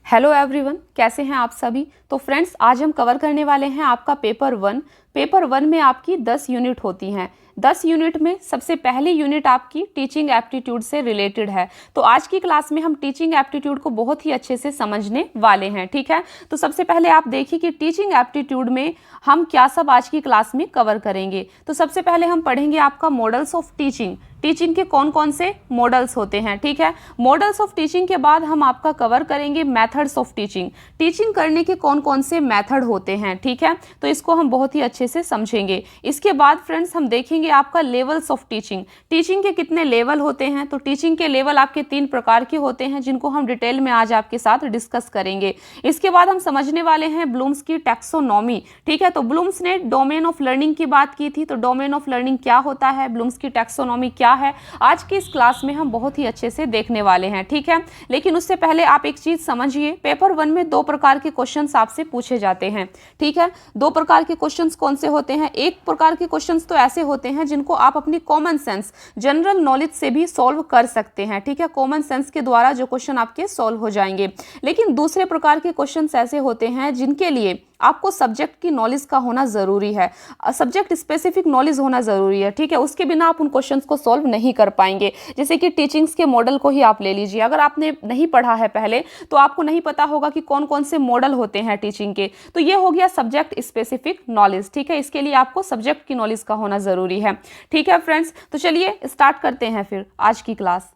Hello everyone, कैसे हैं आप सभी। तो फ्रेंड्स, आज हम कवर करने वाले हैं आपका पेपर वन में आपकी 10 यूनिट होती हैं। 10 यूनिट में सबसे पहली यूनिट आपकी टीचिंग एप्टीट्यूड से रिलेटेड है। तो आज की क्लास में हम टीचिंग एप्टीट्यूड को बहुत ही अच्छे से समझने वाले हैं, ठीक है। तो सबसे पहले आप देखिए कि टीचिंग एप्टीट्यूड में हम क्या सब आज की क्लास में कवर करेंगे। तो सबसे पहले हम पढ़ेंगे आपका मॉडल्स ऑफ टीचिंग के कौन कौन से मॉडल्स होते हैं, ठीक है। मॉडल्स ऑफ टीचिंग के बाद हम आपका कवर करेंगे मेथड्स ऑफ टीचिंग करने के कौन कौन से मेथड होते हैं, ठीक है। तो इसको हम बहुत ही अच्छे से समझेंगे। इसके बाद फ्रेंड्स हम देखेंगे आपका लेवल्स ऑफ टीचिंग के कितने लेवल होते हैं। तो टीचिंग के लेवल आपके 3 प्रकार के होते हैं, जिनको हम डिटेल में आज आपके साथ डिस्कस करेंगे। इसके बाद हम समझने वाले हैं ब्लूम्स की टैक्सोनॉमी, ठीक है। तो ब्लूम्स ने डोमेन ऑफ लर्निंग की बात की थी। तो डोमेन ऑफ लर्निंग क्या होता है, ब्लूम्स की टैक्सोनॉमी क्या है, आज की इस क्लास में हम बहुत ही अच्छे से देखने वाले हैं, ठीक है। लेकिन उससे पहले आप एक चीज समझिए, पेपर 1 में 2 प्रकार के क्वेश्चंस आपसे पूछे जाते हैं, ठीक है। 2 प्रकार के क्वेश्चंस कौन से होते हैं। एक प्रकार के क्वेश्चंस तो ऐसे होते हैं जिनको आप अपनी कॉमन सेंस, जनरल नॉलेज से भी सॉल्व कर सकते हैं, ठीक है। कॉमन सेंस के द्वारा जो क्वेश्चन आपके सॉल्व हो जाएंगे। लेकिन दूसरे प्रकार के क्वेश्चंस ऐसे होते हैं जिनके लिए आपको सब्जेक्ट की नॉलेज का होना जरूरी है, सब्जेक्ट स्पेसिफिक नॉलेज होना जरूरी है, ठीक है। उसके बिना आप उन क्वेश्चंस को सॉल्व नहीं कर पाएंगे। जैसे कि टीचिंग्स के मॉडल को ही आप ले लीजिए। अगर आपने नहीं पढ़ा है पहले, तो आपको नहीं पता होगा कि कौन कौन से मॉडल होते हैं टीचिंग के। तो ये हो गया सब्जेक्ट स्पेसिफिक नॉलेज, ठीक है। इसके लिए आपको सब्जेक्ट की नॉलेज का होना जरूरी है, ठीक है फ्रेंड्स। तो चलिए स्टार्ट करते हैं फिर आज की क्लास।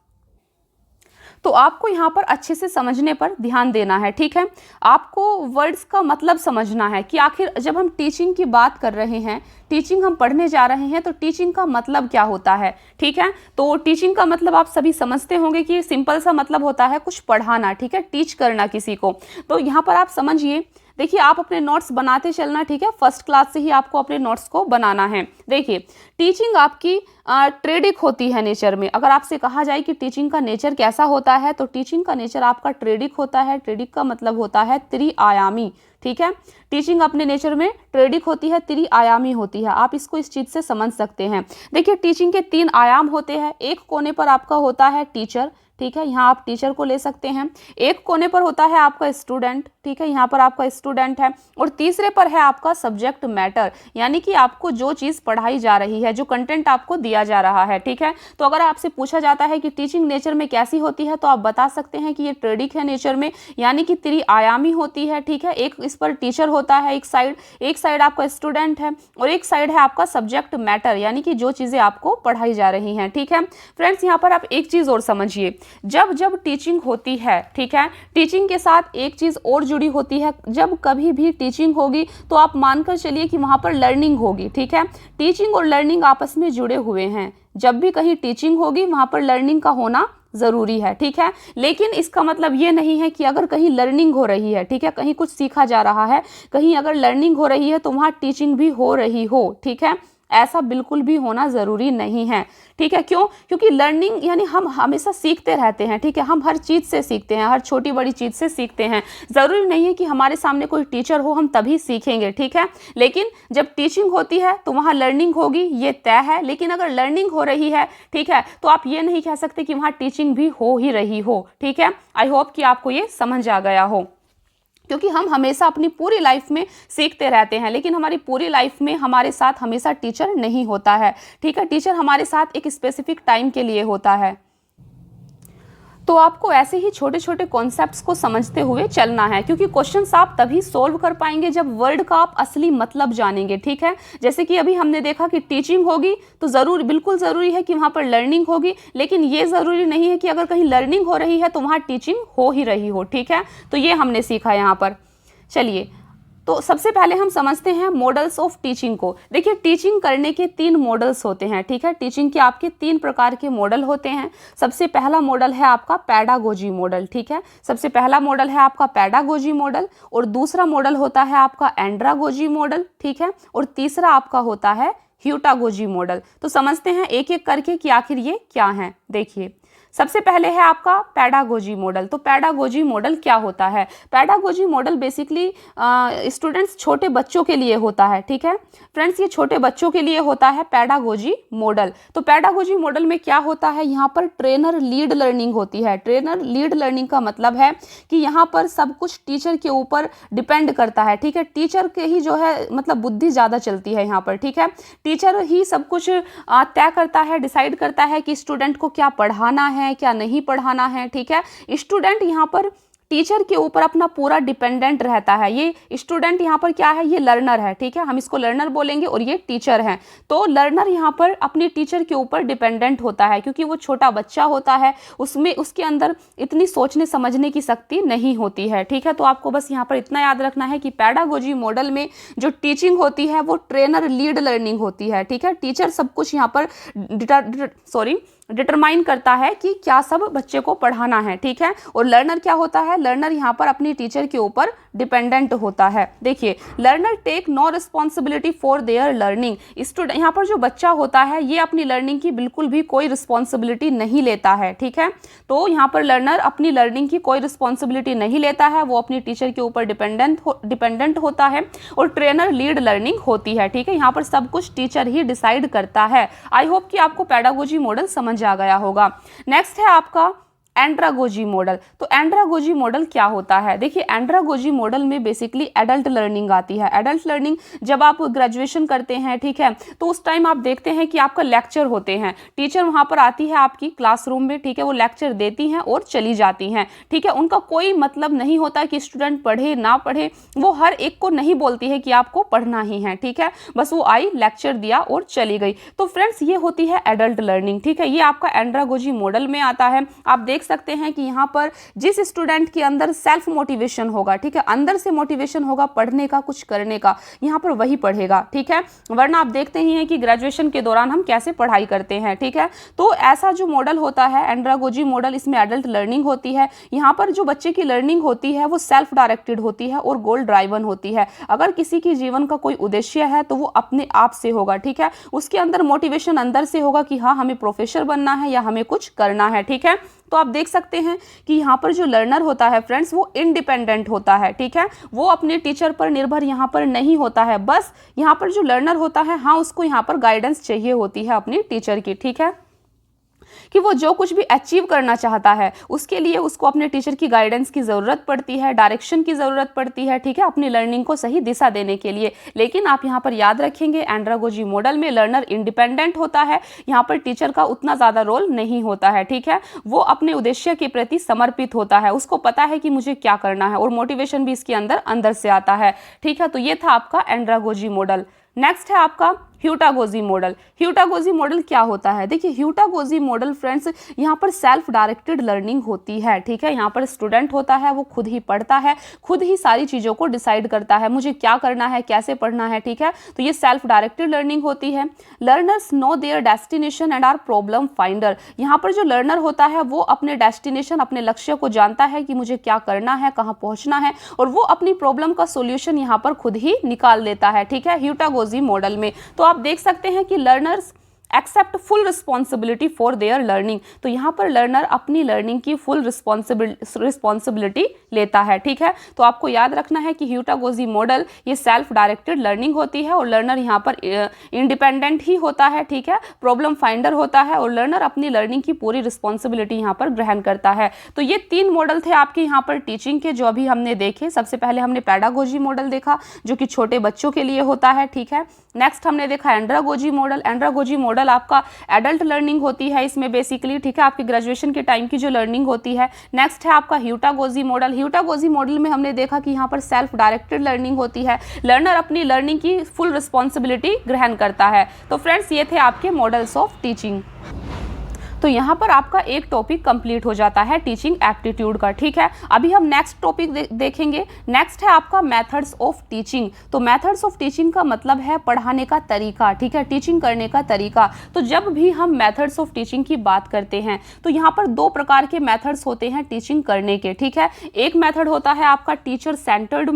तो आपको यहाँ पर अच्छे से समझने पर ध्यान देना है, ठीक है। आपको वर्ड्स का मतलब समझना है कि आखिर जब हम टीचिंग की बात कर रहे हैं, टीचिंग हम पढ़ने जा रहे हैं, तो टीचिंग का मतलब क्या होता है, ठीक है। तो टीचिंग का मतलब आप सभी समझते होंगे कि सिंपल सा मतलब होता है कुछ पढ़ाना, ठीक है, टीच करना किसी को। तो यहाँ पर आप समझिए, देखिए आप अपने नोट्स बनाते चलना, ठीक है। फर्स्ट क्लास से ही आपको अपने नोट्स को बनाना है। देखिए टीचिंग आपकी ट्रेडिक होती है नेचर में। अगर आपसे कहा जाए कि टीचिंग का नेचर कैसा होता है, तो टीचिंग का नेचर आपका ट्रेडिक होता है। ट्रेडिक का मतलब होता है त्रिआयामी, ठीक है। टीचिंग अपने नेचर में ट्रेडिक होती है, त्रिआयामी होती है। आप इसको इस चीज से समझ सकते हैं। देखिए टीचिंग के 3 आयाम होते हैं। एक कोने पर आपका होता है टीचर, ठीक है, यहाँ आप टीचर को ले सकते हैं। एक कोने पर होता है आपका स्टूडेंट, ठीक है, यहाँ पर आपका स्टूडेंट है। और तीसरे पर है आपका सब्जेक्ट मैटर, यानी कि आपको जो चीज़ पढ़ाई जा रही है, जो कंटेंट आपको दिया जा रहा है, ठीक है। तो अगर आपसे पूछा जाता है कि टीचिंग नेचर में कैसी होती है, तो आप बता सकते हैं कि ये ट्रेडिक है नेचर में, यानी कि त्रिआयामी होती है, ठीक है। एक इस पर टीचर होता है एक साइड आपका स्टूडेंट है, और एक साइड है आपका सब्जेक्ट मैटर, यानी कि जो चीज़ें आपको पढ़ाई जा रही हैं, ठीक है। फ्रेंड्स, यहाँ पर आप एक चीज़ और समझिए, जब टीचिंग होती है, ठीक है, टीचिंग के साथ एक चीज और जुड़ी होती है। जब कभी भी टीचिंग होगी तो आप मानकर चलिए कि वहां पर लर्निंग होगी, ठीक है। टीचिंग और लर्निंग आपस में जुड़े हुए हैं। जब भी कहीं टीचिंग होगी वहां पर लर्निंग का होना जरूरी है, ठीक है। लेकिन इसका मतलब ये नहीं है कि अगर कहीं लर्निंग हो रही है, ठीक है, कहीं कुछ सीखा जा रहा है, कहीं अगर लर्निंग हो रही है तो वहां टीचिंग भी हो रही हो, ठीक है। ऐसा बिल्कुल भी होना जरूरी नहीं है, ठीक है। क्यों? क्योंकि लर्निंग यानी हम हमेशा सीखते रहते हैं, ठीक है। हम हर चीज से सीखते हैं, हर छोटी बड़ी चीज से सीखते हैं। जरूरी नहीं है कि हमारे सामने कोई टीचर हो हम तभी सीखेंगे, ठीक है। लेकिन जब टीचिंग होती है तो वहाँ लर्निंग होगी, ये तय है। लेकिन अगर लर्निंग हो रही है, ठीक है, तो आप ये नहीं कह सकते कि वहाँ टीचिंग भी हो ही रही हो, ठीक है। आई होप कि आपको ये समझ आ गया हो, क्योंकि हम हमेशा अपनी पूरी लाइफ में सीखते रहते हैं, लेकिन हमारी पूरी लाइफ में हमारे साथ हमेशा टीचर नहीं होता है, ठीक है। टीचर हमारे साथ एक स्पेसिफिक टाइम के लिए होता है। तो आपको ऐसे ही छोटे छोटे कॉन्सेप्ट्स को समझते हुए चलना है, क्योंकि क्वेश्चंस आप तभी सोल्व कर पाएंगे जब वर्ड का आप असली मतलब जानेंगे, ठीक है। जैसे कि अभी हमने देखा कि टीचिंग होगी तो बिल्कुल ज़रूरी है कि वहाँ पर लर्निंग होगी, लेकिन ये ज़रूरी नहीं है कि अगर कहीं लर्निंग हो रही है तो वहाँ टीचिंग हो ही रही हो, ठीक है। तो ये हमने सीखा यहाँ पर। चलिए, तो सबसे पहले हम समझते हैं मॉडल्स ऑफ टीचिंग को। देखिए टीचिंग करने के 3 मॉडल्स होते हैं, ठीक है। टीचिंग के आपके 3 प्रकार के मॉडल होते हैं। सबसे पहला मॉडल है आपका पैडागोजी मॉडल, ठीक है। सबसे पहला मॉडल है आपका पैडागोजी मॉडल, और दूसरा मॉडल होता है आपका एंड्रागोजी मॉडल, ठीक है। और तीसरा आपका होता है ह्यूटागोजी मॉडल। तो समझते हैं एक एक करके कि आखिर ये क्या है। देखिए सबसे पहले है आपका पैडागोजी मॉडल। तो पैडागोजी मॉडल क्या होता है? पैडागोजी मॉडल बेसिकली स्टूडेंट्स छोटे बच्चों के लिए होता है, ठीक है फ्रेंड्स, ये छोटे बच्चों के लिए होता है पैडागोजी मॉडल। तो पैडागोजी मॉडल में क्या होता है, यहाँ पर ट्रेनर लीड लर्निंग होती है। ट्रेनर लीड लर्निंग का मतलब है कि यहाँ पर सब कुछ टीचर के ऊपर डिपेंड करता है, ठीक है। टीचर के ही जो है मतलब बुद्धि ज़्यादा चलती है यहाँ पर, ठीक है। टीचर ही सब कुछ तय करता है, डिसाइड करता है कि स्टूडेंट को क्या पढ़ाना है, क्या नहीं पढ़ाना है, ठीक है। स्टूडेंट यहाँ पर टीचर के ऊपर अपना पूरा डिपेंडेंट रहता है। ये स्टूडेंट यहाँ पर क्या है, ये लर्नर है, ठीक है, हम इसको लर्नर बोलेंगे, और ये टीचर हैं। तो लर्नर यहाँ पर अपने टीचर के ऊपर डिपेंडेंट होता है, क्योंकि वो छोटा बच्चा होता है, उसमें उसके अंदर इतनी सोचने समझने की शक्ति नहीं होती है, ठीक है। तो आपको बस यहाँ पर इतना याद रखना है कि पैडागोजी मॉडल में जो टीचिंग होती है वो ट्रेनर लीड लर्निंग होती है, ठीक है। टीचर सब कुछ यहाँ पर डिटरमाइन करता है कि क्या सब बच्चे को पढ़ाना है, ठीक है। और लर्नर क्या होता है, लर्नर यहाँ पर अपनी टीचर के ऊपर डिपेंडेंट होता है। देखिए, learner take no responsibility for their learning. Student यहाँ पर जो बच्चा होता है ये अपनी लर्निंग की बिल्कुल भी कोई रिस्पॉन्सिबिलिटी नहीं लेता है, ठीक है। तो यहाँ पर लर्नर अपनी लर्निंग की कोई रिस्पॉन्सिबिलिटी नहीं लेता है, वो अपनी टीचर के ऊपर डिपेंडेंट होता है, और ट्रेनर लीड लर्निंग होती है, ठीक है। यहाँ पर सब कुछ टीचर ही डिसाइड करता है। आई होप कि आपको पैडागोजी मॉडल समझ आ गया होगा। नेक्स्ट है आपका एंड्रागोजी मॉडल। तो एंड्रागोजी मॉडल क्या होता है? देखिए, एंड्रागोजी मॉडल में बेसिकली एडल्ट लर्निंग आती है। एडल्ट लर्निंग जब आप ग्रेजुएशन करते हैं, ठीक है, तो उस टाइम आप देखते हैं कि आपका लेक्चर होते हैं, टीचर वहां पर आती है आपकी क्लासरूम में, ठीक है, वो लेक्चर देती हैं और चली जाती हैं, ठीक है। उनका कोई मतलब नहीं होता कि स्टूडेंट पढ़े ना पढ़े, वो हर एक को नहीं बोलती है कि आपको पढ़ना ही है, ठीक है, बस वो आई, लेक्चर दिया और चली गई। तो फ्रेंड्स, ये होती है एडल्ट लर्निंग, ठीक है। ये आपका एंड्रागोजी मॉडल में आता है। आप देख सकते हैं कि यहाँ पर जिस स्टूडेंट के अंदर सेल्फ मोटिवेशन होगा, ठीक है, अंदर से मोटिवेशन होगा पढ़ने का, कुछ करने का, यहाँ पर वही पढ़ेगा, ठीक है। वरना आप देखते ही हैं कि ग्रेजुएशन के दौरान हम कैसे पढ़ाई करते हैं, ठीक है। तो ऐसा जो मॉडल होता है एंड्रागोजी मॉडल, इसमें एडल्ट लर्निंग होती है। यहाँ पर जो बच्चे की लर्निंग होती है वो सेल्फ डायरेक्टेड होती है और गोल ड्राइवन होती है। अगर किसी की जीवन का कोई उद्देश्य है तो वो अपने आप से होगा, ठीक है, उसके अंदर मोटिवेशन अंदर से होगा कि हाँ, हमें प्रोफेसर बनना है या हमें कुछ करना है, ठीक है। तो आप देख सकते हैं कि यहाँ पर जो लर्नर होता है फ्रेंड्स, वो इंडिपेंडेंट होता है, ठीक है, वो अपने टीचर पर निर्भर यहाँ पर नहीं होता है। बस यहाँ पर जो लर्नर होता है, हाँ, उसको यहाँ पर गाइडेंस चाहिए होती है अपनी टीचर की, ठीक है, कि वो जो कुछ भी अचीव करना चाहता है उसके लिए उसको अपने टीचर की गाइडेंस की ज़रूरत पड़ती है, डायरेक्शन की ज़रूरत पड़ती है, ठीक है, अपनी लर्निंग को सही दिशा देने के लिए। लेकिन आप यहाँ पर याद रखेंगे, एंड्रागोजी मॉडल में लर्नर इंडिपेंडेंट होता है, यहाँ पर टीचर का उतना ज़्यादा रोल नहीं होता है, ठीक है। वो अपने उद्देश्य के प्रति समर्पित होता है, उसको पता है कि मुझे क्या करना है, और मोटिवेशन भी इसके अंदर से आता है, ठीक है। तो ये था आपका एंड्रागोजी मॉडल। नेक्स्ट है आपका ह्यूटागोजी मॉडल। ह्यूटागोजी मॉडल क्या होता है? देखिए, ह्यूटागोजी मॉडल फ्रेंड्स, यहाँ पर सेल्फ डायरेक्टेड लर्निंग होती है, ठीक है। यहाँ पर स्टूडेंट होता है, वो खुद ही पढ़ता है, खुद ही सारी चीज़ों को डिसाइड करता है, मुझे क्या करना है, कैसे पढ़ना है, ठीक है। तो ये सेल्फ डायरेक्टेड लर्निंग होती है। Learners know their destination and are problem finder. यहाँ पर जो लर्नर होता है वो अपने डेस्टिनेशन, अपने लक्ष्य को जानता है कि मुझे क्या करना है, कहाँ पहुँचना है, और वो अपनी प्रॉब्लम का सोल्यूशन यहाँ पर खुद ही निकाल लेता है, ठीक है, ह्यूटागोजी मॉडल में। तो आप देख सकते हैं कि learners accept full responsibility for their learning. तो यहाँ पर लर्नर अपनी लर्निंग की फुल रिस्पॉन्सिबिलिटी लेता है, ठीक है। तो आपको याद रखना है कि ह्यूटागोजी मॉडल ये सेल्फ डायरेक्टेड लर्निंग होती है, और लर्नर यहाँ पर इंडिपेंडेंट ही होता है, ठीक है, प्रॉब्लम फाइंडर होता है, और लर्नर अपनी लर्निंग की पूरी रिस्पॉन्सिबिलिटी यहाँ पर ग्रहण करता है। तो ये 3 मॉडल थे आपके यहाँ पर टीचिंग के, जो अभी हमने देखे। सबसे पहले हमने पैडागोजी मॉडल देखा, जो कि छोटे बच्चों के लिए होता है, ठीक है। नेक्स्ट हमने देखा एंड्रागोजी मॉडल। एंड्रागोजी मॉडल आपका एडल्ट लर्निंग होती है इसमें बेसिकली, ठीक है, आपके ग्रेजुएशन के टाइम की जो लर्निंग होती है। नेक्स्ट है आपका ह्यूटागोजी मॉडल। ह्यूटागोजी मॉडल में हमने देखा कि यहाँ पर सेल्फ डायरेक्टेड लर्निंग होती है, लर्नर अपनी लर्निंग की फुल रिस्पॉन्सिबिलिटी ग्रहण करता है। तो फ्रेंड्स, ये थे आपके मॉडल्स ऑफ टीचिंग। तो यहाँ पर आपका एक टॉपिक कंप्लीट हो जाता है टीचिंग एप्टीट्यूड का, ठीक है। अभी हम नेक्स्ट टॉपिक देखेंगे। नेक्स्ट है आपका मेथड्स ऑफ टीचिंग। तो मेथड्स ऑफ टीचिंग का मतलब है पढ़ाने का तरीका, ठीक है, टीचिंग करने का तरीका। तो जब भी हम मेथड्स ऑफ टीचिंग की बात करते हैं तो यहाँ पर 2 प्रकार के मेथड्स होते हैं टीचिंग करने के, ठीक है। एक मेथड होता है आपका टीचर सेंटर्ड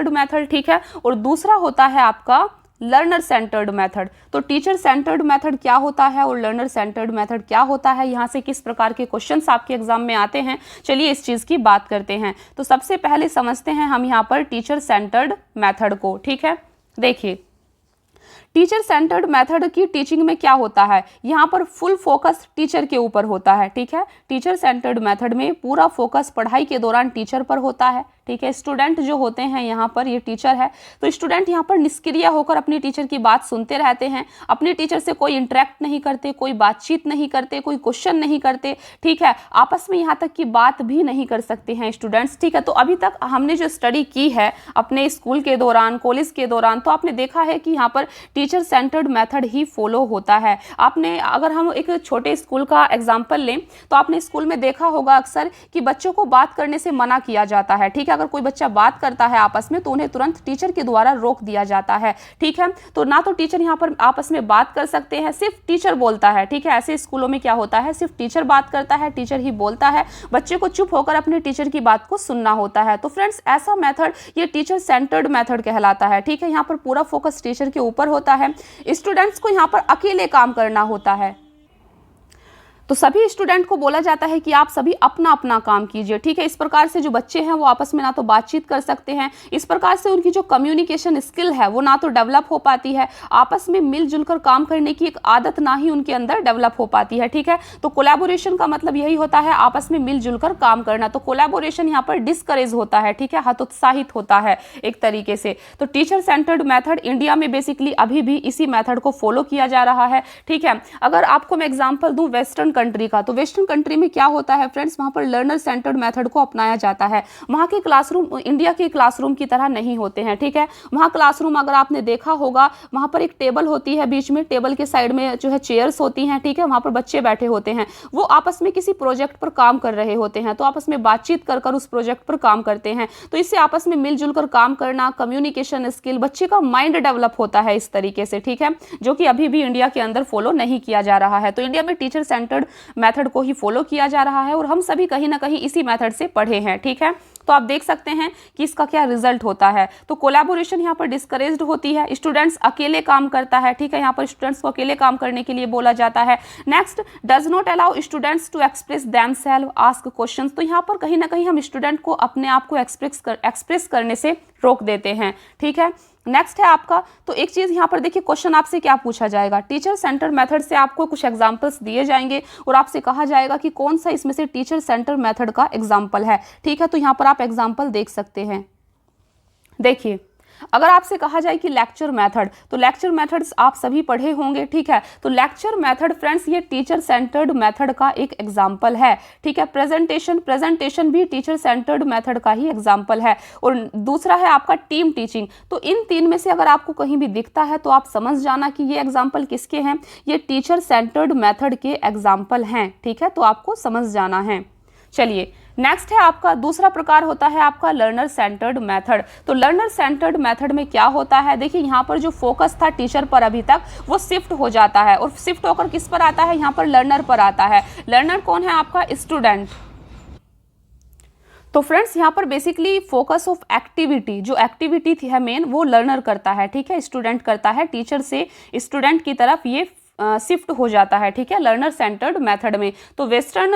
मेथड, ठीक है, और दूसरा होता है आपका लर्नर सेंटर्ड मेथड। तो टीचर सेंटर्ड मेथड क्या होता है और लर्नर सेंटर्ड मेथड क्या होता है, यहाँ से किस प्रकार के क्वेश्चंस आपके एग्जाम में आते हैं, चलिए इस चीज़ की बात करते हैं। तो सबसे पहले समझते हैं हम यहाँ पर टीचर सेंटर्ड मेथड को। ठीक है, देखिए टीचर सेंटर्ड मेथड की टीचिंग में क्या होता है, यहाँ पर फुल फोकस टीचर के ऊपर होता है। ठीक है, टीचर सेंटर्ड मेथड में पूरा फोकस पढ़ाई के दौरान टीचर पर होता है। ठीक है, स्टूडेंट जो होते हैं यहाँ पर, ये टीचर है, तो स्टूडेंट यहाँ पर निष्क्रिय होकर अपनी टीचर की बात सुनते रहते हैं, अपने टीचर से कोई इंटरेक्ट नहीं करते, कोई बातचीत नहीं करते, कोई क्वेश्चन नहीं करते। ठीक है, आपस में यहाँ तक कि बात भी नहीं कर सकते हैं स्टूडेंट्स। ठीक है, तो अभी तक हमने जो स्टडी की है अपने स्कूल के दौरान, कॉलेज के दौरान, तो आपने देखा है कि यहाँ पर टीचर सेंटर्ड मेथड ही फॉलो होता है। आपने, अगर हम एक छोटे स्कूल का एग्जाम्पल लें तो आपने स्कूल में देखा होगा अक्सर कि बच्चों को बात करने से मना किया जाता है। ठीक है, अगर कोई बच्चा बात करता है आपस में तो उन्हें तुरंत टीचर के द्वारा रोक दिया जाता है। ठीक है, तो ना तो टीचर यहाँ पर आपस में बात कर सकते हैं, सिर्फ टीचर बोलता है। ठीक है, ऐसे स्कूलों में क्या होता है, सिर्फ टीचर बात करता है, टीचर ही बोलता है, बच्चे को चुप होकर अपने टीचर की बात को सुनना होता है। तो फ्रेंड्स, ऐसा मेथड ये टीचर सेंटर्ड मेथड कहलाता है। ठीक है, यहाँ पर पूरा फोकस टीचर के ऊपर होता है, स्टूडेंट्स को यहाँ पर अकेले काम करना होता है। तो सभी स्टूडेंट को बोला जाता है कि आप सभी अपना अपना काम कीजिए। ठीक है, इस प्रकार से जो बच्चे हैं वो आपस में ना तो बातचीत कर सकते हैं, इस प्रकार से उनकी जो कम्युनिकेशन स्किल है वो ना तो डेवलप हो पाती है, आपस में मिलजुल कर काम करने की एक आदत ना ही उनके अंदर डेवलप हो पाती है। ठीक है, तो कोलैबोरेशन का मतलब यही होता है आपस में मिलजुल कर काम करना। तो कोलैबोरेशन यहाँ पर डिस्करेज होता है। ठीक है, हतोत्साहित होता है एक तरीके से। तो टीचर सेंटर्ड मेथड इंडिया में बेसिकली अभी भी इसी मेथड को फॉलो किया जा रहा है। ठीक है, अगर आपको मैं एग्जाम्पल दूं वेस्टर्न कंट्री का, तो वेस्टर्न कंट्री में क्या होता है फ्रेंड्स, वहां पर लर्नर सेंटर्ड मेथड को अपनाया जाता है। वहां के क्लासरूम इंडिया के क्लासरूम की तरह नहीं होते हैं। ठीक है, वहां क्लासरूम अगर आपने देखा होगा, वहां पर एक टेबल होती है, बीच में टेबल के साइड में जो है चेयर्स होती हैं। ठीक है, वहां पर बच्चे बैठे होते हैं, वो आपस में किसी प्रोजेक्ट पर काम कर रहे होते हैं, तो आपस में बातचीत कर कर उस प्रोजेक्ट पर काम करते हैं। तो इससे आपस में मिलजुल कर काम करना, कम्युनिकेशन स्किल, बच्चे का माइंड डेवलप होता है इस तरीके से। ठीक है, जो कि अभी भी इंडिया के अंदर फॉलो नहीं किया जा रहा है। तो इंडिया में टीचर सेंटर्ड मेथड को ही फॉलो किया जा रहा है और हम सभी कहीं ना कहीं इसी मेथड से पढ़े हैं। ठीक है, तो आप देख सकते हैं कि इसका क्या रिजल्ट होता है। तो कोलैबोरेशन यहाँ पर डिस्करेज्ड होती है, स्टूडेंट्स अकेले काम करता है। ठीक है, यहाँ पर स्टूडेंट्स को अकेले काम करने के लिए बोला जाता है। Next, does not allow students to express themself, ask questions. तो यहाँ पर कहीं ना कहीं हम स्टूडेंट को अपने आप को एक्सप्रेस करने से रोक देते हैं। ठीक है, नेक्स्ट है आपका, तो एक चीज यहाँ पर देखिए, क्वेश्चन आपसे क्या पूछा जाएगा, टीचर सेंटर मेथड से आपको कुछ एग्जांपल्स दिए जाएंगे और आपसे कहा जाएगा कि कौन सा इसमें से टीचर सेंटर मेथड का एग्जांपल है। ठीक है, तो यहाँ पर आप एग्जांपल देख सकते हैं। देखिए, अगर आपसे कहा जाए कि लेक्चर मेथड, तो लेक्चर मेथड्स आप सभी पढ़े होंगे। ठीक है, तो लेक्चर मेथड फ्रेंड्स ये टीचर सेंटर्ड मेथड का एक एग्जांपल है। ठीक है, प्रेजेंटेशन भी टीचर सेंटर्ड मेथड का ही एग्जांपल है। और दूसरा है आपका टीम टीचिंग। तो इन तीन में से अगर आपको कहीं भी दिखता है तो आप समझ जाना कि ये एग्जाम्पल किसके हैं, ये टीचर सेंटर्ड मेथड के एग्जाम्पल हैं। ठीक है, तो आपको समझ जाना है। चलिए, नेक्स्ट है आपका दूसरा प्रकार होता है आपका लर्नर सेंटर्ड मेथड। तो लर्नर सेंटर्ड मेथड में क्या होता है, देखिए यहाँ पर जो फोकस था टीचर पर अभी तक, वो शिफ्ट हो जाता है और शिफ्ट होकर किस पर आता है, यहाँ पर लर्नर पर आता है। लर्नर कौन है आपका, स्टूडेंट। तो फ्रेंड्स यहाँ पर बेसिकली फोकस ऑफ एक्टिविटी, जो एक्टिविटी थी है मेन, वो लर्नर करता है। ठीक है, स्टूडेंट करता है, टीचर से स्टूडेंट की तरफ ये शिफ्ट हो जाता है। ठीक है, लर्नर सेंटर्ड मेथड में। तो वेस्टर्न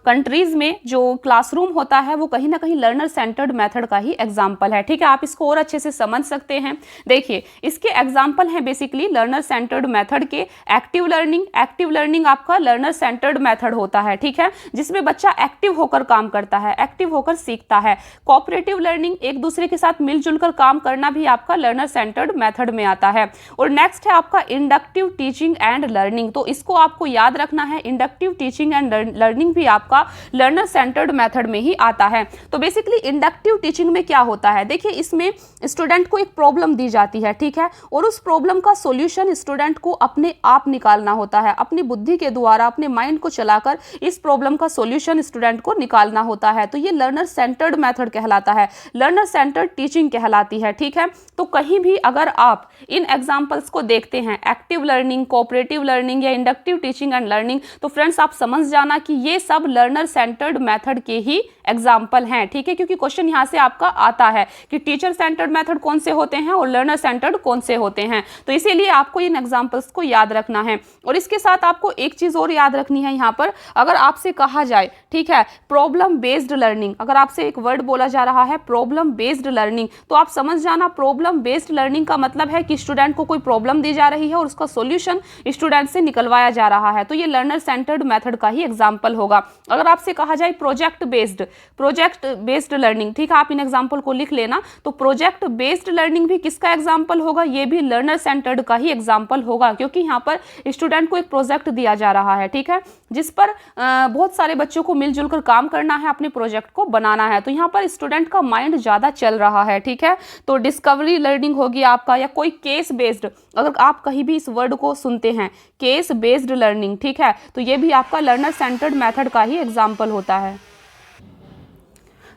कंट्रीज में जो क्लासरूम होता है वो कहीं ना कहीं लर्नर सेंटर्ड मेथड का ही एग्जाम्पल है। ठीक है, आप इसको और अच्छे से समझ सकते हैं। देखिए, इसके एग्जाम्पल हैं बेसिकली लर्नर सेंटर्ड मेथड के एक्टिव लर्निंग आपका लर्नर सेंटर्ड मेथड होता है। ठीक है, जिसमें बच्चा एक्टिव होकर काम करता है, एक्टिव होकर सीखता है। कोऑपरेटिव लर्निंग, एक दूसरे के साथ मिलजुल कर काम करना भी आपका लर्नर सेंटर्ड मेथड में आता है। और नेक्स्ट है आपका इंडक्टिव टीचिंग एंड लर्निंग। तो इसको आपको याद रखना है, इंडक्टिव टीचिंग एंड लर्निंग भी आपका लर्नर सेंटर्ड मेथड में ही आता है। तो बेसिकली इंडक्टिव टीचिंग में क्या होता है, देखिए इसमें स्टूडेंट को एक प्रॉब्लम दी जाती है। ठीक है, और उस प्रॉब्लम का सॉल्यूशन स्टूडेंट को अपने आप निकालना होता है, अपनी बुद्धि के द्वारा, अपने माइंड को चलाकर इस प्रॉब्लम का सॉल्यूशन स्टूडेंट को निकालना होता है। तो ये लर्नर सेंटर्ड मेथड कहलाता है, लर्नर सेंटर्ड टीचिंग कहलाती है। ठीक है, तो कहीं भी अगर आप इन एग्जांपल्स को देखते हैं, active learning, cooperative generative learning या इंडक्टिव टीचिंग एंड लर्निंग, तो फ्रेंड्स आप समझ जाना कि ये सब लर्नर सेंटर्ड मेथड के ही एग्जाम्पल हैं, ठीक है, क्योंकि क्वेश्चन यहाँ से आपका आता है कि टीचर सेंटर्ड मेथड कौन से होते हैं और लर्नर सेंटर्ड कौन से होते हैं, तो इसीलिए आपको इन एग्जाम्पल्स को याद रखना है। और इसके साथ आपको एक चीज और याद रखनी है, यहाँ पर अगर आपसे कहा जाए, ठीक है, प्रॉब्लम बेस्ड लर्निंग, अगर आपसे एक वर्ड बोला जा रहा है प्रॉब्लम बेस्ड लर्निंग, तो आप समझ जाना प्रॉब्लम बेस्ड लर्निंग का मतलब है कि स्टूडेंट को कोई प्रॉब्लम दी जा रही है और उसका सॉल्यूशन स्टूडेंट से निकलवाया जा रहा है, तो ये लर्नर सेंटर्ड मेथड का ही एग्जाम्पल होगा। अगर आपसे कहा जाए प्रोजेक्ट बेस्ड लर्निंग, ठीक है, आप इन एग्जाम्पल को लिख लेना, तो प्रोजेक्ट बेस्ड लर्निंग भी किसका एग्जाम्पल होगा, ये भी लर्नर सेंटर्ड का ही एग्जाम्पल होगा, क्योंकि यहाँ पर स्टूडेंट को एक प्रोजेक्ट दिया जा रहा है, ठीक है, जिस पर बहुत सारे बच्चों को मिलजुल कर काम करना है, अपने प्रोजेक्ट को बनाना है, तो यहाँ पर स्टूडेंट का माइंड ज्यादा चल रहा है, ठीक है। तो डिस्कवरी लर्निंग होगी आपका, या कोई केस बेस्ड, अगर आप कहीं भी इस वर्ड को सुनते हैं केस बेस्ड लर्निंग, ठीक है, तो ये भी आपका लर्नर सेंटर्ड मेथड का ही एग्जाम्पल होता है।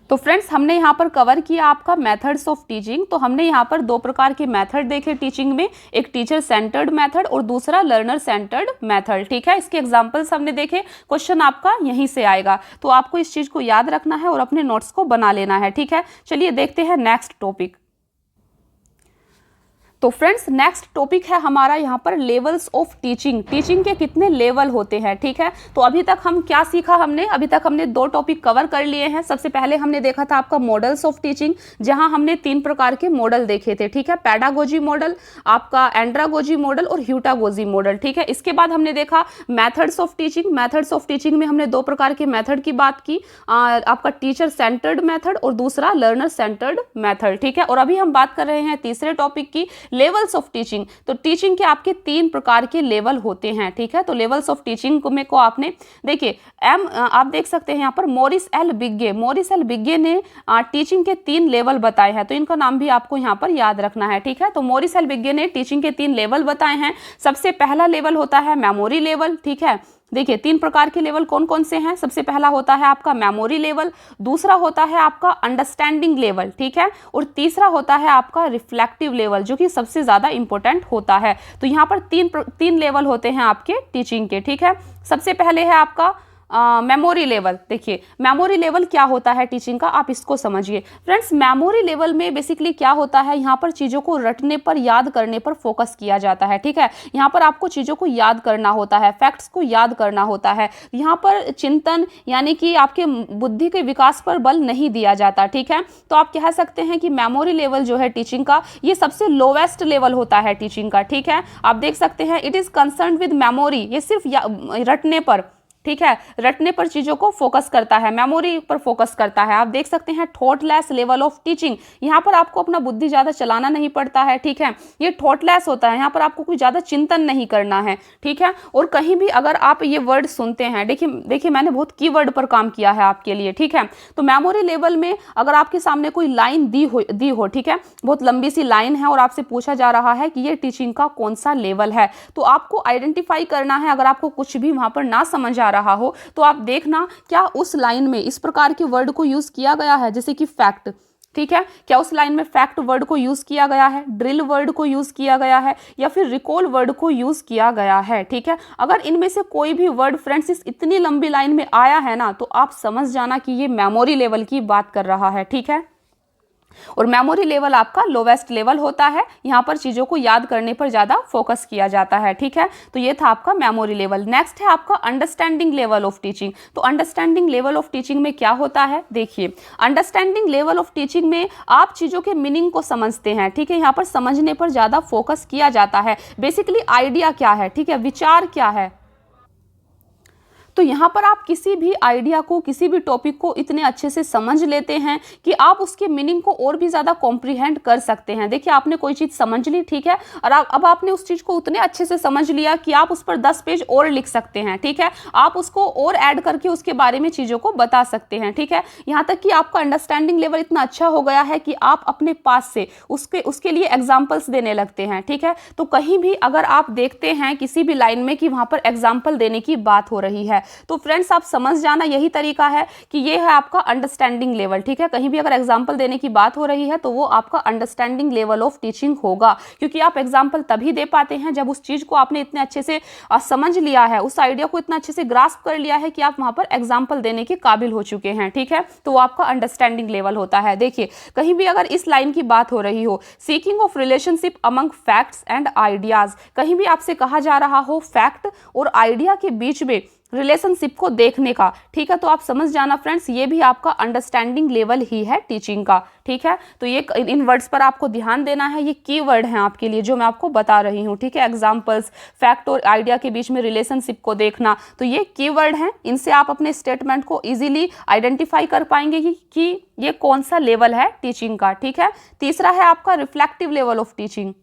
तो फ्रेंड्स हमने यहाँ पर कवर किया आपका मेथड्स ऑफ टीचिंग। तो हमने यहाँ पर दो प्रकार के मेथड देखे टीचिंग में, एक टीचर सेंटर्ड मेथड और दूसरा लर्नर सेंटर्ड मेथड, ठीक है। इसके एग्जांपल्स हमने देखे, क्वेश्चन आपका यहीं से आएगा, तो आपको इस चीज को याद रखना है और अपने नोट्स को बना लेना है, ठीक है। चलिए देखते हैं नेक्स्ट टॉपिक। तो फ्रेंड्स नेक्स्ट टॉपिक है हमारा यहाँ पर लेवल्स ऑफ टीचिंग, टीचिंग के कितने लेवल होते हैं, ठीक है। तो अभी तक हम क्या सीखा, अभी तक हमने दो टॉपिक कवर कर लिए हैं। सबसे पहले हमने देखा था आपका मॉडल्स ऑफ टीचिंग, जहां हमने 3 प्रकार के मॉडल देखे थे, ठीक है, पैडागोजी मॉडल, आपका एंड्रागोजी मॉडल और ह्यूटागोजी मॉडल, ठीक है। इसके बाद हमने देखा methods of teaching, methods of teaching में हमने 2 प्रकार के मेथड की बात की, आपका टीचर सेंटर्ड मेथड और दूसरा लर्नर सेंटर्ड मेथड, ठीक है। और अभी हम बात कर रहे हैं तीसरे टॉपिक की, लेवल्स ऑफ टीचिंग। तो टीचिंग के आपके 3 प्रकार के लेवल होते हैं, ठीक है। तो लेवल्स ऑफ टीचिंग को आपने देखिए आप देख सकते हैं यहाँ पर मोरिस एल बिग्गे ने टीचिंग के 3 लेवल बताए हैं, तो इनका नाम भी आपको यहाँ पर याद रखना है, ठीक है। तो मोरिस एल बिग्गे ने टीचिंग के 3 लेवल बताए हैं। सबसे पहला लेवल होता है मेमोरी लेवल, ठीक है। देखिए 3 प्रकार के लेवल कौन कौन से हैं, सबसे पहला होता है आपका मेमोरी लेवल, दूसरा होता है आपका अंडरस्टैंडिंग लेवल, ठीक है, और तीसरा होता है आपका रिफ्लेक्टिव लेवल, जो कि सबसे ज्यादा इंपॉर्टेंट होता है। तो यहाँ पर 3 लेवल होते हैं आपके टीचिंग के, ठीक है। सबसे पहले है आपका मेमोरी लेवल। देखिए मेमोरी लेवल क्या होता है टीचिंग का, आप इसको समझिए फ्रेंड्स। मेमोरी लेवल में बेसिकली क्या होता है, यहाँ पर चीज़ों को रटने पर, याद करने पर फोकस किया जाता है, ठीक है। यहाँ पर आपको चीज़ों को याद करना होता है, फैक्ट्स को याद करना होता है। यहाँ पर चिंतन यानी कि आपके बुद्धि के विकास पर बल नहीं दिया जाता, ठीक है। तो आप कह सकते हैं कि मेमोरी लेवल जो है टीचिंग का, ये सबसे लोवेस्ट लेवल होता है टीचिंग का, ठीक है। आप देख सकते हैं it is concern with memory, ये सिर्फ रटने पर, ठीक है, रटने पर चीजों को फोकस करता है, मेमोरी पर फोकस करता है। आप देख सकते हैं थॉटलेस लेवल ऑफ टीचिंग, यहाँ पर आपको अपना बुद्धि ज्यादा चलाना नहीं पड़ता है, ठीक है। ये थॉटलेस होता है, यहाँ पर आपको कोई ज्यादा चिंतन नहीं करना है, ठीक है। और कहीं भी अगर आप ये वर्ड सुनते हैं, देखिए मैंने बहुत कीवर्ड पर काम किया है आपके लिए, ठीक है। तो मेमोरी लेवल में अगर आपके सामने कोई लाइन दी हो, ठीक है, बहुत लंबी सी लाइन है और आपसे पूछा जा रहा है कि ये टीचिंग का कौन सा लेवल है, तो आपको आइडेंटिफाई करना है। अगर आपको कुछ भी वहां पर ना समझ आ रहा हो तो आप देखना क्या उस लाइन में इस प्रकार के वर्ड को यूज किया गया है, जैसे कि फैक्ट, ठीक है, क्या उस लाइन में फैक्ट वर्ड को यूज किया गया है, ड्रिल वर्ड को यूज किया गया है, या फिर रिकॉल वर्ड को यूज किया गया है, ठीक है। अगर इनमें से कोई भी वर्ड फ्रेंड्स इस इतनी लंबी लाइन में आया है ना, तो आप समझ जाना कि ये मेमोरी लेवल की बात कर रहा है, ठीक है। और मेमोरी लेवल आपका लोवेस्ट लेवल होता है, यहाँ पर चीजों को याद करने पर ज्यादा फोकस किया जाता है, ठीक है। तो ये था आपका मेमोरी लेवल। नेक्स्ट है आपका अंडरस्टैंडिंग लेवल ऑफ टीचिंग। तो अंडरस्टैंडिंग लेवल ऑफ टीचिंग में क्या होता है, देखिए अंडरस्टैंडिंग लेवल ऑफ टीचिंग में आप चीजों के मीनिंग को समझते हैं, ठीक है। यहाँ पर समझने पर ज्यादा फोकस किया जाता है। बेसिकली आइडिया क्या है, ठीक है, विचार क्या है, तो यहाँ पर आप किसी भी आइडिया को, किसी भी टॉपिक को इतने अच्छे से समझ लेते हैं कि आप उसके मीनिंग को और भी ज़्यादा कॉम्प्रीहेंड कर सकते हैं। देखिए आपने कोई चीज़ समझ ली, ठीक है, और अब आपने उस चीज़ को उतने अच्छे से समझ लिया कि आप उस पर 10 पेज और लिख सकते हैं, ठीक है। आप उसको और ऐड करके उसके बारे में चीज़ों को बता सकते हैं, ठीक है। यहाँ तक कि आपका अंडरस्टैंडिंग लेवल इतना अच्छा हो गया है कि आप अपने पास से उसके लिए एग्जाम्पल्स देने लगते हैं, ठीक है। तो कहीं भी अगर आप देखते हैं किसी भी लाइन में कि वहाँ पर एग्जाम्पल देने की बात हो रही है, तो फ्रेंड्स आप समझ जाना, यही तरीका है कि ये है आपका अंडरस्टैंडिंग लेवल, ठीक है। कहीं भी अगर एग्जाम्पल देने की बात हो रही है तो वो आपका अंडरस्टैंडिंग लेवल ऑफ टीचिंग होगा, क्योंकि आप एग्जाम्पल तभी दे पाते हैं जब उस चीज को आपने इतने अच्छे से समझ लिया है, उस आइडिया को इतना अच्छे से ग्रास्प कर लिया है कि आप वहां पर एग्जाम्पल देने के काबिल हो चुके हैं, ठीक है। तो वो आपका अंडरस्टैंडिंग लेवल होता है। देखिए कहीं भी अगर इस लाइन की बात हो रही हो, seeking of relationship among facts and ideas, कहीं भी आपसे कहा जा रहा हो फैक्ट और आइडिया के बीच में रिलेशनशिप को देखने का, ठीक है, तो आप समझ जाना फ्रेंड्स ये भी आपका अंडरस्टैंडिंग लेवल ही है टीचिंग का, ठीक है। तो ये इन वर्ड्स पर आपको ध्यान देना है, ये कीवर्ड हैं आपके लिए जो मैं आपको बता रही हूँ, ठीक है। एग्जांपल्स, फैक्ट और आइडिया के बीच में रिलेशनशिप को देखना, तो ये कीवर्ड हैं, इनसे आप अपने स्टेटमेंट को इजीली आइडेंटिफाई कर पाएंगे कि ये कौन सा लेवल है टीचिंग का, ठीक है। तीसरा है आपका रिफ्लेक्टिव लेवल ऑफ टीचिंग।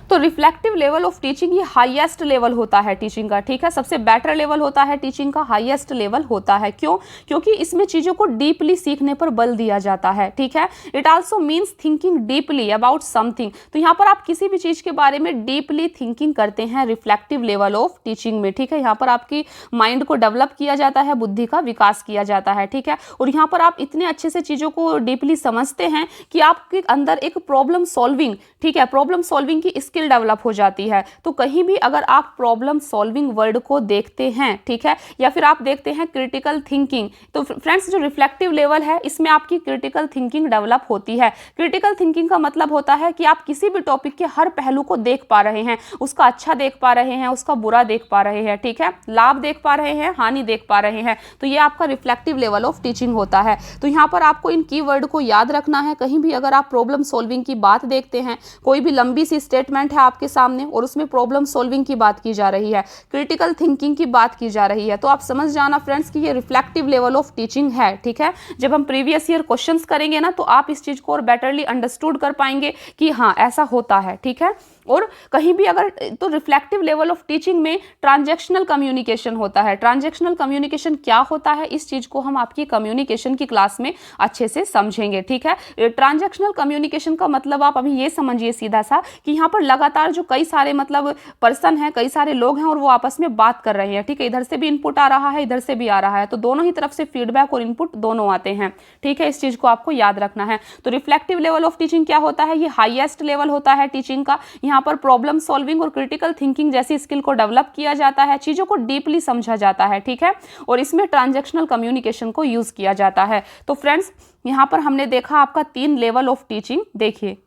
तो रिफ्लेक्टिव लेवल ऑफ टीचिंग ये हाईएस्ट लेवल होता है टीचिंग का, ठीक है। सबसे बेटर लेवल होता है टीचिंग का, हाईएस्ट लेवल होता है। क्यों? क्योंकि इसमें चीज़ों को डीपली सीखने पर बल दिया जाता है, ठीक है। It also means thinking deeply about something, तो यहाँ पर आप किसी भी चीज़ के बारे में डीपली थिंकिंग करते हैं रिफ्लेक्टिव लेवल ऑफ टीचिंग में, ठीक है। यहाँ पर आपकी माइंड को डेवलप किया जाता है, बुद्धि का विकास किया जाता है, ठीक है। और यहाँ पर आप इतने अच्छे से चीज़ों को डीपली समझते हैं कि आपके अंदर एक प्रॉब्लम सॉल्विंग, ठीक है, प्रॉब्लम सॉल्विंग की स्किल डेवलप हो जाती है। तो कहीं भी अगर आप प्रॉब्लम सॉल्विंग वर्ड को देखते हैं, ठीक है, या फिर आप देखते हैं क्रिटिकल थिंकिंग, तो फ्रेंड्स जो रिफ्लेक्टिव लेवल है इसमें आपकी क्रिटिकल थिंकिंग डेवलप होती है। क्रिटिकल थिंकिंग का मतलब होता है कि आप किसी भी टॉपिक के हर पहलू को देख पा रहे हैं, उसका अच्छा देख पा रहे हैं, उसका बुरा देख पा रहे हैं, ठीक है, लाभ देख पा रहे हैं, हानि देख पा रहे हैं, तो ये आपका रिफ्लेक्टिव लेवल ऑफ टीचिंग होता है। तो यहाँ पर आपको इन कीवर्ड को याद रखना है। कहीं भी अगर आप प्रॉब्लम सॉल्विंग की बात देखते हैं, कोई भी लंबी सी स्टेटमेंट है आपके सामने और उसमें प्रॉब्लम सॉल्विंग की बात की जा रही है, क्रिटिकल थिंकिंग की बात की जा रही है, तो आप समझ जाना फ्रेंड्स कि ये रिफ्लेक्टिव लेवल ऑफ टीचिंग है, ठीक है। जब हम प्रीवियस ईयर क्वेश्चंस करेंगे ना तो आप इस चीज को और बेटरली अंडरस्टूड कर पाएंगे कि हाँ ऐसा होता है, ठीक है। और कहीं भी अगर तो रिफ्लेक्टिव लेवल ऑफ टीचिंग में ट्रांजैक्शनल कम्युनिकेशन होता है। ट्रांजैक्शनल कम्युनिकेशन क्या होता है, इस चीज को हम आपकी कम्युनिकेशन की क्लास में अच्छे से समझेंगे, ठीक है। ट्रांजैक्शनल कम्युनिकेशन का मतलब आप अभी ये समझिए सीधा सा कि यहाँ पर लगातार जो कई सारे मतलब पर्सन हैं, कई सारे लोग हैं और वो आपस में बात कर रहे हैं, ठीक है। इधर से भी इनपुट आ रहा है, इधर से भी आ रहा है, तो दोनों ही तरफ से फीडबैक और इनपुट दोनों आते हैं, ठीक है। इस चीज को आपको याद रखना है। तो रिफ्लेक्टिव लेवल ऑफ टीचिंग क्या होता है, ये हाईएस्ट लेवल होता है टीचिंग का। यहाँ पर प्रॉब्लम सॉल्विंग और क्रिटिकल थिंकिंग जैसी स्किल को डेवलप किया जाता है, चीजों को डीपली समझा जाता है, ठीक है। और इसमें ट्रांजैक्शनल कम्युनिकेशन को यूज किया जाता है। तो फ्रेंड्स यहाँ पर हमने देखा आपका 3 लेवल ऑफ टीचिंग। देखिए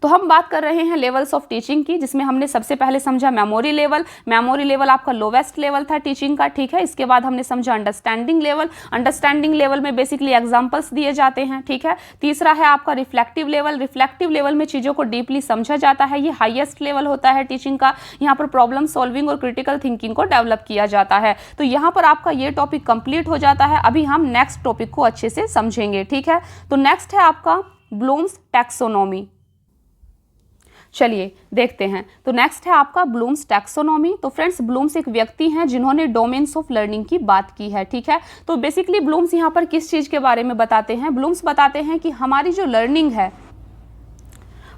तो हम बात कर रहे हैं लेवल्स ऑफ टीचिंग की, जिसमें हमने सबसे पहले समझा मेमोरी लेवल। मेमोरी लेवल आपका लोवेस्ट लेवल था टीचिंग का, ठीक है। इसके बाद हमने समझा अंडरस्टैंडिंग लेवल। अंडरस्टैंडिंग लेवल में बेसिकली एग्जांपल्स दिए जाते हैं, ठीक है। तीसरा है आपका रिफ्लेक्टिव लेवल। रिफ्लेक्टिव लेवल में चीज़ों को डीपली समझा जाता है, ये हाईएस्ट लेवल होता है टीचिंग का। यहाँ पर प्रॉब्लम सॉल्विंग और क्रिटिकल थिंकिंग को डेवलप किया जाता है। तो यहाँ पर आपका ये टॉपिक कंप्लीट हो जाता है। अभी हम नेक्स्ट टॉपिक को अच्छे से समझेंगे, ठीक है। तो नेक्स्ट है आपका ब्लूम्स टैक्सोनॉमी। चलिए देखते हैं। तो नेक्स्ट है आपका ब्लूम्स टैक्सोनॉमी। तो फ्रेंड्स ब्लूम्स एक व्यक्ति हैं जिन्होंने डोमेन्स ऑफ लर्निंग की बात की है, ठीक है। तो बेसिकली ब्लूम्स यहाँ पर किस चीज़ के बारे में बताते हैं, ब्लूम्स बताते हैं कि हमारी जो लर्निंग है,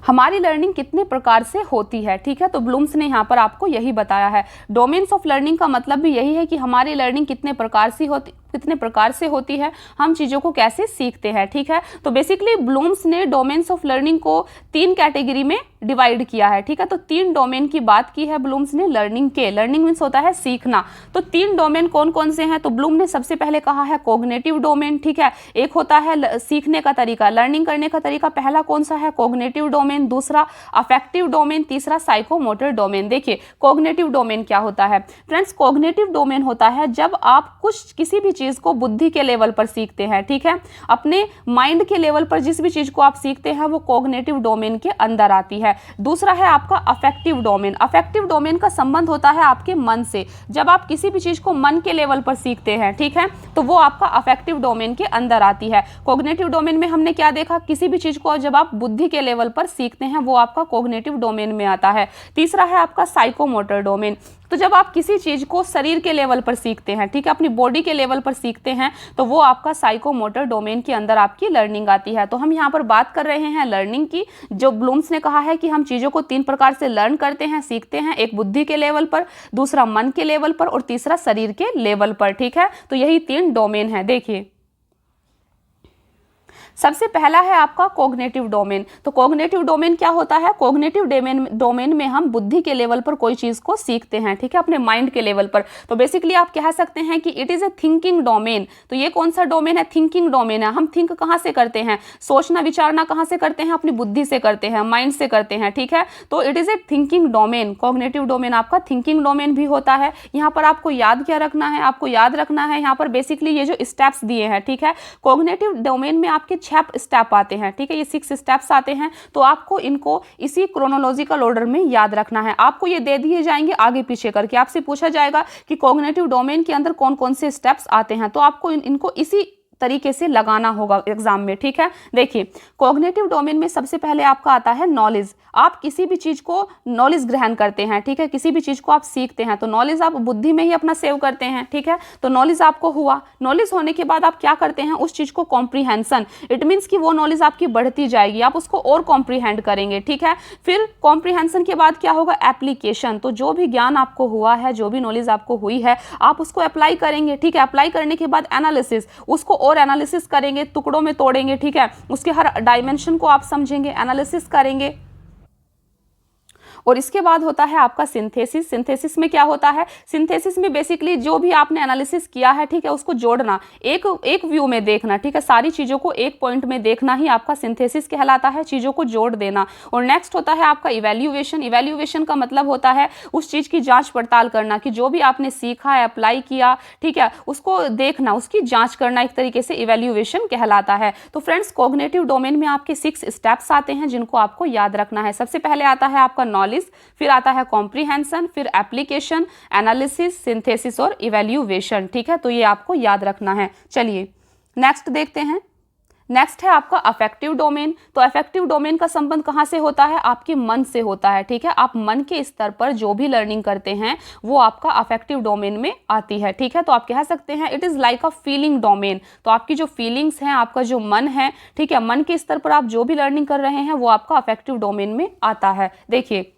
हमारी लर्निंग कितने प्रकार से होती है, ठीक है। तो ब्लूम्स ने यहाँ पर आपको यही बताया है। डोमेन्स ऑफ लर्निंग का मतलब भी यही है कि हमारी लर्निंग कितने प्रकार से होती है, हम चीज़ों को कैसे सीखते हैं, ठीक है। तो बेसिकली ब्लूम्स ने डोमेन्स ऑफ लर्निंग को 3 कैटेगरी में डिवाइड किया है, ठीक है। तो 3 डोमेन की बात की है ब्लूम्स ने लर्निंग के। लर्निंग मीन्स होता है सीखना। तो 3 डोमेन कौन कौन से हैं, तो ब्लूम ने सबसे पहले कहा है कॉग्निटिव डोमेन, ठीक है। एक होता है सीखने का तरीका, लर्निंग करने का तरीका। पहला कौन सा है, कॉग्निटिव डोमेन। दूसरा अफेक्टिव डोमेन। तीसरा साइकोमोटर डोमेन। देखिए कॉग्निटिव डोमेन क्या होता है फ्रेंड्स, कॉग्निटिव डोमेन होता है जब आप किसी भी चीज को बुद्धि के लेवल पर सीखते हैं, ठीक है। अपने माइंड के लेवल पर जिस भी चीज को आप सीखते हैं वो कॉग्निटिव डोमेन के अंदर आती है। दूसरा है आपका अफेक्टिव डोमेन। अफेक्टिव डोमेन का संबंध होता है आपके मन से। जब आप किसी भी चीज को मन के लेवल पर सीखते हैं, ठीक है, तो वो आपका अफेक्टिव डोमेन के अंदर आती है। कॉग्निटिव डोमेन में हमने क्या देखा, किसी भी चीज को जब आप बुद्धि के लेवल पर सीखते हैं वो आपका कॉग्निटिव डोमेन में आता है। तीसरा है आपका साइकोमोटर डोमेन। तो जब आप किसी चीज़ को शरीर के लेवल पर सीखते हैं, ठीक है, अपनी बॉडी के लेवल पर सीखते हैं, तो वो आपका साइकोमोटर डोमेन के अंदर आपकी लर्निंग आती है। तो हम यहाँ पर बात कर रहे हैं लर्निंग की। जो ब्लूम्स ने कहा है कि हम चीज़ों को 3 प्रकार से लर्न करते हैं, सीखते हैं, एक बुद्धि के लेवल पर, दूसरा मन के लेवल पर और तीसरा शरीर के लेवल पर, ठीक है। तो यही 3 डोमेन है। देखिए, सबसे पहला है आपका कॉग्निटिव डोमेन। तो कॉग्निटिव डोमेन क्या होता है? कॉग्निटिव डोमेन में हम बुद्धि के लेवल पर कोई चीज़ को सीखते हैं, ठीक है, अपने माइंड के लेवल पर। तो बेसिकली आप कह सकते हैं कि it is a thinking domain. तो ये कौन सा डोमेन है? थिंकिंग डोमेन है। हम थिंक कहाँ से करते हैं? सोचना विचारना कहाँ से करते हैं? अपनी बुद्धि से करते हैं, माइंड से करते हैं, ठीक है। तो it is a thinking domain. Cognitive domain आपका थिंकिंग डोमेन भी होता है। यहाँ पर आपको याद क्या रखना है? आपको याद रखना है यहाँ पर बेसिकली ये जो स्टेप्स दिए हैं, ठीक है। कॉग्निटिव डोमेन में आपके 6 स्टेप आते हैं, ठीक है, ये 6 स्टेप्स आते हैं। तो आपको इनको इसी क्रोनोलॉजिकल ऑर्डर में याद रखना है। आपको ये दे दिए जाएंगे आगे पीछे करके। आपसे पूछा जाएगा कि कॉग्निटिव डोमेन के अंदर कौन कौन से स्टेप्स आते हैं, तो आपको इनको इसी तरीके से लगाना होगा एग्जाम में, ठीक है। देखिए, कॉग्निटिव डोमेन में सबसे पहले आपका आता है नॉलेज। आप किसी भी चीज को नॉलेज ग्रहण करते हैं, ठीक है, किसी भी चीज को आप सीखते हैं तो नॉलेज आप बुद्धि में ही अपना सेव करते हैं, ठीक है। तो नॉलेज आपको हुआ। नॉलेज होने के बाद आप क्या करते हैं? उस चीज को कॉम्प्रीहेंशन, इट मीन्स कि वो नॉलेज आपकी बढ़ती जाएगी, आप उसको और कॉम्प्रीहेंड करेंगे, ठीक है। फिर कॉम्प्रीहेंशन के बाद क्या होगा? एप्लीकेशन। तो जो भी ज्ञान आपको हुआ है, जो भी नॉलेज आपको हुई है, आप उसको अप्लाई करेंगे, ठीक है। अप्लाई करने के बाद एनालिसिस, उसको और एनालिसिस करेंगे, टुकड़ों में तोड़ेंगे, ठीक है, उसके हर डायमेंशन को आप समझेंगे, एनालिसिस करेंगे। और इसके बाद होता है आपका सिंथेसिस। सिंथेसिस में क्या होता है? सिंथेसिस में बेसिकली जो भी आपने एनालिसिस किया है, ठीक है, उसको जोड़ना, एक व्यू में देखना, ठीक है, सारी चीज़ों को एक पॉइंट में देखना ही आपका सिंथेसिस कहलाता है, चीज़ों को जोड़ देना। और नेक्स्ट होता है आपका इवैल्यूएशन। इवैल्यूएशन का मतलब होता है उस चीज़ की जांच पड़ताल करना कि जो भी आपने सीखा है, अप्लाई किया, ठीक है, उसको देखना, उसकी जांच करना, एक तरीके से इवैल्यूएशन कहलाता है। तो फ्रेंड्स, कॉग्निटिव डोमेन में आपके 6 स्टेप्स आते हैं जिनको आपको याद रखना है। सबसे पहले आता है आपका नॉलेज, फिर आता है कॉम्प्रीहेंशन, फिर एप्लीकेशन, एनालिसिस, सिंथेसिस और इवैल्यूएशन, ठीक है। तो ये आपको याद रखना है। चलिए नेक्स्ट देखते हैं। नेक्स्ट है आपका अफेक्टिव डोमेन। तो अफेक्टिव डोमेन का संबंध कहाँ से होता है? आपके मन से होता है, ठीक है। आप मन के स्तर पर जो भी लर्निंग करते हैं वो आपका अफेक्टिव डोमेन में आती है, ठीक है। तो आप कह सकते हैं it is like a feeling domain. तो आपकी जो फीलिंग्स हैं, आपका जो मन है, ठीक है, मन के स्तर पर आप जो भी लर्निंग कर रहे हैं वो आपका अफेक्टिव डोमेन में आता है। देखिए,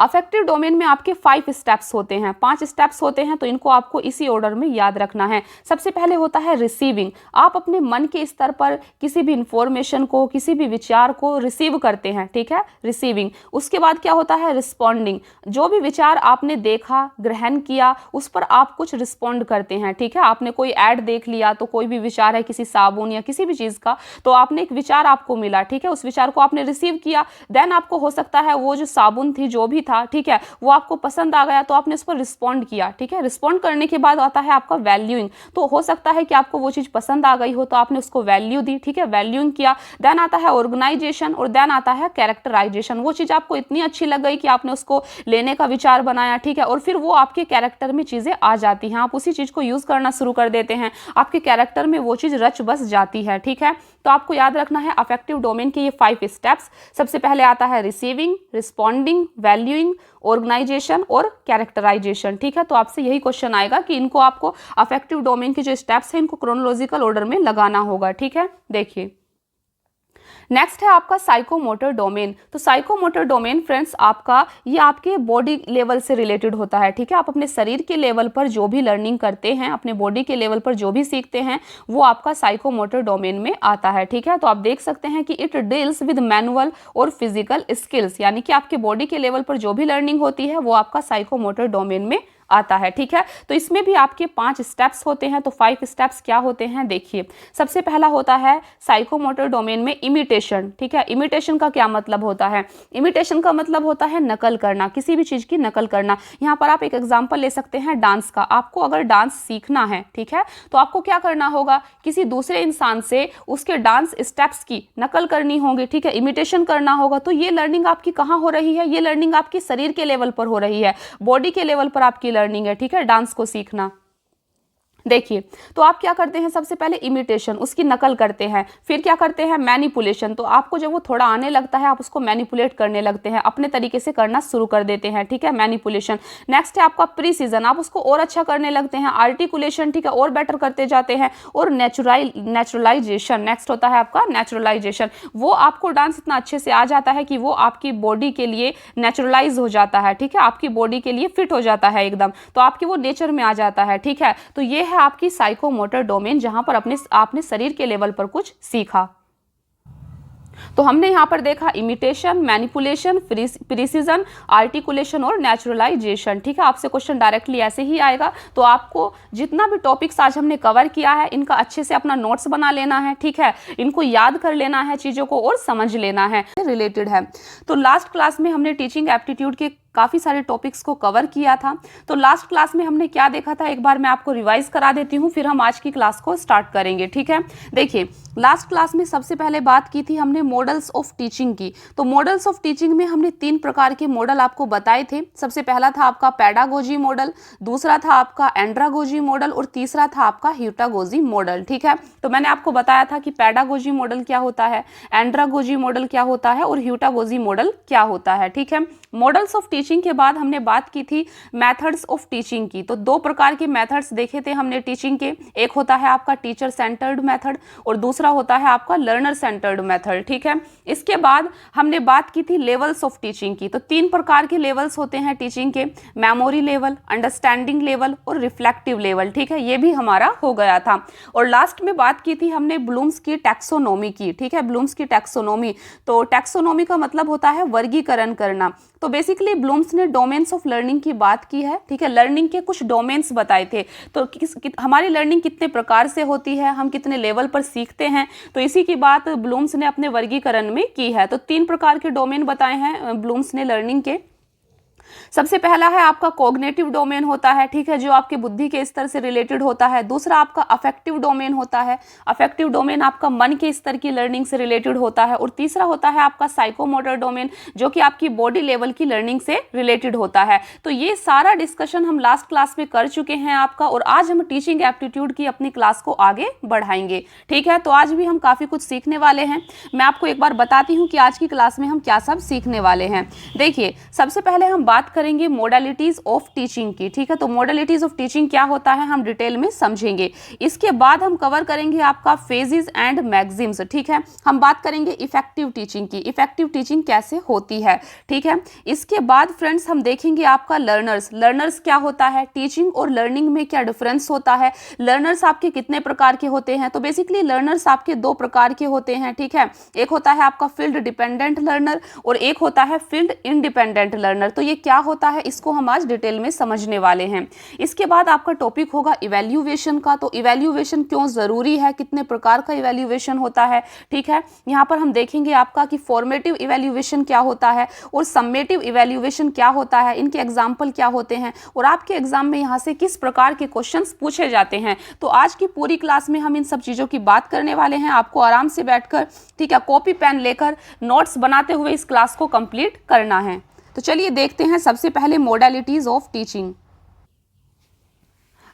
अफेक्टिव डोमेन में आपके 5 स्टेप्स होते हैं, 5 स्टेप्स होते हैं। तो इनको आपको इसी ऑर्डर में याद रखना है। सबसे पहले होता है रिसीविंग। आप अपने मन के स्तर पर किसी भी इंफॉर्मेशन को, किसी भी विचार को रिसीव करते हैं, ठीक है, रिसीविंग। उसके बाद क्या होता है? रिस्पॉन्डिंग। जो भी विचार आपने देखा, ग्रहण किया, उस पर आप कुछ रिस्पॉन्ड करते हैं, ठीक है। आपने कोई ऐड देख लिया, तो कोई भी विचार है किसी साबुन या किसी भी चीज़ का, तो आपने एक विचार आपको मिला, ठीक है, उस विचार को आपने रिसीव किया। देन आपको हो सकता है वो जो साबुन थी, जो भी था, ठीक है, वो आपको पसंद आ गया तो आपने उस पर रिस्पॉन्ड किया, ठीक है। रिस्पॉन्ड करने के बाद आता है आपका वैल्यूइंग। तो हो सकता है कि आपको वो चीज़ पसंद आ गई हो तो आपने उसको वैल्यू दी, ठीक है, वैल्यूइंग किया। देन आता है ऑर्गेनाइजेशन और देन आता है कैरेक्टराइजेशन। वो चीज़ आपको इतनी अच्छी लग गई कि आपने उसको लेने का विचार बनाया, ठीक है, और फिर वो आपके कैरेक्टर में चीज़ें आ जाती हैं, आप उसी चीज़ को यूज़ करना शुरू कर देते हैं, आपके कैरेक्टर में वो चीज़ रच बस जाती है, ठीक है। तो आपको याद रखना है अफेक्टिव डोमेन के ये 5 स्टेप्स। सबसे पहले आता है रिसीविंग, रिस्पॉन्डिंग, वैल्यूइंग, ऑर्गेनाइजेशन और कैरेक्टराइजेशन, ठीक है। तो आपसे यही क्वेश्चन आएगा कि इनको आपको अफेक्टिव डोमेन के जो स्टेप्स हैं इनको क्रोनोलॉजिकल ऑर्डर में लगाना होगा, ठीक है। देखिए, नेक्स्ट है आपका साइकोमोटर डोमेन। तो साइकोमोटर डोमेन फ्रेंड्स आपका ये आपके बॉडी लेवल से रिलेटेड होता है, ठीक है। आप अपने शरीर के लेवल पर जो भी लर्निंग करते हैं, अपने बॉडी के लेवल पर जो भी सीखते हैं वो आपका साइकोमोटर डोमेन में आता है, ठीक है। तो आप देख सकते हैं कि इट डील्स विद मैनुअल और फिजिकल स्किल्स, यानी कि आपके बॉडी के लेवल पर जो भी लर्निंग होती है वो आपका साइकोमोटर डोमेन में आता है, ठीक है। तो इसमें भी आपके 5 स्टेप्स होते हैं। तो 5 स्टेप्स क्या होते हैं? देखिए, सबसे पहला होता है साइकोमोटर डोमेन में इमिटेशन, ठीक है। इमिटेशन का क्या मतलब होता है? इमिटेशन का मतलब होता है नकल करना, किसी भी चीज़ की नकल करना। यहाँ पर आप एक एग्जाम्पल ले सकते हैं डांस का। आपको अगर डांस सीखना है, ठीक है, तो आपको क्या करना होगा? किसी दूसरे इंसान से उसके डांस स्टेप्स की नकल करनी होगी, ठीक है, इमिटेशन करना होगा। तो ये लर्निंग आपकी कहाँ हो रही है? ये लर्निंग आपकी शरीर के लेवल पर हो रही है, बॉडी के लेवल पर आपकी लर्निंग है, ठीक है, डांस को सीखना। देखिए, तो आप क्या करते हैं, सबसे पहले इमिटेशन, उसकी नकल करते हैं, फिर क्या करते हैं मैनिपुलेशन, तो आपको जब वो थोड़ा आने लगता है आप उसको मैनिपुलेट करने लगते हैं, अपने तरीके से करना शुरू कर देते हैं, ठीक है, मैनिपुलेशन। नेक्स्ट है आपका प्रीसीजन, आप उसको और अच्छा करने लगते हैं, आर्टिकुलेशन, ठीक है, और बेटर करते जाते हैं, और नेचुरलाइजेशन, नेक्स्ट होता है आपका नेचुरलाइजेशन, वो आपको डांस इतना अच्छे से आ जाता है कि वो आपकी बॉडी के लिए नेचुरलाइज हो जाता है, ठीक है, आपकी बॉडी के लिए फिट हो जाता है एकदम, तो आपके वो नेचर में आ जाता है, ठीक है। तो ये है आपकी साइकोमोटर डोमेन, जहां पर आपने शरीर के लेवल पर कुछ सीखा। तो हमने यहां पर देखा इमिटेशन, मैनिपुलेशन, प्रिसीजन, आर्टिकुलेशन और नेचुरलाइजेशन, ठीक है। आपसे क्वेश्चन डायरेक्टली ऐसे ही आएगा, तो आपको जितना भी टॉपिक्स आज हमने कवर किया है इनका अच्छे से अपना नोट्स बना लेना है, ठीक है, इनको याद कर लेना है चीजों को और समझ लेना है, रिलेटेड है। तो लास्ट क्लास में हमने टीचिंग एप्टीट्यूड के काफ़ी सारे टॉपिक्स को कवर किया था। तो लास्ट क्लास में हमने क्या देखा था, एक बार मैं आपको रिवाइज करा देती हूँ, फिर हम आज की क्लास को स्टार्ट करेंगे, ठीक है। देखिए, लास्ट क्लास में सबसे पहले बात की थी हमने मॉडल्स ऑफ टीचिंग की। तो मॉडल्स ऑफ टीचिंग में हमने 3 प्रकार के मॉडल आपको बताए थे। सबसे पहला था आपका पेडागोजी मॉडल, दूसरा था आपका एंड्रागोजी मॉडल और तीसरा था आपका ह्यूटागोजी मॉडल, ठीक है। तो मैंने आपको बताया था कि पेडागोजी मॉडल क्या होता है, एंड्रागोजी मॉडल क्या होता है और ह्यूटागोजी मॉडल क्या होता है, ठीक है। मॉडल्स ऑफ टीचिंग के बाद हमने बात की थी मेथड्स ऑफ टीचिंग की। तो 2 प्रकार के मेथड्स देखे थे हमने टीचिंग के, एक होता है आपका टीचर सेंटर्ड मेथड और दूसरा होता है आपका लर्नर सेंटर्ड मेथड, ठीक है। इसके बाद हमने बात की थी लेवल्स ऑफ टीचिंग की। तो 3 प्रकार के लेवल्स होते हैं टीचिंग के, मेमोरी लेवल, अंडरस्टैंडिंग लेवल और रिफ्लेक्टिव लेवल, ठीक है, ये भी हमारा हो गया था। और लास्ट में बात की थी हमने ब्लूम्स की टैक्सोनॉमी की, ठीक है, ब्लूम्स की टैक्सोनॉमी। तो टैक्सोनॉमी का मतलब होता है वर्गीकरण करना। तो बेसिकली ब्लूम्स ने डोमेन्स ऑफ लर्निंग की बात की है, ठीक है, लर्निंग के कुछ डोमेन्स बताए थे। तो हमारी लर्निंग कितने प्रकार से होती है, हम कितने लेवल पर सीखते हैं, तो इसी की बात ब्लूम्स ने अपने वर्गीकरण में की है। तो 3 प्रकार के डोमेन बताए हैं ब्लूम्स ने लर्निंग के। सबसे पहला है आपका कॉग्निटिव डोमेन होता है, ठीक है, जो आपके बुद्धि के स्तर से रिलेटेड होता है। दूसरा आपका अफेक्टिव डोमेन होता है, अफेक्टिव डोमेन आपका मन के स्तर की लर्निंग से रिलेटेड होता है। और तीसरा होता है आपका साइकोमोटर डोमेन, जो कि आपकी बॉडी लेवल की लर्निंग से रिलेटेड होता है। तो ये सारा डिस्कशन हम लास्ट क्लास में कर चुके हैं आपका, और आज हम टीचिंग एप्टीट्यूड की अपनी क्लास को आगे बढ़ाएंगे, ठीक है। तो आज भी हम काफी कुछ सीखने वाले हैं। मैं आपको एक बार बताती हूँ कि आज की क्लास में हम क्या सब सीखने वाले हैं। देखिए, सबसे पहले हम बात करेंगे मोडालिटीज ऑफ टीचिंग की, ठीक है। तो मोडालिटीज ऑफ टीचिंग क्या होता है हम डिटेल में समझेंगे। इसके बाद हम कवर करेंगे आपका फेजेस एंड मैक्सिम्स, ठीक है। हम बात करेंगे इफेक्टिव टीचिंग की, इफेक्टिव टीचिंग कैसे होती है, ठीक है। इसके बाद फ्रेंड्स हम देखेंगे आपका लर्नर्स, लर्नर्स क्या होता है, टीचिंग और लर्निंग में क्या डिफरेंस होता है, लर्नर्स आपके कितने प्रकार के होते हैं। तो बेसिकली लर्नर्स आपके 2 प्रकार के होते हैं, ठीक है। एक होता है आपका फील्ड डिपेंडेंट लर्नर और एक होता है फील्ड इंडिपेंडेंट लर्नर। तो ये क्या होता है, इसको हम आज डिटेल में समझने वाले हैं। इसके बाद आपका टॉपिक होगा इवैल्यूएशन का। तो इवैल्यूएशन क्यों जरूरी है, कितने प्रकार का इवैल्यूएशन होता है, ठीक है। यहाँ पर हम देखेंगे आपका कि फॉर्मेटिव इवैल्यूएशन क्या होता है और सम्मेटिव इवैल्यूएशन क्या होता है, इनके एग्जाम्पल क्या होते हैं और आपके एग्जाम में यहाँ से किस प्रकार के क्वेश्चंस पूछे जाते हैं। तो आज की पूरी क्लास में हम इन सब चीजों की बात करने वाले हैं। आपको आराम से बैठकर, ठीक है, कॉपी पेन लेकर नोट्स बनाते हुए इस क्लास को कंप्लीट करना है। तो चलिए देखते हैं सबसे पहले मोडालिटीज ऑफ टीचिंग।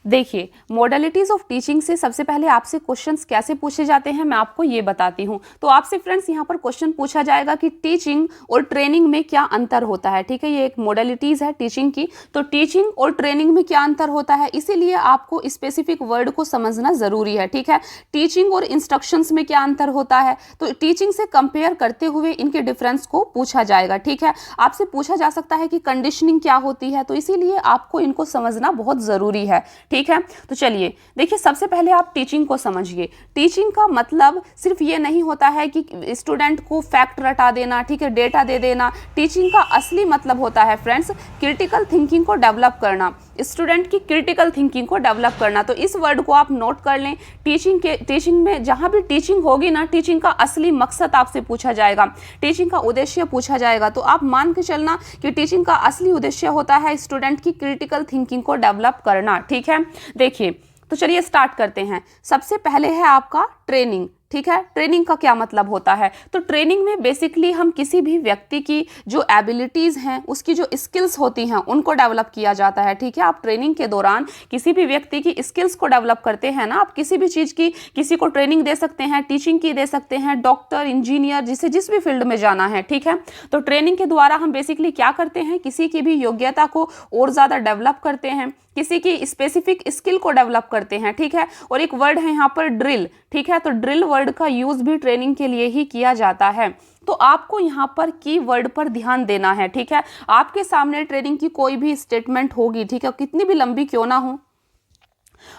देखिए, मॉडलिटीज ऑफ टीचिंग से सबसे पहले आपसे क्वेश्चंस कैसे पूछे जाते हैं मैं आपको ये बताती हूँ। तो आपसे फ्रेंड्स यहाँ पर क्वेश्चन पूछा जाएगा कि टीचिंग और ट्रेनिंग में क्या अंतर होता है, ठीक है। ये एक मॉडलिटीज है टीचिंग की। तो टीचिंग और ट्रेनिंग में क्या अंतर होता है, इसीलिए आपको स्पेसिफिक वर्ड को समझना जरूरी है, ठीक है। टीचिंग और इंस्ट्रक्शंस में क्या अंतर होता है, तो टीचिंग से कंपेयर करते हुए इनके डिफरेंस को पूछा जाएगा, ठीक है। आपसे पूछा जा सकता है कि कंडीशनिंग क्या होती है, तो इसीलिए आपको इनको समझना बहुत जरूरी है, ठीक है। तो चलिए देखिए, सबसे पहले आप टीचिंग को समझिए। टीचिंग का मतलब सिर्फ ये नहीं होता है कि स्टूडेंट को फैक्ट रटा देना, ठीक है, डेटा दे देना। टीचिंग का असली मतलब होता है फ्रेंड्स क्रिटिकल थिंकिंग को डेवलप करना, स्टूडेंट की क्रिटिकल थिंकिंग को डेवलप करना। तो इस वर्ड को आप नोट कर लें। टीचिंग में जहां भी टीचिंग होगी ना, टीचिंग का असली मकसद आपसे पूछा जाएगा, टीचिंग का उद्देश्य पूछा जाएगा। तो आप मान के चलना कि टीचिंग का असली उद्देश्य होता है स्टूडेंट की क्रिटिकल थिंकिंग को डेवलप करना, ठीक है। देखिए, तो चलिए स्टार्ट करते हैं। सबसे पहले है आपका ट्रेनिंग। ठीक है। ट्रेनिंग का क्या मतलब होता है, तो ट्रेनिंग में बेसिकली हम किसी भी व्यक्ति की जो एबिलिटीज़ हैं, उसकी जो स्किल्स होती हैं, उनको डेवलप किया जाता है, ठीक है। आप ट्रेनिंग के दौरान किसी भी व्यक्ति की स्किल्स को डेवलप करते हैं ना, आप किसी भी चीज़ की किसी को ट्रेनिंग दे सकते हैं, टीचिंग की दे सकते हैं, डॉक्टर, इंजीनियर, जिसे जिस भी फील्ड में जाना है, ठीक है। तो ट्रेनिंग के द्वारा हम बेसिकली क्या करते हैं, किसी की भी योग्यता को और ज़्यादा डेवलप करते हैं, किसी की स्पेसिफिक स्किल को डेवलप करते हैं, ठीक है। और एक वर्ड है यहाँ पर ड्रिल, ठीक है। तो ड्रिल वर्ड का यूज भी ट्रेनिंग के लिए ही किया जाता है। तो आपको यहाँ पर की वर्ड पर ध्यान देना है, ठीक है। आपके सामने ट्रेनिंग की कोई भी स्टेटमेंट होगी, ठीक है, कितनी भी लंबी क्यों ना हो,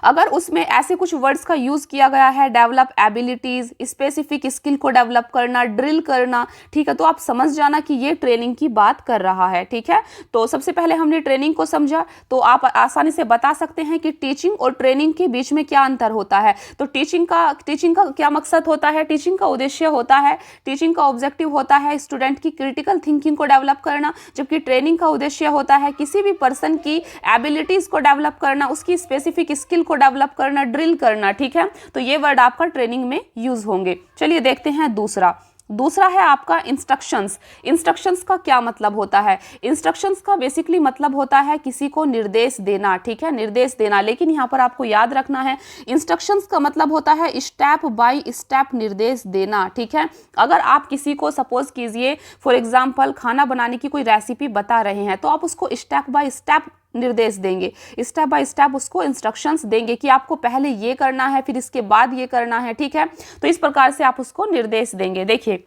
अगर उसमें ऐसे कुछ वर्ड्स का यूज किया गया है, डेवलप एबिलिटीज, स्पेसिफिक स्किल को डेवलप करना, ड्रिल करना, ठीक है, तो आप समझ जाना कि ये ट्रेनिंग की बात कर रहा है, ठीक है। तो सबसे पहले हमने ट्रेनिंग को समझा, तो आप आसानी से बता सकते हैं कि टीचिंग और ट्रेनिंग के बीच में क्या अंतर होता है। तो टीचिंग का क्या मकसद होता है, टीचिंग का उद्देश्य होता है, टीचिंग का ऑब्जेक्टिव होता है स्टूडेंट की क्रिटिकल थिंकिंग को डेवलप करना, जबकि ट्रेनिंग का उद्देश्य होता है किसी भी पर्सन की एबिलिटीज को डेवलप करना, उसकी स्पेसिफिक स्किल को डेवलप करना, ड्रिल करना, ठीक है। तो ये वर्ड आपका ट्रेनिंग में यूज होंगे। चलिए देखते हैं दूसरा है आपका इंस्ट्रक्शंस। इंस्ट्रक्शंस का क्या मतलब होता है, इंस्ट्रक्शंस का बेसिकली मतलब होता है किसी को निर्देश देना, ठीक है, निर्देश देना। लेकिन यहाँ पर आपको याद रखना है, इंस्ट्रक्शंस का मतलब होता है स्टेप बाय स्टेप निर्देश देना, ठीक है। अगर आप किसी को सपोज कीजिए फॉर एग्जाम्पल खाना बनाने की कोई रेसिपी बता रहे हैं, तो आप उसको स्टेप बाय स्टेप निर्देश देंगे, स्टेप बाय स्टेप उसको इंस्ट्रक्शंस देंगे कि आपको पहले ये करना है, फिर इसके बाद ये करना है, ठीक है। तो इस प्रकार से आप उसको निर्देश देंगे। देखिए,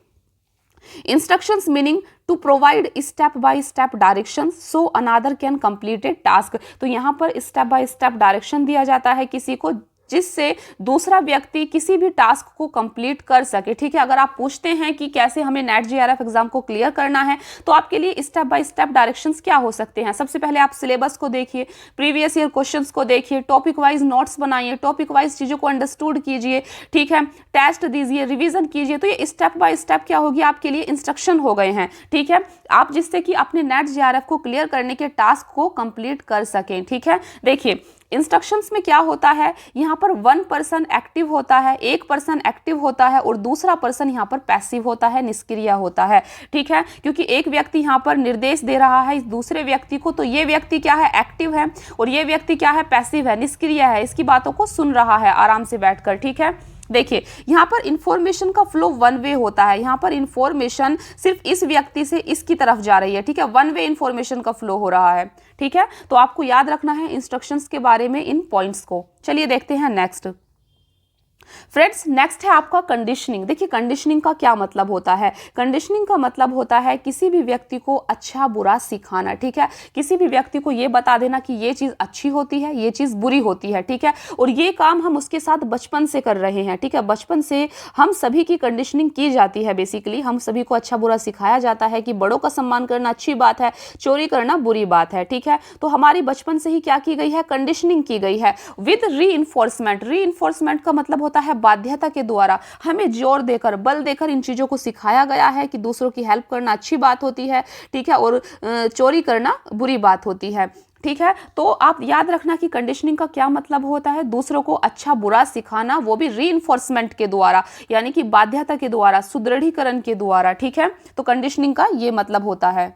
instructions meaning to provide step by step direction so another can complete a task. तो यहाँ पर स्टेप बाय स्टेप डायरेक्शन दिया जाता है किसी को, जिससे दूसरा व्यक्ति किसी भी टास्क को कंप्लीट कर सके, ठीक है। अगर आप पूछते हैं कि कैसे हमें नेट जेआरएफ एग्जाम को क्लियर करना है, तो आपके लिए स्टेप बाय स्टेप डायरेक्शंस क्या हो सकते हैं। सबसे पहले आप सिलेबस को देखिए, प्रीवियस ईयर क्वेश्चंस को देखिए, टॉपिक वाइज नोट्स बनाइए, टॉपिक वाइज चीज़ों को अंडरस्टूड कीजिए, ठीक है, टेस्ट दीजिए, रिविजन कीजिए। तो ये स्टेप बाय स्टेप क्या होगी, आपके लिए इंस्ट्रक्शन हो गए हैं, ठीक है, आप जिससे कि अपने नेट जेआरएफ को क्लियर करने के टास्क को कंप्लीट कर सकें, ठीक है। देखिए, इंस्ट्रक्शंस में क्या होता है, यहाँ पर वन पर्सन एक्टिव होता है, एक पर्सन एक्टिव होता है और दूसरा पर्सन यहाँ पर पैसिव होता है, निष्क्रिय होता है, ठीक है। क्योंकि एक व्यक्ति यहाँ पर निर्देश दे रहा है इस दूसरे व्यक्ति को, तो ये व्यक्ति क्या है, एक्टिव है, और ये व्यक्ति क्या है, पैसिव है, निष्क्रिय है, इसकी बातों को सुन रहा है आराम से बैठकर, ठीक है। देखिए, यहाँ पर इंफॉर्मेशन का फ्लो वन वे होता है, यहाँ पर इंफॉर्मेशन सिर्फ इस व्यक्ति से इसकी तरफ जा रही है, ठीक है, वन वे इंफॉर्मेशन का फ्लो हो रहा है, ठीक है। तो आपको याद रखना है इंस्ट्रक्शंस के बारे में इन पॉइंट्स को। चलिए देखते हैं नेक्स्ट। फ्रेंड्स, नेक्स्ट है आपका कंडीशनिंग। देखिए, कंडीशनिंग का क्या मतलब होता है, कंडीशनिंग का मतलब होता है किसी भी व्यक्ति को अच्छा बुरा सिखाना, ठीक है। किसी भी व्यक्ति को ये बता देना कि ये चीज़ अच्छी होती है, ये चीज़ बुरी होती है, ठीक है, और ये काम हम उसके साथ बचपन से कर रहे हैं, ठीक है। बचपन से हम सभी की कंडीशनिंग की जाती है, बेसिकली हम सभी को अच्छा बुरा सिखाया जाता है कि बड़ों का सम्मान करना अच्छी बात है, चोरी करना बुरी बात है, ठीक है। तो हमारी बचपन से ही क्या की गई है, कंडीशनिंग की गई है विद रीइंफोर्समेंट। रीइंफोर्समेंट का मतलब होता है बाध्यता के द्वारा, हमें जोर देकर, बल देकर इन चीजों को सिखाया गया है कि दूसरों की हेल्प करना अच्छी बात होती है, ठीक है, और चोरी करना बुरी बात होती है, ठीक है। तो आप याद रखना कि कंडीशनिंग का क्या मतलब होता है, दूसरों को अच्छा बुरा सिखाना, वो भी रीइंफोर्समेंट के द्वारा, यानी कि बाध्यता के द्वारा, सुदृढ़ीकरण के द्वारा, ठीक है। तो कंडीशनिंग का ये मतलब होता है।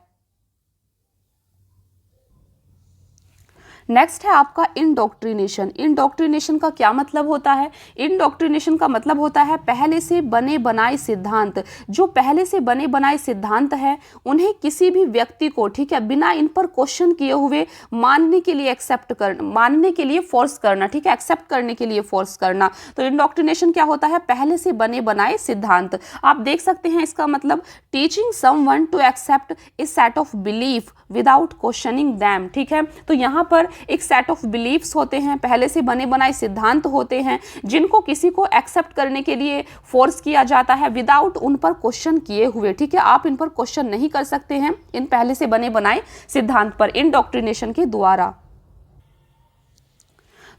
नेक्स्ट है आपका इंडोक्ट्रिनेशन। इंडोक्ट्रिनेशन का क्या मतलब होता है, इंडोक्ट्रिनेशन का मतलब होता है पहले से बने बनाए सिद्धांत। जो पहले से बने बनाए सिद्धांत है, उन्हें किसी भी व्यक्ति को, ठीक है, बिना इन पर क्वेश्चन किए हुए मानने के लिए एक्सेप्ट करना, मानने के लिए फोर्स करना, ठीक है, एक्सेप्ट करने के लिए फोर्स करना। तो इंडोक्ट्रिनेशन क्या होता है, पहले से बने बनाए सिद्धांत। आप देख सकते हैं इसका मतलब, teaching someone to accept a set of belief without questioning them, ठीक है। तो यहाँ पर एक सेट ऑफ बिलीफ्स होते हैं, पहले से बने बनाए सिद्धांत होते हैं, जिनको किसी को एक्सेप्ट करने के लिए फोर्स किया जाता है विदाउट उन पर क्वेश्चन किए हुए, ठीक है। आप इन पर क्वेश्चन नहीं कर सकते हैं इन पहले से बने बनाए सिद्धांत पर, इंडोक्ट्रिनेशन के द्वारा।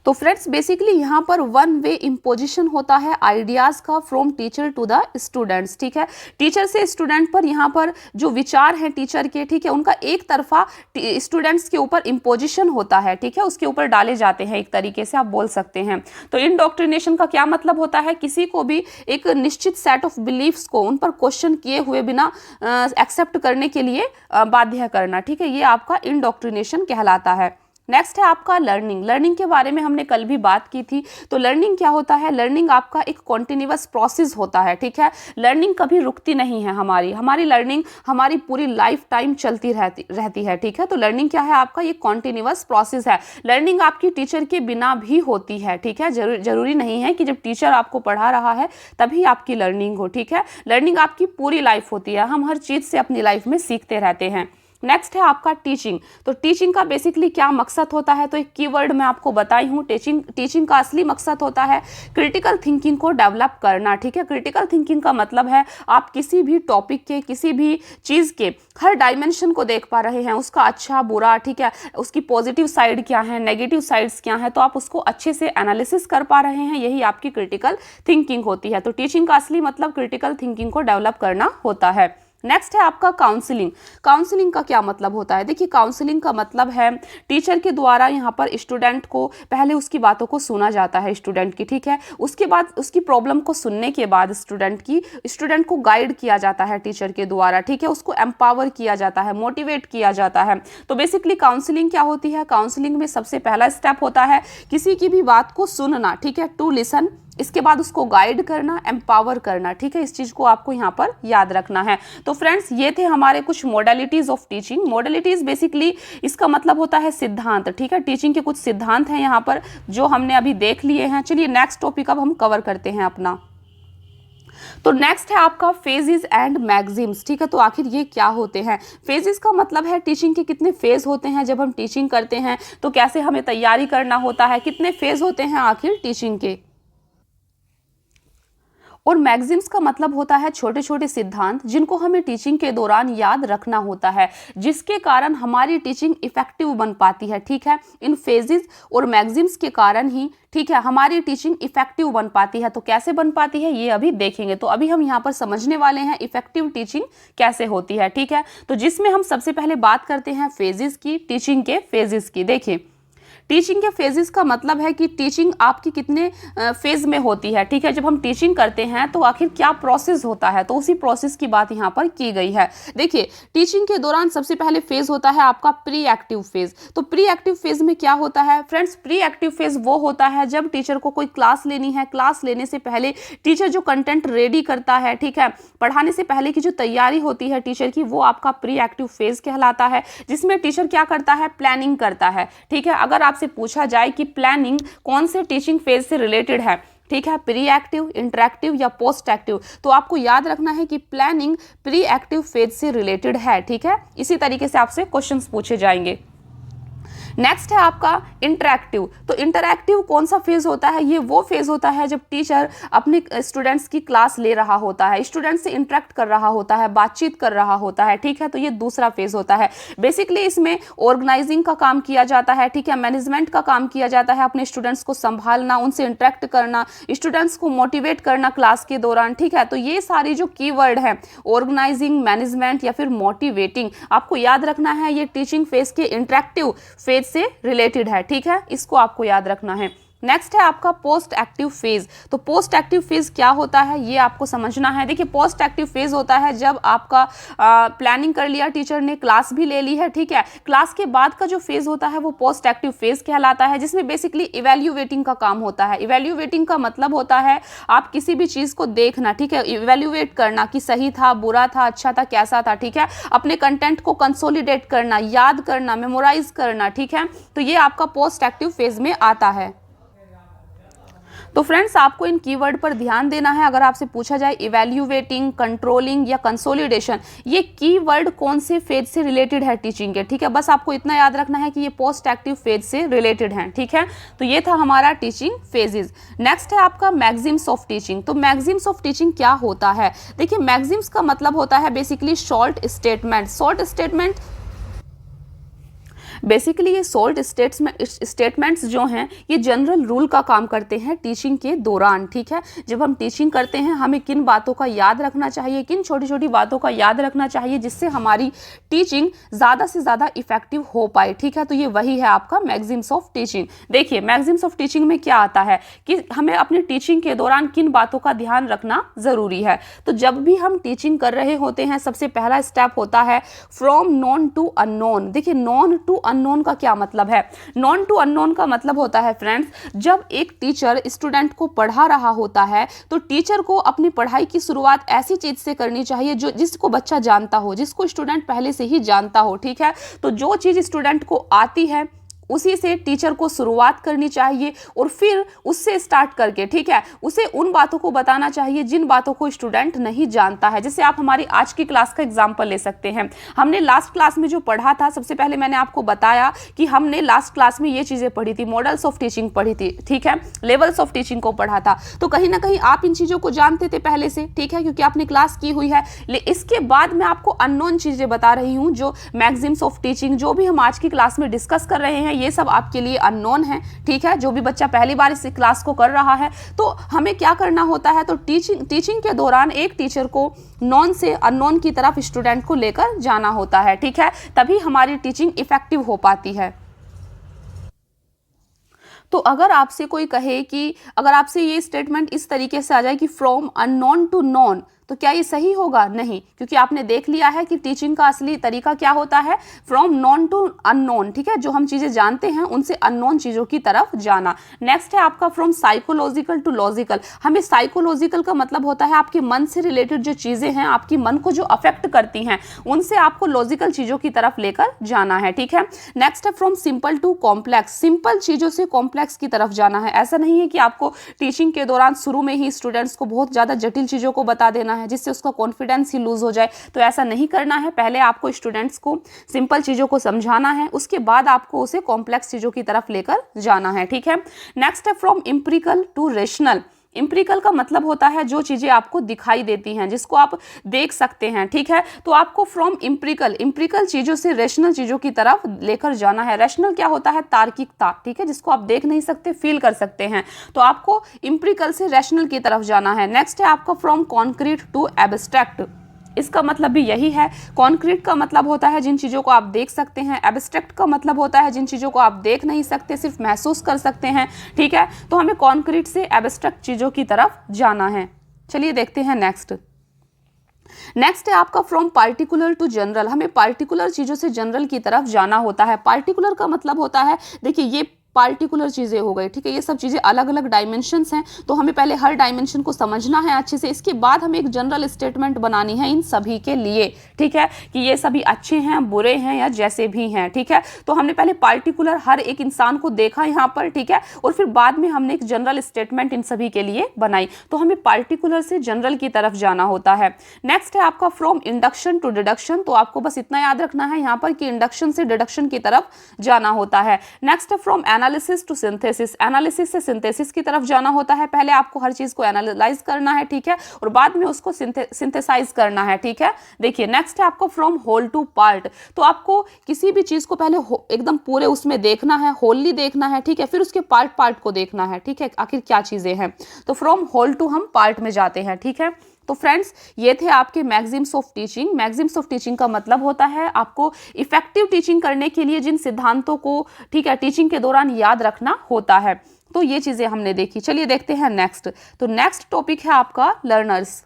तो फ्रेंड्स बेसिकली यहाँ पर वन वे इम्पोजिशन होता है आइडियाज़ का from teacher to the students, ठीक है। टीचर से स्टूडेंट पर यहाँ पर जो विचार हैं टीचर के, ठीक है, उनका एक तरफा स्टूडेंट्स के ऊपर इम्पोजिशन होता है, ठीक है, उसके ऊपर डाले जाते हैं, एक तरीके से आप बोल सकते हैं। तो इंडोक्ट्रिनेशन का क्या मतलब होता है, किसी को भी एक निश्चित सेट ऑफ बिलीफ्स को उन पर क्वेश्चन किए हुए बिना एक्सेप्ट करने के लिए बाध्य करना, ठीक है, ये आपका इंडोक्ट्रिनेशन कहलाता है। नेक्स्ट है आपका लर्निंग। लर्निंग के बारे में हमने कल भी बात की थी। तो लर्निंग क्या होता है, लर्निंग आपका एक कॉन्टिन्यूअस प्रोसेस होता है, ठीक है। लर्निंग कभी रुकती नहीं है, हमारी लर्निंग हमारी पूरी लाइफ टाइम चलती रहती है, ठीक है। तो लर्निंग क्या है आपका, ये कॉन्टिन्यूअस प्रोसेस है। लर्निंग आपकी टीचर के बिना भी होती है, ठीक है। जरूरी नहीं है कि जब टीचर आपको पढ़ा रहा है तभी आपकी लर्निंग हो, ठीक है। लर्निंग आपकी पूरी लाइफ होती है, हम हर चीज़ से अपनी लाइफ में सीखते रहते हैं। नेक्स्ट है आपका टीचिंग। तो टीचिंग का बेसिकली क्या मकसद होता है, तो एक कीवर्ड मैं आपको बताई हूँ। टीचिंग का असली मकसद होता है क्रिटिकल थिंकिंग को डेवलप करना, ठीक है। क्रिटिकल थिंकिंग का मतलब है आप किसी भी टॉपिक के, किसी भी चीज़ के हर डायमेंशन को देख पा रहे हैं, उसका अच्छा बुरा, ठीक है, उसकी पॉजिटिव साइड क्या है, नेगेटिव साइड्स क्या है, तो आप उसको अच्छे से एनालिसिस कर पा रहे हैं, यही आपकी क्रिटिकल थिंकिंग होती है। तो टीचिंग का असली मतलब क्रिटिकल थिंकिंग को डेवलप करना होता है। नेक्स्ट है आपका काउंसलिंग। काउंसलिंग का क्या मतलब होता है, देखिए काउंसलिंग का मतलब है टीचर के द्वारा यहाँ पर स्टूडेंट को पहले उसकी बातों को सुना जाता है, स्टूडेंट की, ठीक है। उसके बाद उसकी प्रॉब्लम को सुनने के बाद स्टूडेंट को गाइड किया जाता है टीचर के द्वारा, ठीक है। उसको एम्पावर किया जाता है, मोटिवेट किया जाता है। तो बेसिकली काउंसलिंग क्या होती है, काउंसलिंग में सबसे पहला स्टेप होता है किसी की भी बात को सुनना, ठीक है, टू लिसन। इसके बाद उसको गाइड करना, एम्पावर करना, ठीक है। इस चीज़ को आपको यहाँ पर याद रखना है। तो फ्रेंड्स ये थे हमारे कुछ modalities of teaching. Modalities basically इसका मतलब होता है सिद्धांत, ठीक है। टीचिंग के कुछ सिद्धांत हैं यहाँ पर जो हमने अभी देख लिए हैं। चलिए नेक्स्ट टॉपिक अब हम कवर करते हैं अपना। तो नेक्स्ट है आपका फेजेस एंड मैक्सिम्स, ठीक है। तो आखिर ये क्या होते हैं, फेजेस का मतलब है टीचिंग के कितने फेज होते हैं जब हम टीचिंग करते हैं, तो कैसे हमें तैयारी करना होता है, कितने फेज होते हैं आखिर टीचिंग के। और मैक्सिम्स का मतलब होता है छोटे छोटे सिद्धांत जिनको हमें टीचिंग के दौरान याद रखना होता है, जिसके कारण हमारी टीचिंग इफेक्टिव बन पाती है, ठीक है। इन फेजेस और मैक्सिम्स के कारण ही, ठीक है, हमारी टीचिंग इफेक्टिव बन पाती है। तो कैसे बन पाती है ये अभी देखेंगे। तो अभी हम यहाँ पर समझने वाले हैं इफेक्टिव टीचिंग कैसे होती है, ठीक है। तो जिसमें हम सबसे पहले बात करते हैं फेजेस की, टीचिंग के फेजेस की। देखिए टीचिंग के फेजेस का मतलब है कि टीचिंग आपकी कितने फेज में होती है, ठीक है। जब हम टीचिंग करते हैं तो आखिर क्या प्रोसेस होता है, तो उसी प्रोसेस की बात यहाँ पर की गई है। देखिए टीचिंग के दौरान सबसे पहले फेज होता है आपका प्री एक्टिव फेज। तो प्री एक्टिव फेज में क्या होता है फ्रेंड्स, प्री एक्टिव फेज वो होता है जब टीचर को कोई क्लास लेनी है, क्लास लेने से पहले टीचर जो कंटेंट रेडी करता है, ठीक है, पढ़ाने से पहले की जो तैयारी होती है टीचर की, वो आपका प्री एक्टिव फेज कहलाता है। जिसमें टीचर क्या करता है, प्लानिंग करता है, ठीक है। अगर आप से पूछा जाए कि प्लानिंग कौन से टीचिंग फेज से रिलेटेड है, ठीक है, प्री एक्टिव, इंटरैक्टिव या पोस्ट एक्टिव, तो आपको याद रखना है कि प्लानिंग प्री एक्टिव फेज से रिलेटेड है, ठीक है। इसी तरीके से आपसे क्वेश्चंस पूछे जाएंगे। नेक्स्ट है आपका इंटरैक्टिव। तो इंटरैक्टिव कौन सा फेज होता है, ये वो फेज होता है जब टीचर अपने स्टूडेंट्स की क्लास ले रहा होता है, स्टूडेंट्स से इंटरैक्ट कर रहा होता है, बातचीत कर रहा होता है, ठीक है। तो ये दूसरा फेज होता है। बेसिकली इसमें ऑर्गेनाइजिंग का काम किया जाता है, ठीक है, मैनेजमेंट का काम किया जाता है, अपने स्टूडेंट्स को संभालना, उनसे इंटरैक्ट करना, स्टूडेंट्स को मोटिवेट करना क्लास के दौरान, ठीक है। तो ये सारी जो कीवर्ड है ऑर्गेनाइजिंग, मैनेजमेंट या फिर मोटिवेटिंग, आपको याद रखना है ये टीचिंग फेज के इंटरैक्टिव फेज से रिलेटेड है, ठीक है। इसको आपको याद रखना है। नेक्स्ट है आपका पोस्ट एक्टिव फेज। तो पोस्ट एक्टिव फेज क्या होता है ये आपको समझना है। देखिए पोस्ट एक्टिव फेज होता है जब आपका प्लानिंग कर लिया टीचर ने, क्लास भी ले ली है, ठीक है, क्लास के बाद का जो फेज होता है वो पोस्ट एक्टिव फेज कहलाता है, जिसमें बेसिकली इवैल्यूएटिंग का काम होता है। इवैल्यूएटिंग का मतलब होता है आप किसी भी चीज़ को देखना, ठीक है, इवैल्यूएट करना कि सही था, बुरा था, अच्छा था, कैसा था, ठीक है, अपने कंटेंट को कंसोलिडेट करना, याद करना, मेमोराइज करना, ठीक है। तो ये आपका पोस्ट एक्टिव फेज में आता है। तो फ्रेंड्स आपको इन कीवर्ड पर ध्यान देना है। अगर आपसे पूछा जाए इवैल्यूएटिंग, कंट्रोलिंग या कंसोलिडेशन, ये कीवर्ड कौन से फेज से रिलेटेड है टीचिंग के, ठीक है, बस आपको इतना याद रखना है कि ये पोस्ट एक्टिव फेज से रिलेटेड हैं, ठीक है। तो ये था हमारा टीचिंग फेजेस। नेक्स्ट है आपका मैक्सिम्स ऑफ टीचिंग। तो मैक्सिम्स ऑफ टीचिंग क्या होता है, देखिए मैक्सिम्स का मतलब होता है basically short statement. Short statement basically ये सोल्ड स्टेटमेंट्स जो हैं ये जनरल रूल का काम करते हैं टीचिंग के दौरान, ठीक है। जब हम टीचिंग करते हैं हमें किन बातों का याद रखना चाहिए, किन छोटी छोटी बातों का याद रखना चाहिए जिससे हमारी टीचिंग ज़्यादा से ज़्यादा इफेक्टिव हो पाए, ठीक है। तो ये वही है आपका मैगजीम्स ऑफ टीचिंग। देखिए मैगजीम्स ऑफ टीचिंग में क्या आता है कि हमें अपनी टीचिंग के दौरान किन बातों का ध्यान रखना ज़रूरी है। तो जब भी हम टीचिंग कर रहे होते हैं सबसे पहला स्टेप होता है फ्रॉम नॉन टू अननोन। देखिए नॉन टू अननोन का क्या मतलब है? नॉन टू अननोन का मतलब होता है फ्रेंड्स, जब एक टीचर स्टूडेंट को पढ़ा रहा होता है तो टीचर को अपनी पढ़ाई की शुरुआत ऐसी चीज से करनी चाहिए जो जिसको बच्चा जानता हो, जिसको स्टूडेंट पहले से ही जानता हो, ठीक है। तो जो चीज स्टूडेंट को आती है उसी से टीचर को शुरुआत करनी चाहिए और फिर उससे स्टार्ट करके, ठीक है, उसे उन बातों को बताना चाहिए जिन बातों को स्टूडेंट नहीं जानता है। जैसे आप हमारी आज की क्लास का एग्जांपल ले सकते हैं। हमने लास्ट क्लास में जो पढ़ा था, सबसे पहले मैंने आपको बताया कि हमने लास्ट क्लास में ये चीज़ें पढ़ी थी, मॉडल्स ऑफ टीचिंग पढ़ी थी, ठीक है, लेवल्स ऑफ टीचिंग को पढ़ा था। तो कहीं ना कहीं आप इन चीज़ों को जानते थे पहले से, ठीक है, क्योंकि आपने क्लास की हुई है। इसके बाद मैं आपको अननोन चीज़ें बता रही हूँ, जो मैगजीम्स ऑफ टीचिंग जो भी हम आज की क्लास में डिस्कस कर रहे हैं ये सब आपके लिए अननोन है, ठीक है। जो भी बच्चा पहली बार इस क्लास को कर रहा है तो हमें क्या करना होता है, तो टीचिंग के दौरान एक टीचर को नॉन से अननोन की तरफ स्टूडेंट को लेकर जाना होता है, ठीक है, तभी हमारी टीचिंग इफेक्टिव हो पाती है। तो अगर आपसे कोई कहे कि अगर आपसे ये स्टेटमेंट इस तरीके से आ जाए कि फ्रॉम अननोन टू नॉन, तो क्या ये सही होगा? नहीं, क्योंकि आपने देख लिया है कि टीचिंग का असली तरीका क्या होता है, फ्रॉम नॉन टू अननोन, ठीक है, जो हम चीजें जानते हैं उनसे अननोन चीजों की तरफ जाना। नेक्स्ट है आपका फ्रॉम साइकोलॉजिकल टू लॉजिकल। हमें साइकोलॉजिकल का मतलब होता है आपके मन से रिलेटेड जो चीजें हैं, आपकी मन को जो अफेक्ट करती हैं, उनसे आपको लॉजिकल चीजों की तरफ लेकर जाना है, ठीक है। नेक्स्ट है from simple to complex. Simple चीजों से कॉम्प्लेक्स की तरफ जाना है। ऐसा नहीं है कि आपको टीचिंग के दौरान शुरू में ही स्टूडेंट्स को बहुत ज्यादा जटिल चीजों को बता देना है जिससे उसका कॉन्फिडेंस ही लूज हो जाए, तो ऐसा नहीं करना है। पहले आपको स्टूडेंट्स को सिंपल चीजों को समझाना है, उसके बाद आपको उसे कॉम्प्लेक्स चीजों की तरफ लेकर जाना है, ठीक है। नेक्स्ट है from empirical to rational. Empirical का मतलब होता है जो चीजें आपको दिखाई देती हैं, जिसको आप देख सकते हैं, ठीक है। तो आपको फ्रॉम एम्पिरिकल चीजों से रेशनल चीजों की तरफ लेकर जाना है। रेशनल क्या होता है? तार्किकता, ठीक है, जिसको आप देख नहीं सकते, फील कर सकते हैं। तो आपको एम्पिरिकल से रेशनल की तरफ जाना है। नेक्स्ट है आपका फ्रॉम कॉन्क्रीट टू एब्स्ट्रैक्ट। इसका मतलब भी यही है। कॉन्क्रीट का मतलब होता है जिन चीज़ों को आप देख सकते हैं, एब्स्ट्रैक्ट का मतलब होता है जिन चीज़ों को आप देख नहीं सकते, सिर्फ महसूस कर सकते हैं, ठीक है। तो हमें कॉन्क्रीट से एब्स्ट्रैक्ट चीज़ों की तरफ जाना है। चलिए देखते हैं नेक्स्ट है आपका फ्रॉम पार्टिकुलर टू जनरल। हमें पार्टिकुलर चीज़ों से जनरल की तरफ जाना होता है। पार्टिकुलर का मतलब होता है, देखिए ये पार्टिकुलर चीज़ें हो गई, ठीक है, ये सब चीज़ें अलग अलग डायमेंशंस हैं, तो हमें पहले हर डायमेंशन को समझना है अच्छे से। इसके बाद हमें एक जनरल स्टेटमेंट बनानी है इन सभी के लिए, ठीक है, कि ये सभी अच्छे हैं, बुरे हैं या जैसे भी हैं, ठीक है। तो हमने पहले पार्टिकुलर हर एक इंसान को देखा यहाँ पर, ठीक है, और फिर बाद में हमने एक जनरल स्टेटमेंट इन सभी के लिए बनाई। तो हमें पार्टिकुलर से जनरल की तरफ जाना होता है। नेक्स्ट है आपका फ्रॉम इंडक्शन टू डिडक्शन। तो आपको बस इतना याद रखना है यहाँ पर कि इंडक्शन से डिडक्शन की तरफ जाना होता है। नेक्स्ट है from analysis to synthesis. Analysis से सिंथेसिस की तरफ जाना होता है। पहले आपको हर चीज को एनालाइज करना है, ठीक है, और बाद में उसको सिंथेसाइज करना है, ठीक है। देखिए नेक्स्ट है आपको फ्रॉम होल टू पार्ट। तो आपको किसी भी चीज को पहले एकदम पूरे उसमें देखना है, होलली देखना है, ठीक है, फिर उसके पार्ट को देखना है, ठीक है, आखिर क्या चीजें हैं। तो फ्रॉम होल टू हम पार्ट में जाते हैं, ठीक है। तो फ्रेंड्स ये थे आपके maxims of teaching. Maxims of teaching का मतलब होता है आपको इफेक्टिव टीचिंग करने के लिए जिन सिद्धांतों को, ठीक है, टीचिंग के दौरान याद रखना होता है। तो ये चीजें हमने देखी। चलिए देखते हैं नेक्स्ट। तो नेक्स्ट टॉपिक है आपका लर्नर्स।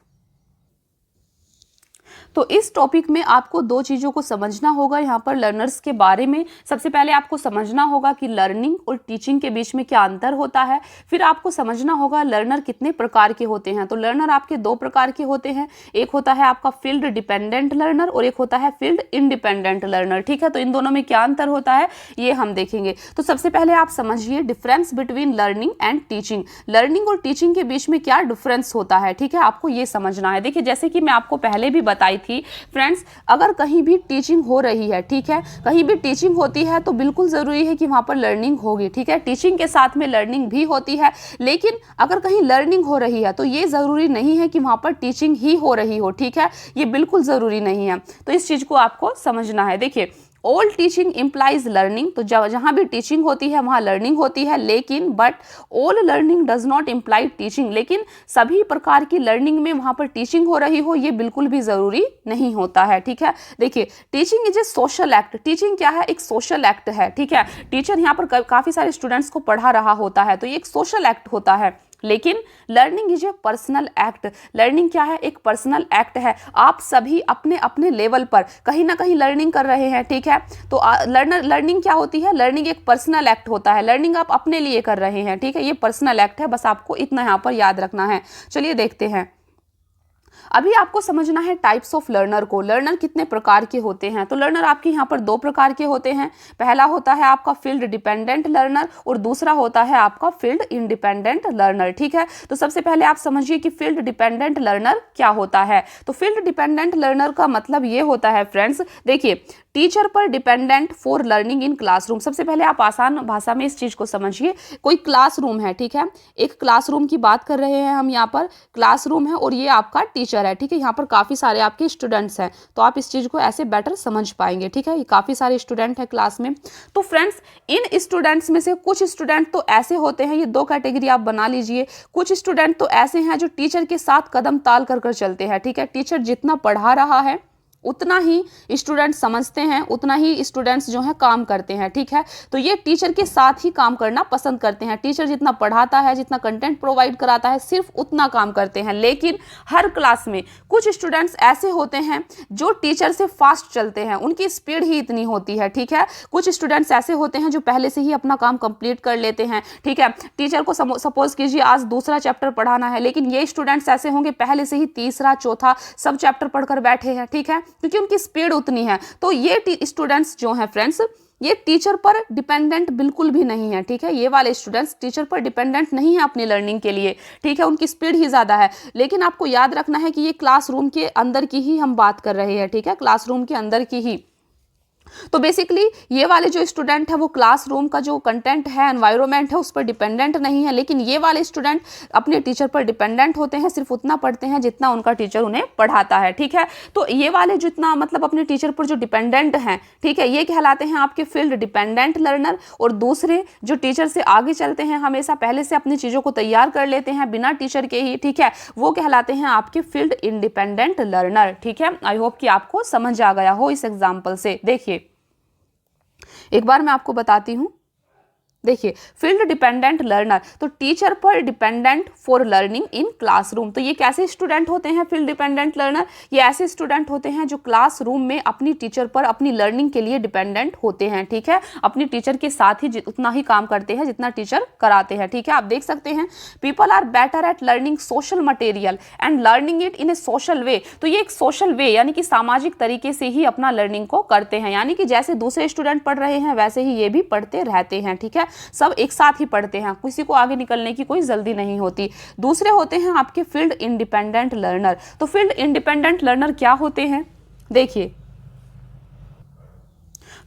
तो इस टॉपिक में आपको दो चीज़ों को समझना होगा यहाँ पर लर्नर्स के बारे में। सबसे पहले आपको समझना होगा कि लर्निंग और टीचिंग के बीच में क्या अंतर होता है। फिर आपको समझना होगा लर्नर कितने प्रकार के होते हैं। तो लर्नर आपके दो प्रकार के होते हैं, एक होता है आपका फील्ड डिपेंडेंट लर्नर और एक होता है फील्ड इंडिपेंडेंट लर्नर, ठीक है। तो इन दोनों में क्या अंतर होता है ये हम देखेंगे। तो सबसे पहले आप समझिए difference between learning and teaching. Learning और टीचिंग के बीच में क्या डिफरेंस होता है, ठीक है, आपको ये समझना है। देखिए जैसे कि मैं आपको पहले भी बताई थी फ्रेंड्स, अगर कहीं भी टीचिंग हो रही है, ठीक है, कहीं भी टीचिंग होती है तो बिल्कुल ज़रूरी है कि वहाँ पर लर्निंग होगी, ठीक है। टीचिंग के साथ में लर्निंग भी होती है, लेकिन अगर कहीं लर्निंग हो रही है तो ये ज़रूरी नहीं है कि वहाँ पर टीचिंग ही हो रही हो, ठीक है, ये बिल्कुल ज़रूरी नहीं है। तो इस चीज़ को आपको समझना है। देखिए ऑल टीचिंग इम्प्लाइज लर्निंग, तो जहाँ भी टीचिंग होती है वहाँ लर्निंग होती है, लेकिन but all learning does not imply teaching, लेकिन सभी प्रकार की लर्निंग में वहाँ पर टीचिंग हो रही हो ये बिल्कुल भी ज़रूरी नहीं होता है। ठीक है, देखिए teaching is a social act, teaching क्या है, एक सोशल एक्ट है। ठीक है, टीचर यहाँ पर काफ़ी सारे स्टूडेंट्स को पढ़ा रहा होता है, तो ये एक सोशल एक्ट होता है। लेकिन learning is a personal act, learning क्या है, एक पर्सनल एक्ट है। आप सभी अपने अपने लेवल पर कहीं ना कहीं लर्निंग कर रहे हैं। ठीक है, तो लर्निंग क्या होती है, लर्निंग एक पर्सनल एक्ट होता है, लर्निंग आप अपने लिए कर रहे हैं। ठीक है, ये पर्सनल एक्ट है, बस आपको इतना यहाँ पर याद रखना है। चलिए देखते हैं, अभी आपको समझना है टाइप्स ऑफ लर्नर को, लर्नर कितने प्रकार के होते हैं। तो लर्नर आपके यहाँ पर दो प्रकार के होते हैं, पहला होता है आपका फील्ड डिपेंडेंट लर्नर और दूसरा होता है आपका फील्ड इंडिपेंडेंट लर्नर। ठीक है, तो सबसे पहले आप समझिए कि फील्ड डिपेंडेंट लर्नर क्या होता है। तो फील्ड डिपेंडेंट लर्नर का मतलब ये होता है फ्रेंड्स, देखिए टीचर पर dependent for learning in classroom. सबसे पहले आप आसान भाषा में इस चीज को समझिए, कोई क्लासरूम है, ठीक है, एक क्लासरूम की बात कर रहे हैं हम, यहाँ पर क्लासरूम है और ये आपका टीचर है। ठीक है, यहाँ पर काफी सारे आपके स्टूडेंट्स हैं, तो आप इस चीज को ऐसे बेटर समझ पाएंगे। ठीक है, काफी सारे स्टूडेंट है क्लास में। तो फ्रेंड्स इन स्टूडेंट्स में से कुछ स्टूडेंट तो ऐसे होते हैं, ये दो कैटेगरी आप बना लीजिए, कुछ स्टूडेंट तो ऐसे हैं जो टीचर के साथ कदम ताल कर चलते हैं। ठीक है, टीचर जितना पढ़ा रहा है उतना ही स्टूडेंट्स समझते हैं, उतना ही स्टूडेंट्स जो है काम करते हैं। ठीक है, तो ये टीचर के साथ ही काम करना पसंद करते हैं, टीचर जितना पढ़ाता है, जितना कंटेंट प्रोवाइड कराता है, सिर्फ उतना काम करते हैं। लेकिन हर क्लास में कुछ स्टूडेंट्स ऐसे होते हैं जो टीचर से फास्ट चलते हैं, उनकी स्पीड ही इतनी होती है। ठीक है, कुछ स्टूडेंट्स ऐसे होते हैं जो पहले से ही अपना काम कंप्लीट कर लेते हैं। ठीक है, टीचर को सपोज कीजिए आज दूसरा चैप्टर पढ़ाना है, लेकिन ये स्टूडेंट्स ऐसे होंगे पहले से ही तीसरा चौथा सब चैप्टर पढ़कर बैठे हैं। ठीक है, क्योंकि उनकी स्पीड उतनी है। तो ये स्टूडेंट्स जो हैं फ्रेंड्स, ये टीचर पर डिपेंडेंट बिल्कुल भी नहीं है। ठीक है, ये वाले स्टूडेंट्स टीचर पर डिपेंडेंट नहीं है अपनी लर्निंग के लिए। ठीक है, उनकी स्पीड ही ज़्यादा है। लेकिन आपको याद रखना है कि ये क्लासरूम के अंदर की ही हम बात कर रहे हैं। ठीक है, क्लासरूम के अंदर की ही। तो बेसिकली ये वाले जो स्टूडेंट है वो क्लासरूम का जो कंटेंट है, एनवायरनमेंट है, उस पर डिपेंडेंट नहीं है। लेकिन ये वाले स्टूडेंट अपने टीचर पर डिपेंडेंट होते हैं, सिर्फ उतना पढ़ते हैं जितना उनका टीचर उन्हें पढ़ाता है। ठीक है, तो ये वाले जितना मतलब अपने टीचर पर जो डिपेंडेंट हैं, ठीक है, ये कहलाते हैं आपके फील्ड डिपेंडेंट लर्नर। और दूसरे जो टीचर से आगे चलते हैं, हमेशा पहले से अपनी चीज़ों को तैयार कर लेते हैं बिना टीचर के ही, ठीक है, वो कहलाते हैं आपके फील्ड इंडिपेंडेंट लर्नर। ठीक है, आई होप कि आपको समझ आ गया हो इस एग्जाम्पल से। देखिए एक बार मैं आपको बताती हूं, देखिए फील्ड डिपेंडेंट लर्नर, तो टीचर पर dependent for learning in classroom. तो ये कैसे स्टूडेंट होते हैं फील्ड डिपेंडेंट लर्नर, ये ऐसे स्टूडेंट होते हैं जो क्लासरूम में अपनी टीचर पर अपनी लर्निंग के लिए डिपेंडेंट होते हैं। ठीक है, अपनी टीचर के साथ ही उतना ही काम करते हैं जितना टीचर कराते हैं। ठीक है, आप देख सकते हैं people are better at learning social material and learning it in a social way. तो ये एक सोशल वे यानी कि सामाजिक तरीके से ही अपना लर्निंग को करते हैं, यानी कि जैसे दूसरे स्टूडेंट पढ़ रहे हैं वैसे ही ये भी पढ़ते रहते हैं। ठीक है, सब एक साथ ही पढ़ते हैं, किसी को आगे निकलने की कोई जल्दी नहीं होती। दूसरे होते हैं आपके फील्ड इंडिपेंडेंट लर्नर। तो फील्ड इंडिपेंडेंट लर्नर क्या होते हैं, देखिए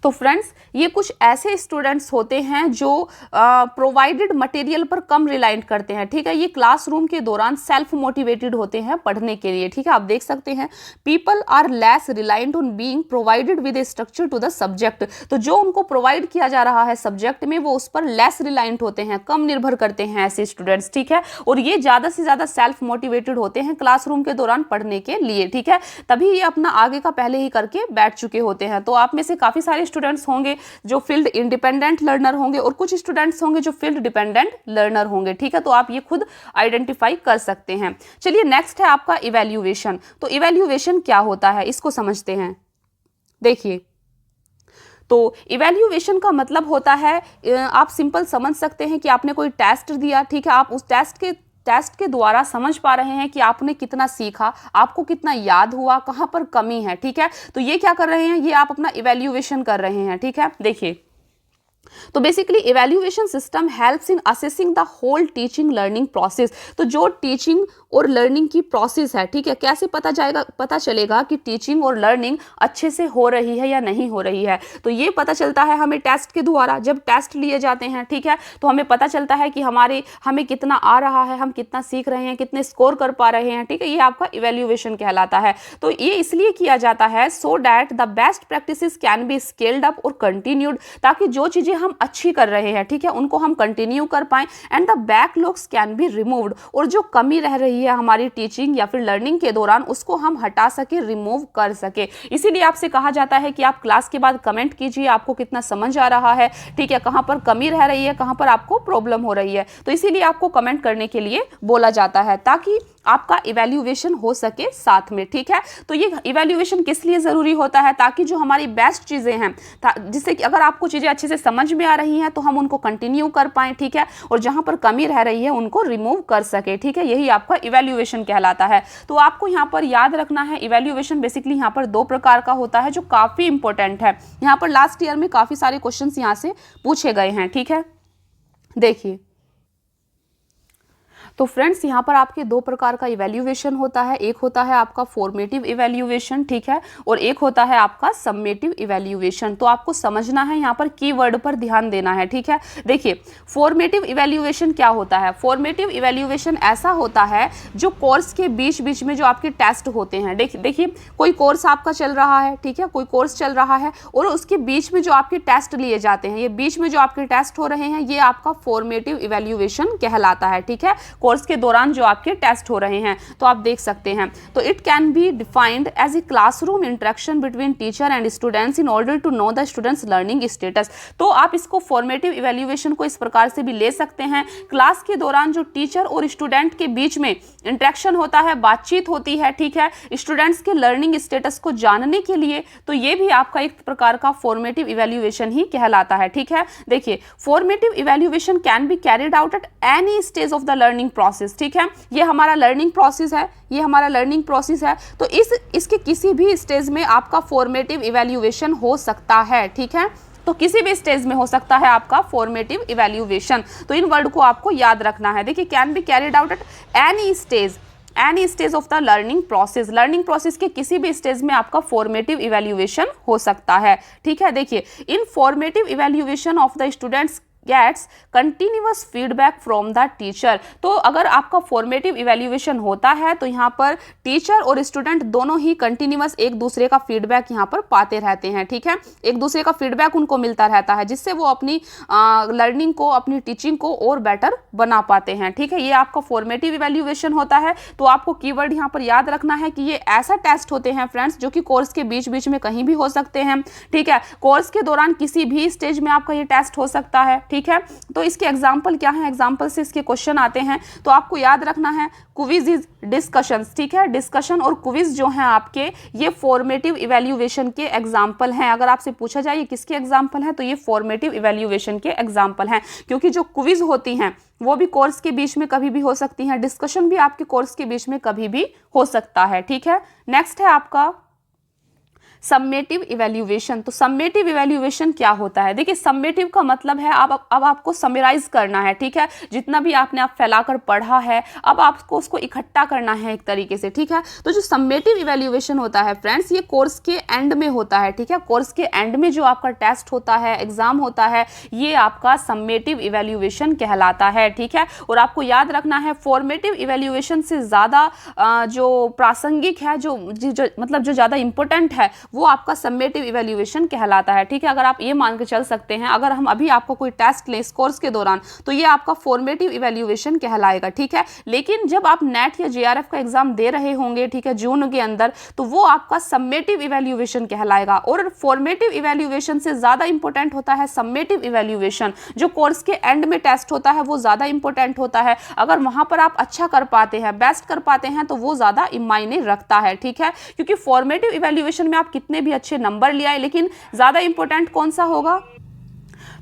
तो फ्रेंड्स ये कुछ ऐसे स्टूडेंट्स होते हैं जो प्रोवाइडेड मटेरियल पर कम रिलायंट करते हैं। ठीक है, ये क्लासरूम के दौरान सेल्फ मोटिवेटेड होते हैं पढ़ने के लिए। ठीक है, आप देख सकते हैं people are less reliant on being provided with a structure to the subject. तो जो उनको प्रोवाइड किया जा रहा है सब्जेक्ट में वो उस पर लेस रिलायंट होते हैं, कम निर्भर करते हैं ऐसे स्टूडेंट्स। ठीक है, और ये ज़्यादा से ज़्यादा सेल्फ मोटिवेटेड होते हैं क्लासरूम के दौरान पढ़ने के लिए। ठीक है, तभी ये अपना आगे का पहले ही करके बैठ चुके होते हैं। तो आप में से काफ़ी सारे स्टूडेंट्स होंगे जो फील्ड इंडिपेंडेंट लर्नर होंगे और कुछ स्टूडेंट्स होंगे जो फील्ड डिपेंडेंट लर्नर होंगे। ठीक है, तो आप ये खुद आइडेंटिफाई कर सकते हैं। चलिए नेक्स्ट है आपका इवैल्यूएशन। तो इवैल्यूएशन क्या होता है इसको समझते हैं। देखिए तो इवैल्यूएशन का मतलब होता है, आप सिंपल समझ सकते हैं कि आपने कोई टेस्ट दिया। ठीक है, आप उस टेस्ट के द्वारा समझ पा रहे हैं कि आपने कितना सीखा, आपको कितना याद हुआ, कहाँ पर कमी है। ठीक है, तो ये क्या कर रहे हैं, ये आप अपना इवैल्यूएशन कर रहे हैं। ठीक है, देखिए तो basically evaluation system helps in assessing the whole teaching learning process. तो जो टीचिंग और लर्निंग की प्रोसेस है, ठीक है, कैसे पता चलेगा कि टीचिंग और लर्निंग अच्छे से हो रही है या नहीं हो रही है। तो ये पता चलता है हमें टेस्ट के द्वारा। जब टेस्ट लिए जाते हैं, ठीक है, तो हमें पता चलता है कि हमें कितना आ रहा है, हम कितना सीख रहे हैं, कितने स्कोर कर पा रहे हैं, ठीक है। ये आपका इवैल्यूएशन कहलाता है। तो ये इसलिए किया जाता है so that the best practices can be scaled up और कंटिन्यूड, ताकि जो चीजें हम अच्छी कर रहे हैं, ठीक है, उनको हम कंटिन्यू कर पाएं, and the backlogs can be removed, और जो कमी रह रही है हमारी टीचिंग या फिर लर्निंग के दौरान उसको हम हटा सके, रिमूव कर सके। इसीलिए आपसे कहा जाता है कि आप क्लास के बाद कमेंट कीजिए आपको कितना समझ आ रहा है, ठीक है, कहां पर कमी रह रही है, कहां पर आपको प्रॉब्लम हो रही है। तो इसीलिए आपको कमेंट करने के लिए बोला जाता है ताकि आपका इवैल्यूएशन हो सके साथ में, ठीक है। तो ये इवैल्यूएशन किस लिए जरूरी होता है? ताकि जो हमारी बेस्ट चीजें हैं, जिससे कि अगर आपको चीजें अच्छे से समझ में आ रही हैं तो हम उनको कंटिन्यू कर पाएं, ठीक है, और जहां पर कमी रह रही है उनको रिमूव कर सके, ठीक है। यही आपका इवैल्यूएशन कहलाता है। तो आपको यहाँ पर याद रखना है इवैल्यूएशन बेसिकली यहाँ पर 2 प्रकार का होता है जो काफी इंपॉर्टेंट है। यहाँ पर लास्ट ईयर में काफी सारे क्वेश्चन यहाँ से पूछे गए हैं, ठीक है। देखिए, तो फ्रेंड्स यहाँ पर आपके 2 प्रकार का इवैल्यूएशन होता है। एक होता है आपका फॉर्मेटिव इवैल्यूएशन, ठीक है, और एक होता है आपका सम्मेटिव इवैल्यूएशन। तो आपको समझना है, यहाँ पर कीवर्ड पर ध्यान देना है, ठीक है। देखिए, फॉर्मेटिव इवैल्यूएशन क्या होता है? फॉर्मेटिव इवैल्यूएशन ऐसा होता है जो कोर्स के बीच बीच में जो आपके टेस्ट होते हैं। देखिए, कोई कोर्स आपका चल रहा है, ठीक है, कोई कोर्स चल रहा है और उसके बीच में जो आपके टेस्ट लिए जाते हैं, ये बीच में जो आपके टेस्ट हो रहे हैं, ये आपका फॉर्मेटिव इवैल्यूएशन कहलाता है, ठीक है। कोर्स के दौरान जो आपके टेस्ट हो रहे हैं, तो आप देख सकते हैं। तो it can be defined as a classroom interaction between teacher and students in order to know the students learning status. तो आप इसको फॉर्मेटिव इवैल्यूएशन को इस प्रकार से भी ले सकते हैं, क्लास के दौरान जो टीचर और स्टूडेंट के बीच में इंटरेक्शन होता है, बातचीत होती है, ठीक है, स्टूडेंट्स के लर्निंग स्टेटस को जानने के लिए, तो ये भी आपका एक प्रकार का फॉर्मेटिव इवैल्यूएशन ही कहलाता है, ठीक है। देखिए, formative evaluation can be carried out at any stage of the learning process, ठीक है। ये हमारा लर्निंग प्रोसेस है, ये हमारा लर्निंग प्रोसेस है। तो इसके किसी भी स्टेज में आपका फॉर्मेटिव इवैल्यूएशन हो सकता है, ठीक है। तो किसी भी स्टेज में हो सकता है आपका फॉर्मेटिव इवैल्यूएशन। तो इन वर्ड को आपको याद रखना है। देखिए, can be carried out at any stage of the learning process के किसी भी स्टेज में आपका फॉर्मेटिव इवैल्यूएशन हो सकता है, ठीक है। देखिए, in formative evaluation of the students gets continuous feedback from the teacher. तो अगर आपका फॉर्मेटिव इवैल्यूएशन होता है तो यहाँ पर टीचर और स्टूडेंट दोनों ही कंटिन्यूअस एक दूसरे का फीडबैक यहाँ पर पाते रहते हैं, ठीक है। एक दूसरे का फीडबैक उनको मिलता रहता है, जिससे वो अपनी लर्निंग को, अपनी टीचिंग को और बेटर बना पाते हैं, ठीक है। ये आपका फॉर्मेटिव इवैल्यूएशन होता है। तो आपको कीवर्ड यहाँ पर याद रखना है कि ये ऐसा टेस्ट होते हैं फ्रेंड्स जो कि कोर्स के बीच बीच में कहीं भी हो सकते हैं, ठीक है। कोर्स के दौरान किसी भी स्टेज में आपका ये टेस्ट हो सकता है, ठीक है। तो इसके एग्जाम्पल क्या है? एग्जाम्पल से इसके क्वेश्चन आते हैं। तो आपको याद रखना है क्विज इज डिस्कशंस, ठीक है। डिस्कशन और क्विज जो हैं आपके, ये फॉर्मेटिव इवैल्यूएशन के एग्जाम्पल हैं। अगर आपसे पूछा जाए ये किसके एग्जाम्पल हैं, तो ये फॉर्मेटिव इवैल्यूएशन के एग्जाम्पल हैं, क्योंकि जो क्विज होती हैं वो भी कोर्स के बीच में कभी भी हो सकती हैं, डिस्कशन भी आपके कोर्स के बीच में कभी भी हो सकता है, ठीक है। नेक्स्ट है आपका सम्मेटिव इवैल्यूएशन। तो सम्मेटिव इवैल्यूएशन क्या होता है? देखिए, सम्मेटिव का मतलब है अब आपको समराइज करना है, ठीक है। जितना भी आपने आप फैलाकर पढ़ा है, अब आपको उसको इकट्ठा करना है एक तरीके से, ठीक है। तो जो सम्मेटिव इवैल्यूएशन होता है फ्रेंड्स, ये कोर्स के एंड में होता है, ठीक है। कोर्स के एंड में जो आपका टेस्ट होता है, एग्जाम होता है, ये आपका सम्मेटिव इवैल्यूएशन कहलाता है, ठीक है। और आपको याद रखना है फॉर्मेटिव इवैल्यूएशन से ज़्यादा जो प्रासंगिक है, जो मतलब जो ज़्यादा इंपॉर्टेंट है, वो आपका सम्मेटिव इवैल्यूएशन कहलाता है, ठीक है। अगर आप ये मान के चल सकते हैं, अगर हम अभी आपको कोई टेस्ट लें इस कोर्स के दौरान, तो ये आपका फॉर्मेटिव इवैल्यूएशन कहलाएगा, ठीक है। लेकिन जब आप नेट या जेआरएफ का एग्जाम दे रहे होंगे, ठीक है, जून के अंदर, तो वो आपका सम्मेटिव इवैल्यूएशन कहलाएगा। और फॉर्मेटिव इवैल्यूएशन से ज्यादा इंपॉर्टेंट होता है सम्मेटिव इवैल्यूएशन। जो कोर्स के एंड में टेस्ट होता है वो ज्यादा इंपॉर्टेंट होता है। अगर वहां पर आप अच्छा कर पाते हैं, बेस्ट कर पाते हैं, तो वो ज्यादा मायने रखता है, ठीक है। क्योंकि फॉर्मेटिव इवैल्यूएशन में आप कितने भी अच्छे नंबर ले आए, लेकिन ज्यादा इंपॉर्टेंट कौन सा होगा?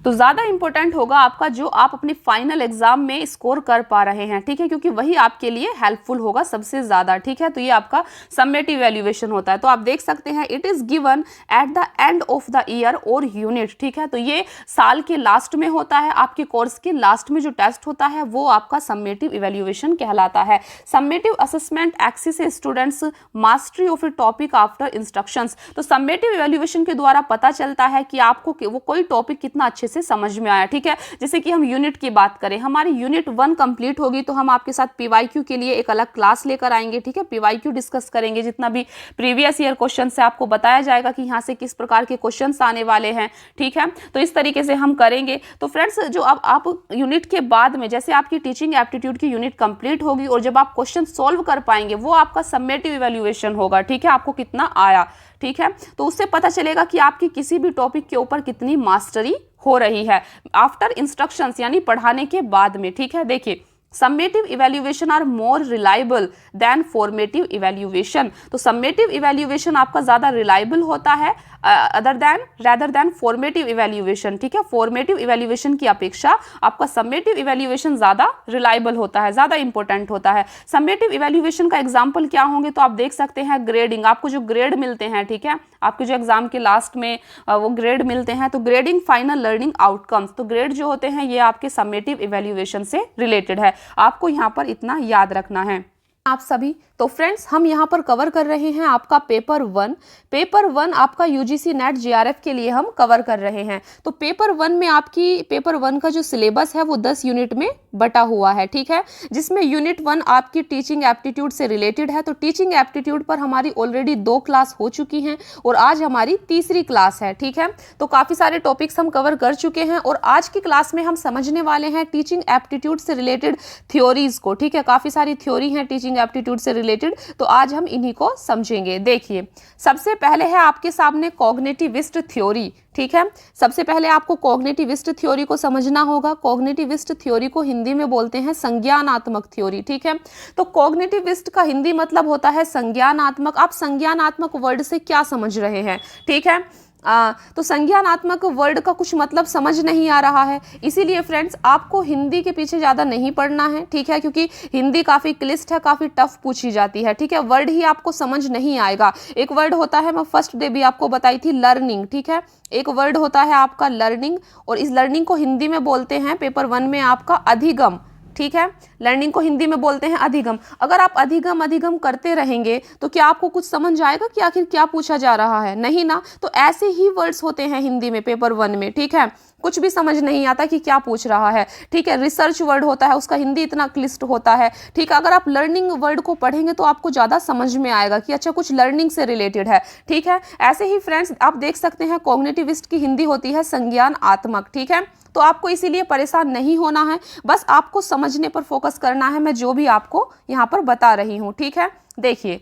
तो ज़्यादा इंपॉर्टेंट होगा आपका जो आप अपनी फाइनल एग्जाम में स्कोर कर पा रहे हैं, ठीक है, क्योंकि वही आपके लिए हेल्पफुल होगा सबसे ज़्यादा, ठीक है। तो ये आपका समेटिव इवैल्यूएशन होता है। तो आप देख सकते हैं it is given at the end of the year और यूनिट, ठीक है। तो ये साल के लास्ट में होता है, आपके कोर्स के लास्ट में जो टेस्ट होता है वो आपका समेटिव इवैल्यूएशन कहलाता है। Summative assessment axis students mastery of A topic after instructions. तो समेटिव इवैल्यूएशन के द्वारा पता चलता है कि आपको वो कोई टॉपिक कितना अच्छे से समझ में आया, ठीक है। जैसे कि हम यूनिट की बात करें, हमारी यूनिट 1 कंप्लीट होगी तो हम आपके साथ पीवाईक्यू के लिए एक अलग क्लास लेकर आएंगे, ठीक है। पीवाईक्यू डिस्कस करेंगे, जितना भी प्रीवियस ईयर क्वेश्चन से आपको बताया जाएगा कि यहाँ से किस प्रकार के क्वेश्चंस आने वाले हैं, ठीक है। तो इस तरीके से हम करेंगे। तो फ्रेंड्स, जो अब आप यूनिट के बाद में जैसे आपकी टीचिंग एप्टीट्यूड की यूनिट कंप्लीट होगी और जब आप क्वेश्चन सॉल्व कर पाएंगे वो आपका समेटिव इवैल्यूएशन होगा, ठीक है। आपको कितना आया, ठीक है। तो उससे पता चलेगा कि आपकी किसी भी टॉपिक के ऊपर कितनी मास्टरी हो रही है आफ्टर इंस्ट्रक्शंस, यानी पढ़ाने के बाद में, ठीक है। देखिए, summative evaluation are more reliable than formative evaluation. तो समेटिव इवैल्यूएशन आपका ज़्यादा रिलायबल होता है रेदर देन फॉर्मेटिव इवैल्यूएशन, ठीक है। फॉर्मेटिव इवैल्यूएशन की अपेक्षा आपका समेटिव इवैल्यूएशन ज़्यादा रिलायबल होता है, ज़्यादा इंपॉर्टेंट होता है। समेटिव इवैल्यूएशन का एग्जाम्पल क्या होंगे, तो आप देख सकते हैं ग्रेडिंग, आपको जो ग्रेड मिलते हैं, ठीक है, आपके जो एग्जाम के लास्ट में वो ग्रेड मिलते हैं। तो ग्रेडिंग फाइनल लर्निंग आउटकम्स, तो ग्रेड जो होते हैं ये आपके समेटिव इवैल्यूएशन से रिलेटेड है। आपको यहाँ पर इतना याद रखना है आप सभी। तो फ्रेंड्स, हम यहाँ पर कवर कर रहे हैं आपका पेपर 1। पेपर 1 आपका यूजीसी नेट जेआरएफ के लिए हम कवर कर रहे हैं। तो पेपर 1 में आपकी पेपर 1 का जो सिलेबस है वो 10 यूनिट में बटा हुआ है, ठीक है, जिसमें यूनिट 1 आपकी टीचिंग एप्टीट्यूड से रिलेटेड है। तो टीचिंग एप्टीट्यूड पर हमारी ऑलरेडी 2 क्लास हो चुकी हैं और आज हमारी तीसरी क्लास है, ठीक है। तो काफ़ी सारे टॉपिक्स हम कवर कर चुके हैं और आज की क्लास में हम समझने वाले हैं टीचिंग एप्टीट्यूड से रिलेटेड थ्योरीज को, ठीक है। काफ़ी सारी थ्योरी हैं टीचिंग एप्टीट्यूड से रिलेटेड, तो आज हम इन्हीं को समझेंगे। देखिए, सबसे पहले है आपके सामने कॉग्निटिविस्ट थ्योरी, ठीक है। सबसे पहले आपको कॉग्निटिविस्ट थ्योरी को समझना होगा। कॉग्निटिविस्ट थ्योरी को हिंदी में बोलते हैं संज्ञानात्मक थ्योरी, ठीक है। तो कॉग्निटिविस्ट का हिंदी मतलब होता है संज्ञानात्मक। आप संज्ञानात्मक वर्ड से क्या समझ रहे हैं, ठीक है। तो संज्ञानात्मक वर्ड का कुछ मतलब समझ नहीं आ रहा है, इसीलिए फ्रेंड्स आपको हिंदी के पीछे ज़्यादा नहीं पढ़ना है, ठीक है, क्योंकि हिंदी काफ़ी क्लिष्ट है, काफ़ी टफ पूछी जाती है, ठीक है। वर्ड ही आपको समझ नहीं आएगा। एक वर्ड होता है, मैं फर्स्ट डे भी आपको बताई थी, लर्निंग, ठीक है। एक वर्ड होता है आपका लर्निंग, और इस लर्निंग को हिंदी में बोलते हैं पेपर 1 में आपका अधिगम, ठीक है। लर्निंग को हिंदी में बोलते हैं अधिगम। अगर आप अधिगम करते रहेंगे तो क्या आपको कुछ समझ आएगा कि आखिर क्या पूछा जा रहा है? नहीं ना। तो ऐसे ही वर्ड्स होते हैं हिंदी में पेपर 1 में, ठीक है। कुछ भी समझ नहीं आता कि क्या पूछ रहा है, ठीक है। रिसर्च वर्ड होता है, उसका हिंदी इतना क्लिष्ट होता है, ठीक है। अगर आप लर्निंग वर्ड को पढ़ेंगे तो आपको ज़्यादा समझ में आएगा कि अच्छा कुछ लर्निंग से रिलेटेड है, ठीक है। ऐसे ही फ्रेंड्स आप देख सकते हैं कॉग्निटिविस्ट की हिंदी होती है संज्ञानात्मक, ठीक है। तो आपको इसीलिए परेशान नहीं होना है, बस आपको समझने पर फोकस करना है, मैं जो भी आपको यहाँ पर बता रही हूँ, ठीक है। देखिए,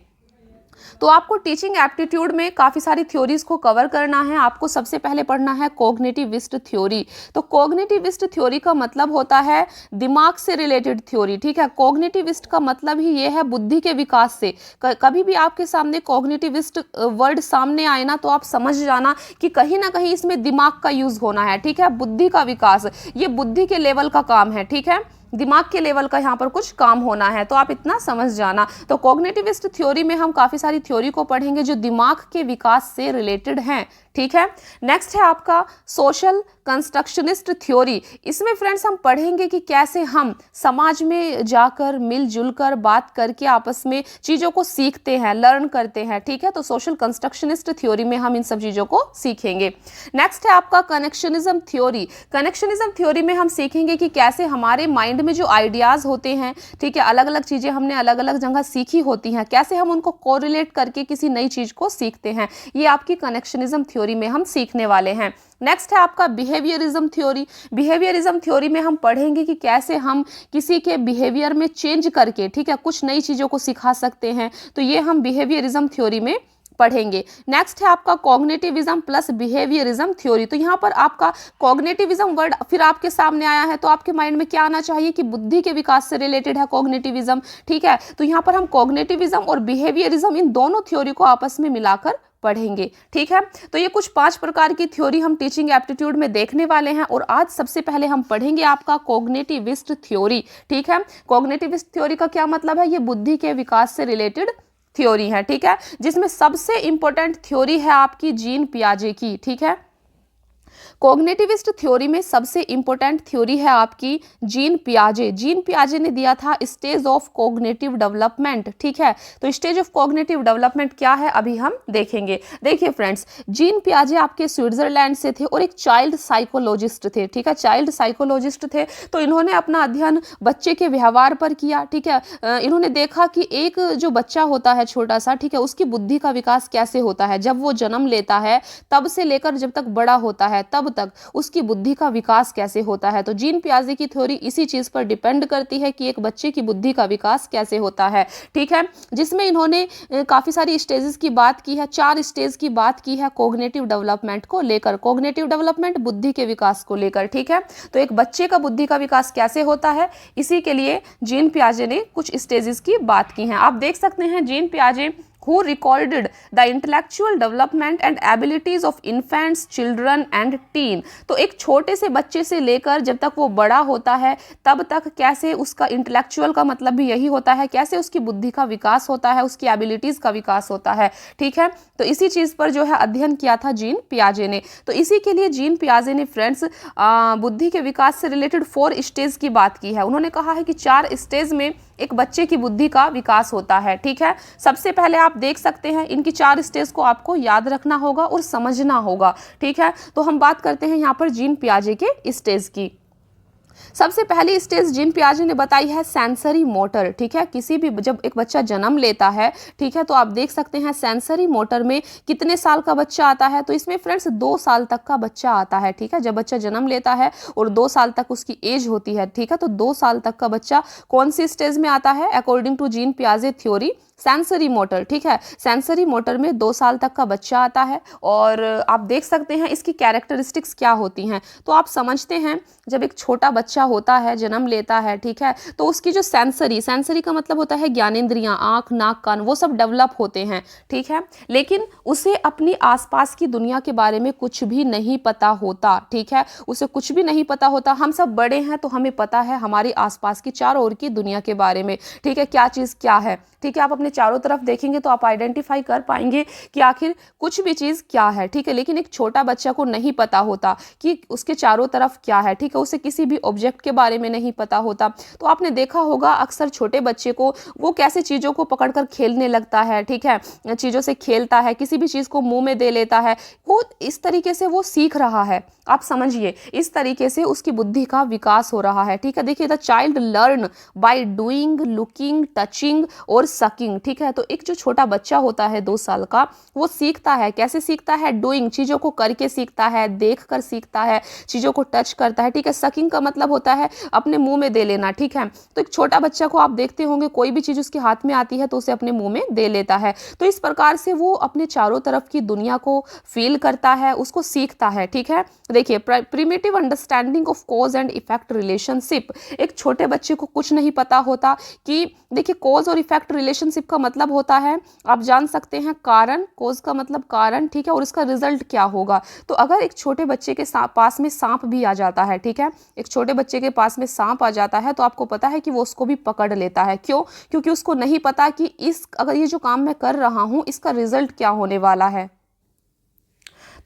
तो आपको टीचिंग एप्टीट्यूड में काफ़ी सारी थ्योरीज को कवर करना है। आपको सबसे पहले पढ़ना है कॉग्निटिविस्ट थ्योरी। तो कॉग्निटिविस्ट थ्योरी का मतलब होता है दिमाग से रिलेटेड थ्योरी, ठीक है। कॉग्निटिविस्ट का मतलब ही ये है बुद्धि के विकास से। कभी भी आपके सामने कॉग्निटिविस्ट वर्ड सामने आए ना तो आप समझ जाना कि कहीं ना कहीं इसमें दिमाग का यूज होना है, ठीक है। बुद्धि का विकास, ये बुद्धि के लेवल का काम है, ठीक है। दिमाग के लेवल का यहाँ पर कुछ काम होना है, तो आप इतना समझ जाना। तो कॉग्निटिविस्ट थ्योरी में हम काफ़ी सारी थ्योरी को पढ़ेंगे जो दिमाग के विकास से रिलेटेड हैं, ठीक है। नेक्स्ट है आपका सोशल कंस्ट्रक्शनिस्ट थ्योरी। इसमें फ्रेंड्स हम पढ़ेंगे कि कैसे हम समाज में जाकर मिलजुल कर बात करके आपस में चीज़ों को सीखते हैं, लर्न करते हैं, ठीक है। तो सोशल कंस्ट्रक्शनिस्ट थ्योरी में हम इन सब चीज़ों को सीखेंगे। नेक्स्ट है आपका कनेक्शनिज्म थ्योरी। कनेक्शनिज्म थ्योरी में हम सीखेंगे कि कैसे हमारे माइंड में जो आइडियाज़ होते हैं, ठीक है, अलग अलग चीज़ें हमने अलग अलग जगह सीखी होती हैं, कैसे हम उनको कोरिलेट करके किसी नई चीज़ को सीखते हैं, ये आपकी कनेक्शनिज्म थ्योरी में हम सीखने वाले हैं। नेक्स्ट है आपका बिहेवियरिज्म थ्योरी। बिहेवियरिज्म थ्योरी में हम पढ़ेंगे कि कैसे हम किसी के बिहेवियर में चेंज करके, ठीक है, कुछ नई चीज़ों को सिखा सकते हैं। तो ये हम बिहेवियरिज्म थ्योरी में पढ़ेंगे। नेक्स्ट है आपका कॉग्निटिविज्म प्लस बिहेवियरिज्म थ्योरी। तो यहाँ पर आपका कॉग्निटिविज्म वर्ड फिर आपके सामने आया है तो आपके माइंड में क्या आना चाहिए कि बुद्धि के विकास से रिलेटेड है कॉग्निटिविज्म, ठीक है। तो यहाँ पर हम कॉग्निटिविज्म और बिहेवियरिज्म इन दोनों थ्योरी को आपस में मिलाकर पढ़ेंगे। ठीक है, तो ये कुछ 5 प्रकार की थ्योरी हम टीचिंग एप्टीट्यूड में देखने वाले हैं और आज सबसे पहले हम पढ़ेंगे आपका कॉग्निटिविस्ट थ्योरी। ठीक है, कॉग्निटिविस्ट थ्योरी का क्या मतलब है? ये बुद्धि के विकास से रिलेटेड थ्योरी है। ठीक है, जिसमें सबसे इंपॉर्टेंट थ्योरी है आपकी जीन पियाजे की। ठीक है, कॉग्निटिविस्ट थ्योरी में सबसे इंपॉर्टेंट थ्योरी है आपकी जीन पियाजे। जीन पियाजे ने दिया था स्टेज ऑफ कॉग्निटिव डेवलपमेंट। ठीक है, तो स्टेज ऑफ कॉग्निटिव डेवलपमेंट क्या है अभी हम देखेंगे। देखिए फ्रेंड्स, जीन पियाजे आपके स्विट्जरलैंड से थे और एक चाइल्ड साइकोलॉजिस्ट थे। ठीक है, चाइल्ड साइकोलॉजिस्ट थे। तो इन्होंने अपना अध्ययन बच्चे के व्यवहार पर किया। ठीक है, इन्होंने देखा कि एक जो बच्चा होता है छोटा सा, ठीक है, उसकी बुद्धि का विकास कैसे होता है जब वो जन्म लेता है, तब से लेकर जब तक बड़ा होता है तब तक उसकी बुद्धि का विकास कैसे होता है। तो जीन पियाजे की थ्योरी इसी चीज पर डिपेंड करती है कि एक बच्चे की बुद्धि का विकास कैसे होता है। ठीक है, जिसमें इन्होंने काफी सारी स्टेजेस की बात की है, 4 स्टेज की बात की है कॉग्निटिव डेवलपमेंट को लेकर। कॉग्निटिव डेवलपमेंट बुद्धि के विकास को लेकर। ठीक है, तो एक बच्चे का बुद्धि का विकास कैसे होता है, इसी के लिए जीन पियाजे ने कुछ स्टेजेस की बात की है। आप देख सकते हैं gene पियाजे who recorded the intellectual development and abilities of infants, children and teen। तो एक छोटे से बच्चे से लेकर जब तक वो बड़ा होता है तब तक कैसे उसका इंटेलेक्चुअल का मतलब भी यही होता है, कैसे उसकी बुद्धि का विकास होता है, उसकी एबिलिटीज का विकास होता है। ठीक है, तो इसी चीज पर जो है अध्ययन किया था जीन पियाजे ने। तो इसी के लिए जीन पियाजे ने फ्रेंड्स बुद्धि के विकास से रिलेटेड 4 स्टेज की बात की है। उन्होंने कहा है कि 4 स्टेज में एक बच्चे की बुद्धि का विकास होता है। ठीक है, सबसे पहले आप देख सकते हैं इनकी 4 स्टेज को आपको याद रखना होगा और समझना होगा। ठीक है, तो हम बात करते हैं यहाँ पर जीन पियाजे के स्टेज की। सबसे पहली स्टेज जीन पियाजे ने बताई है सेंसरी मोटर। ठीक है, किसी भी जब एक बच्चा जन्म लेता है, ठीक है, तो आप देख सकते हैं सेंसरी मोटर में कितने साल का बच्चा आता है। तो इसमें फ्रेंड्स 2 साल तक का बच्चा आता है। ठीक है, जब बच्चा जन्म लेता है और 2 साल तक उसकी एज होती है। ठीक है, तो 2 साल तक का बच्चा कौन सी स्टेज में आता है अकॉर्डिंग टू जीन पियाजे थ्योरी? Sensory motor. ठीक है, सेंसरी मोटर में 2 साल तक का बच्चा आता है और आप देख सकते हैं इसकी कैरेक्टरिस्टिक्स क्या होती हैं। तो आप समझते हैं जब एक छोटा बच्चा होता है, जन्म लेता है, ठीक है, तो उसकी जो सेंसरी का मतलब होता है ज्ञानेंद्रियां, आंख, नाक, कान, वो सब डेवलप होते हैं। ठीक है, लेकिन उसे अपनी आसपास की दुनिया के बारे में कुछ भी नहीं पता होता। ठीक है, उसे कुछ भी नहीं पता होता। हम सब बड़े हैं तो हमें पता है हमारी आसपास की चारों ओर की दुनिया के बारे में। ठीक है, क्या चीज़ क्या है। ठीक है, आप अपने चारों तरफ देखेंगे तो आप आइडेंटिफाई कर पाएंगे कि आखिर कुछ भी चीज़ क्या है। ठीक है, लेकिन एक छोटा बच्चा को नहीं पता होता कि उसके चारों तरफ क्या है। ठीक है, उसे किसी भी ऑब्जेक्ट के बारे में नहीं पता होता। तो आपने देखा होगा अक्सर छोटे बच्चे को वो कैसे चीज़ों को पकड़कर खेलने लगता है। ठीक है, चीज़ों से खेलता है, किसी भी चीज़ को मुंह में दे लेता है। वो इस तरीके से वो सीख रहा है। आप समझिए, इस तरीके से उसकी बुद्धि का विकास हो रहा है। ठीक है, देखिए the child learn by doing, looking, touching और सकिंग। ठीक है, तो एक जो छोटा बच्चा होता है 2 साल का, वो सीखता है। कैसे सीखता है? डूइंग, चीज़ों को करके सीखता है, देख कर सीखता है, चीज़ों को टच करता है। ठीक है, सकिंग का मतलब होता है अपने मुंह में दे लेना। ठीक है, तो एक छोटा बच्चा को आप देखते होंगे कोई भी चीज़ उसके हाथ में आती है तो उसे अपने मुंह में दे लेता है। तो इस प्रकार से वो अपने चारों तरफ की दुनिया को फील करता है, उसको सीखता है। ठीक है, देखिए primitive understanding of cause and effect relationship. एक छोटे बच्चे को कुछ नहीं पता होता कि देखिए कॉज और इफेक्ट रिलेशनशिप का मतलब होता है, आप जान सकते हैं कारण, कॉज का मतलब कारण, ठीक है, और इसका रिजल्ट क्या होगा। तो अगर एक छोटे बच्चे के पास में सांप भी आ जाता है, ठीक है, एक छोटे बच्चे के पास में सांप आ जाता है तो आपको पता है कि वो उसको भी पकड़ लेता है। क्यों? क्योंकि उसको नहीं पता कि अगर ये जो काम मैं कर रहा हूं इसका रिजल्ट क्या होने वाला है।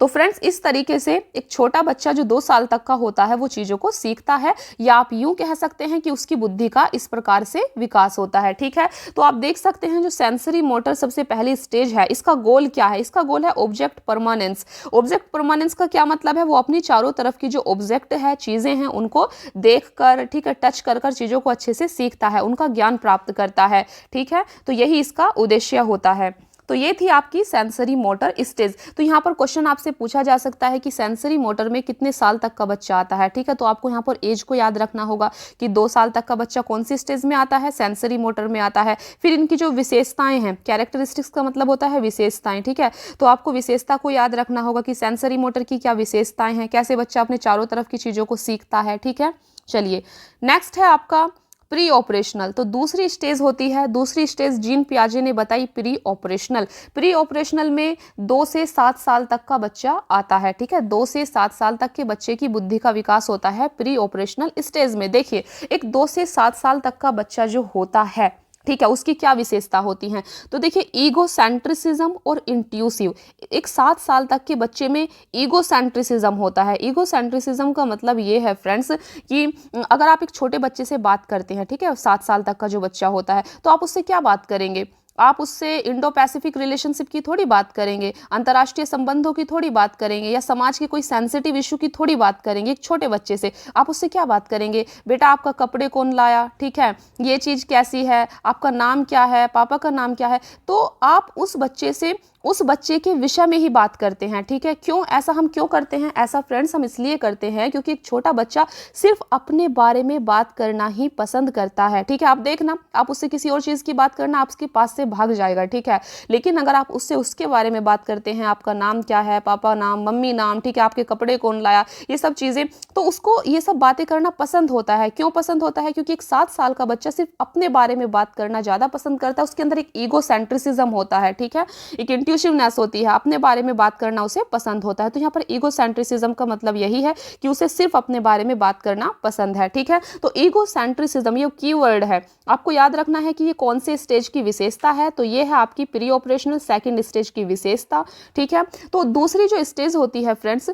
तो फ्रेंड्स, इस तरीके से एक छोटा बच्चा जो 2 साल तक का होता है वो चीज़ों को सीखता है, या आप यूं कह सकते हैं कि उसकी बुद्धि का इस प्रकार से विकास होता है। ठीक है, तो आप देख सकते हैं जो सेंसरी मोटर सबसे पहली स्टेज है, इसका गोल क्या है? इसका गोल है ऑब्जेक्ट परमानेंस। ऑब्जेक्ट परमानेंस का क्या मतलब है? वो अपनी चारों तरफ की जो ऑब्जेक्ट है, चीज़ें हैं, उनको देख कर, ठीक है, टच कर कर चीज़ों को अच्छे से सीखता है, उनका ज्ञान प्राप्त करता है। ठीक है, तो यही इसका उद्देश्य होता है। तो ये थी आपकी सेंसरी मोटर स्टेज। तो यहाँ पर क्वेश्चन आपसे पूछा जा सकता है कि सेंसरी मोटर में कितने साल तक का बच्चा आता है। ठीक है, तो आपको यहाँ पर एज को याद रखना होगा कि 2 साल तक का बच्चा कौन सी स्टेज में आता है? सेंसरी मोटर में आता है। फिर इनकी जो विशेषताएं हैं, कैरेक्टरिस्टिक्स का मतलब होता है विशेषताएं। ठीक है, तो आपको विशेषता को याद रखना होगा कि सेंसरी मोटर की क्या विशेषताएं हैं, कैसे बच्चा अपने चारों तरफ की चीज़ों को सीखता है। ठीक है, चलिए नेक्स्ट है आपका प्री ऑपरेशनल। तो दूसरी स्टेज होती है, दूसरी स्टेज जीन पियाजे ने बताई प्री ऑपरेशनल। प्री ऑपरेशनल में 2 से 7 साल तक का बच्चा आता है, ठीक है। 2 से 7 साल तक के बच्चे की बुद्धि का विकास होता है प्री ऑपरेशनल स्टेज में। देखिए, एक 2 से 7 साल तक का बच्चा जो होता है, ठीक है, उसकी क्या विशेषता होती हैं? तो देखिए, ईगोसेंट्रिसिज्म और इंट्यूसिव। एक 7 साल तक के बच्चे में ईगोसेंट्रिसिज्म होता है। ईगोसेंट्रिसिज्म का मतलब ये है फ्रेंड्स कि अगर आप एक छोटे बच्चे से बात करते हैं, ठीक है, 7 साल तक का जो बच्चा होता है, तो आप उससे क्या बात करेंगे? आप उससे इंडो पैसिफिक रिलेशनशिप की थोड़ी बात करेंगे, अंतर्राष्ट्रीय संबंधों की थोड़ी बात करेंगे, या समाज के कोई सेंसिटिव इशू की थोड़ी बात करेंगे। एक छोटे बच्चे से आप उससे क्या बात करेंगे? बेटा, आपका कपड़े कौन लाया, ठीक है, ये चीज़ कैसी है, आपका नाम क्या है, पापा का नाम क्या है। तो आप उस बच्चे से उस बच्चे के विषय में ही बात करते हैं, ठीक है। क्यों ऐसा हम क्यों करते हैं? ऐसा फ्रेंड्स हम इसलिए करते हैं क्योंकि एक छोटा बच्चा सिर्फ अपने बारे में बात करना ही पसंद करता है, ठीक है। आप देखना, आप उससे किसी और चीज़ की बात करना, आप उसके पास से भाग जाएगा, ठीक है। लेकिन अगर आप उससे उसके बारे में बात करते हैं, आपका नाम क्या है, पापा नाम, मम्मी नाम, ठीक है, आपके कपड़े कौन लाया, ये सब चीज़ें, तो उसको ये सब बातें करना पसंद होता है। क्यों पसंद होता है? क्योंकि एक 7 साल का बच्चा सिर्फ अपने बारे में बात करना ज़्यादा पसंद करता है। उसके अंदर एक ईगोसेंट्रिसिज्म होता है, ठीक है, एक इंट्यूटिवनेस होती है, अपने बारे में बात करना उसे पसंद होता है। तो यहाँ पर ईगोसेंट्रिसिज्म का मतलब यही है कि उसे सिर्फ अपने बारे में बात करना पसंद है, ठीक है। तो ईगोसेंट्रिसिज्म ये कीवर्ड है, आपको याद रखना है कि ये कौन से स्टेज की विशेषता है। तो ये है आपकी प्री ऑपरेशनल सेकंड स्टेज की विशेषता, ठीक है। तो दूसरी जो स्टेज होती है फ्रेंड्स,